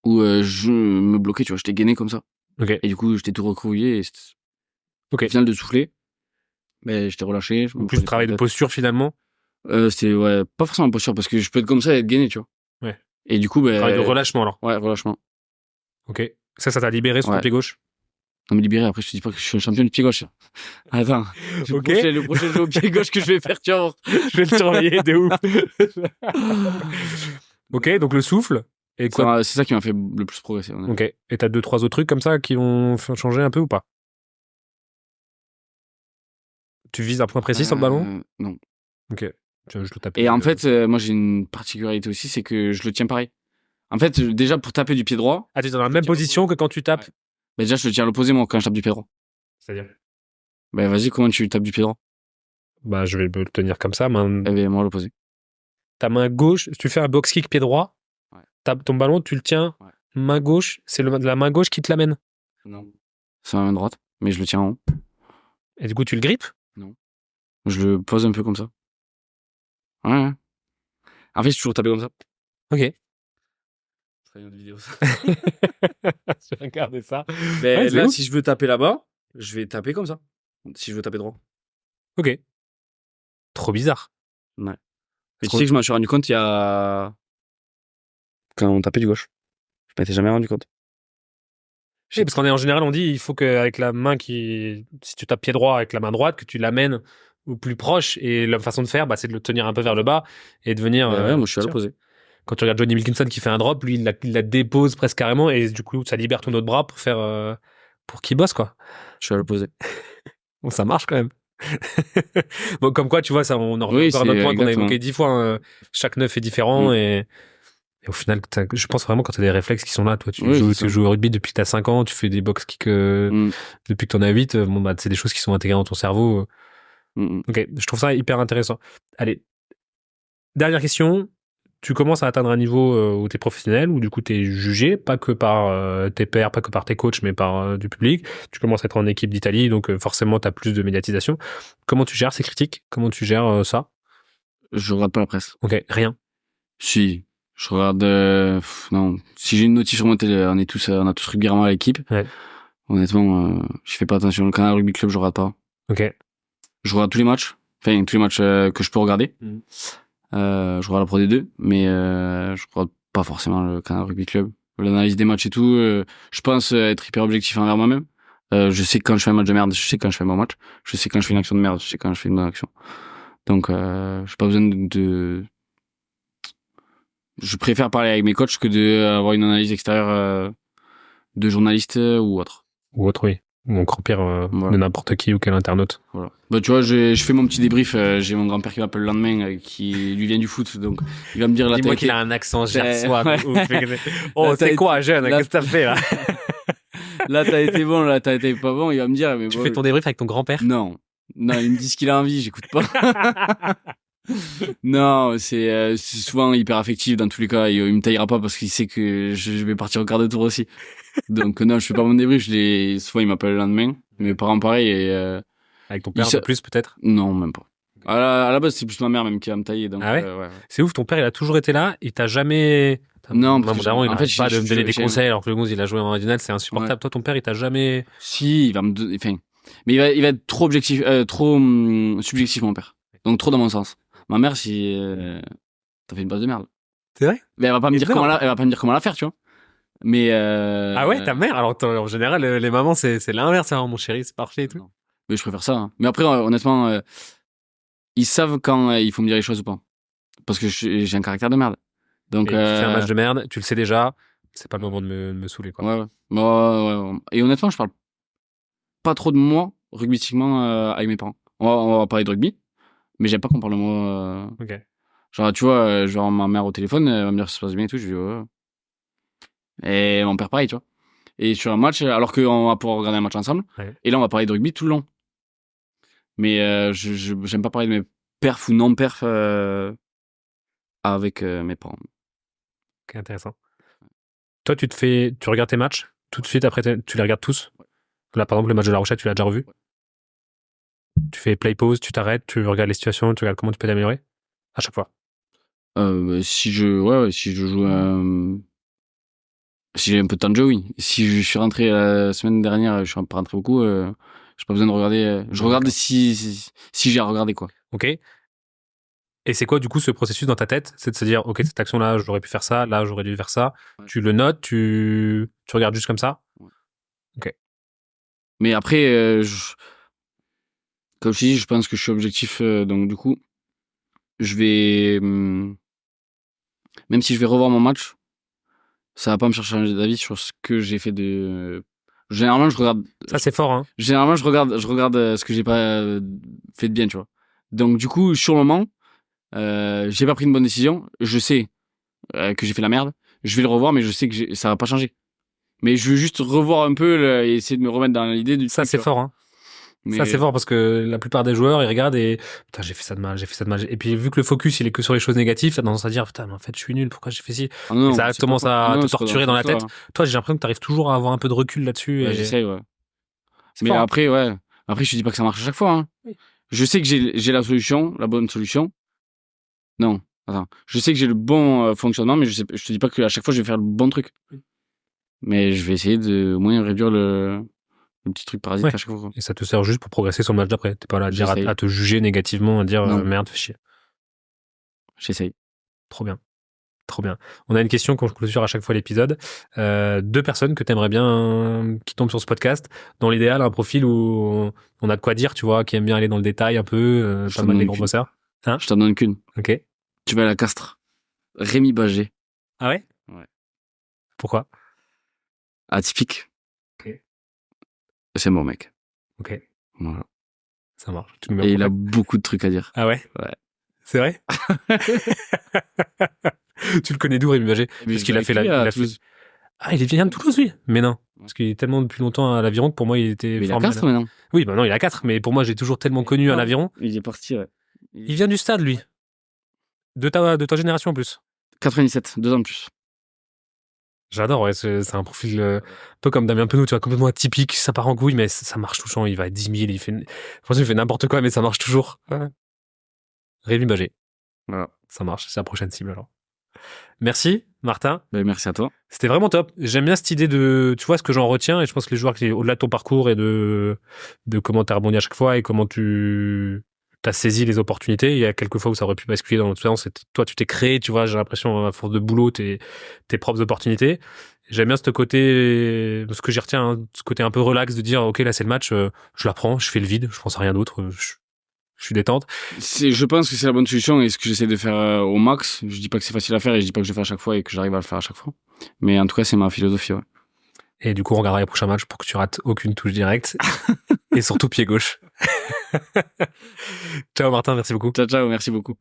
où je me bloquais, tu vois, j'étais gainé comme ça. Okay. Et du coup j'étais tout recroquevillé et au final de souffler, mais j'étais relâché. Plus de travail de posture finalement. C'était pas forcément posture parce que je peux être comme ça et être gainé, tu vois. Ouais. Et du coup travail de relâchement alors. Ouais, relâchement. Ok. Ça t'a libéré sur ton pied gauche? Non mais libéré, après je te dis pas que je suis un champion du pied gauche. Attends. Okay. Le prochain jeu au pied gauche que je vais faire, tu vois. Je vais le surveiller de ouf. Ok, donc le souffle. Et quoi? C'est ça qui m'a fait le plus progresser. Ok. Et t'as 2-3 autres trucs comme ça qui vont changer un peu ou pas? Tu vises un point précis sur le ballon? Non. Ok. Je le taper. Et en fait, moi j'ai une particularité aussi, c'est que je le tiens pareil. En fait, déjà pour taper du pied droit. Ah, tu es dans la même position que quand tu tapes? Ouais. Bah, déjà, je le tiens à l'opposé, moi, quand je tape du pied droit. C'est-à-dire? Bah, vas-y, comment tu tapes du pied droit? Bah, je vais le tenir comme ça, main. Eh bien, moi, à l'opposé. Ta main gauche, tu fais un box kick pied droit, ton ballon, tu le tiens, main gauche, c'est la main gauche qui te l'amène? Non. C'est ma main droite, mais je le tiens en haut. Et du coup, tu le grippes? Non. Je le pose un peu comme ça. Ouais. En fait, j'ai toujours tapé comme ça. Ok. C'est une autre vidéo, ça. Je vais regarder ça. Mais là, si je veux taper là-bas, je vais taper comme ça. Si je veux taper droit. Ok. Trop bizarre. Ouais. Et tu sais que je m'en suis rendu compte il y a... Quand on tapait du gauche. Je m'étais jamais rendu compte. Oui, parce qu'en général, on dit il faut qu'avec la main si tu tapes pied droit avec la main droite, que tu l'amènes au plus proche. Et la façon de faire, c'est de le tenir un peu vers le bas et de venir. Ouais, moi je suis à l'opposé. Quand tu regardes Johnny Wilkinson qui fait un drop, lui, il la dépose presque carrément et du coup, ça libère ton autre bras pour faire, pour qu'il bosse, quoi. Je suis à l'opposé. Bon, ça marche quand même. Bon, comme quoi, tu vois, ça, on en revient encore à notre point qu'on a évoqué 10 fois. Hein. Chaque neuf est différent et au final, je pense vraiment quand tu as des réflexes qui sont là, toi, tu joues au rugby depuis que tu as 5 ans, tu fais des box kicks depuis que tu en as 8, c'est des choses qui sont intégrées dans ton cerveau. Ok, je trouve ça hyper intéressant. Allez, dernière question. Tu commences à atteindre un niveau où tu es professionnel, où du coup tu es jugé, pas que par tes pairs, pas que par tes coachs, mais par du public. Tu commences à être en équipe d'Italie, donc forcément tu as plus de médiatisation. Comment tu gères ces critiques? Comment tu gères ça? Je regarde pas la presse. Ok, rien. Si, je regarde... non, si j'ai une notif sur mon télé, on a tous régulièrement à l'équipe. Ouais. Honnêtement, je fais pas attention. Le Canal Rugby Club, je regarde pas. Ok. Je regarde tous les matchs. Enfin, tous les matchs que je peux regarder. Je regarde la Pro D2, mais je regarde pas forcément le Canal Rugby Club. l'analyse des matchs et tout. Je pense être hyper objectif envers moi-même. Je sais quand je fais un match de merde, je sais quand je fais un bon match. Je sais quand je fais une action de merde, je sais quand je fais une bonne action. Donc, j'ai pas besoin je préfère parler avec mes coachs que d'avoir une analyse extérieure de journaliste ou autre. Ou autre, oui. Ou encore pire, de n'importe qui ou quel internaute. Voilà. Bah, tu vois, je fais mon petit débrief. J'ai mon grand-père qui m'appelle le lendemain, qui lui vient du foot, donc il va me dire là. Dis-moi qu'il a un accent gersois. Ouais. Oh, Là, c'est quoi, jeune? Qu'est-ce que t'as fait, là? Là, t'as été bon, là, t'as été pas bon. Il va me dire. Mais Tu fais ton débrief avec ton grand-père? Non, il me dit ce qu'il a envie, j'écoute pas. Non, c'est souvent hyper affectif dans tous les cas. Il me taillera pas parce qu'il sait que je vais partir au quart de tour aussi. Donc non, je fais pas mon débrief. Souvent il m'appelle le lendemain. Mes parents pareil. Et, avec ton père un peu plus peut-être? Non, même pas. À la base, c'est plus ma mère même qui va me tailler. Donc, ah ouais, ouais. C'est ouf, ton père il a toujours été là. Il t'a jamais. Non, parce que il n'arrête pas de me donner des conseils alors que le Mousse il a joué en original, c'est insupportable. Ouais. Toi, ton père il t'a jamais. Si, il va me donner. Enfin, mais il va être trop objectif, trop subjectif mon père. Donc trop dans mon sens. Ma mère, si t'as fait une base de merde. C'est vrai? Mais elle va pas me dire comment la faire, tu vois. Mais ah ouais, ta mère. Alors en général, les mamans c'est l'inverse, hein, mon chéri, c'est parfait et tout. Non. Mais je préfère ça. Hein. Mais après, honnêtement, ils savent quand il faut me dire les choses ou pas. Parce que j'ai un caractère de merde. Donc, tu fais un match de merde, tu le sais déjà. C'est pas le moment de me saouler, quoi. Ouais. Et honnêtement, je parle pas trop de moi rugbystiquement avec mes parents. On va parler de rugby. Mais j'aime pas qu'on parle de moi. Ok. Genre, tu vois, genre ma mère au téléphone, elle va me dire si ça se passe bien et tout. Je dis ouais. Et mon père pareil, tu vois. Et sur un match, alors qu'on va pouvoir regarder un match ensemble. Ouais. Et là, on va parler de rugby tout le long. Mais j'aime pas parler de mes perfs ou non-perfs avec mes parents. Ok, intéressant. Toi, tu regardes tes matchs tout de suite après, tu les regardes tous. Ouais. Là, par exemple, le match de La Rochelle, tu l'as déjà revu. Ouais. Tu fais play pause, tu t'arrêtes, tu regardes les situations, tu regardes comment tu peux t'améliorer à chaque fois. Si je joue, si j'ai un peu de temps de jeu, oui. Si je suis rentré la semaine dernière, je suis pas rentré beaucoup, j'ai pas besoin de regarder. Je regarde si j'ai à regarder, quoi. Ok. Et c'est quoi, du coup, ce processus dans ta tête? C'est de se dire, ok, cette action-là, j'aurais pu faire ça, là, j'aurais dû faire ça. Ouais. Tu le notes, tu regardes juste comme ça? Ouais. Ok. Mais après, comme je dis, je pense que je suis objectif, donc du coup, je vais, même si je vais revoir mon match, ça va pas me faire changer d'avis sur ce que j'ai fait de. Généralement, je regarde. Ça, c'est fort, hein. Généralement, je regarde ce que j'ai pas fait de bien, tu vois. Donc, du coup, sur le moment, j'ai pas pris une bonne décision. Je sais que j'ai fait la merde. Je vais le revoir, mais je sais que ça va pas changer. Mais je veux juste revoir un peu et essayer de me remettre dans l'idée du. Ça, c'est fort, hein. Mais... Ça, c'est fort parce que la plupart des joueurs, ils regardent et putain, j'ai fait ça de mal. Et puis, vu que le focus, il est que sur les choses négatives, t'as tendance à dire putain, mais en fait, je suis nul, pourquoi j'ai fait ci? Non, ça commence à te torturer dans la tête. Toi, j'ai l'impression que t'arrives toujours à avoir un peu de recul là-dessus. Ouais, j'essaye, ouais. Mais fort, après, ouais. Après, je te dis pas que ça marche à chaque fois, hein. Oui. Je sais que j'ai la solution, la bonne solution. Non, attends. Je sais que j'ai le bon fonctionnement, mais je te dis pas qu'à chaque fois, je vais faire le bon truc. Oui. Mais je vais essayer de au moins réduire le petit truc parasite à chaque fois. Et ça te sert juste pour progresser sur le match d'après. T'es pas là à dire à te juger négativement, à dire merde, fais chier. J'essaye. Trop bien. Trop bien. On a une question qu'on clôture à chaque fois l'épisode. 2 personnes que t'aimerais bien qui tombent sur ce podcast. Dans l'idéal, un profil où on a de quoi dire, tu vois, qui aime bien aller dans le détail un peu, pas mal des gros bosseurs. Hein? Je t'en donne qu'une. Ok. Tu vas à la Castres. Rémi Bagé. Ah ouais? Ouais. Pourquoi? Atypique. Ok. C'est un bon mec. Ok. Voilà. Ça marche. Et il a beaucoup de trucs à dire. Ah ouais? Ouais. C'est vrai? Tu le connais d'où, Rémi Bagé? Parce qu'il a fait Ah, il vient de Toulouse, oui. Mais non. Parce qu'il est tellement depuis longtemps à l'Aviron que pour moi, il était. Mais il a 4 maintenant. Oui, bah non, il a 4. Mais pour moi, j'ai toujours tellement connu à l'Aviron. Il est parti, ouais. Il vient du stade, lui. De ta génération en plus. 97, 2 ans de plus. J'adore, ouais. C'est un profil un peu comme Damien Penaud, tu vois, complètement atypique. Ça part en couille, mais ça marche tout le temps. Il va à 10 000, il fait n'importe quoi, mais ça marche toujours. Ouais. Rémi Bagé. Voilà. Ça marche, c'est la prochaine cible alors. Merci, Martin. Merci à toi. C'était vraiment top. J'aime bien cette idée de, tu vois, ce que j'en retiens, et je pense que les joueurs qui, au-delà de ton parcours et de comment t'as rebondi à chaque fois et comment tu t'as saisi les opportunités, il y a quelques fois où ça aurait pu basculer dans l'autre sens, et toi, tu t'es créé, tu vois, j'ai l'impression, à force de boulot, tes propres opportunités. J'aime bien ce que j'y retiens, hein, ce côté un peu relax de dire, ok, là c'est le match, je la prends, je fais le vide, je pense à rien d'autre, je suis détente. Je pense que c'est la bonne solution et ce que j'essaie de faire au max. Je dis pas que c'est facile à faire et je dis pas que je le fais à chaque fois et que j'arrive à le faire à chaque fois. Mais en tout cas, c'est ma philosophie, ouais. Et du coup, on regardera les prochains matchs pour que tu rates aucune touche directe. Et surtout pied gauche. Ciao Martin, merci beaucoup. Ciao, ciao, merci beaucoup.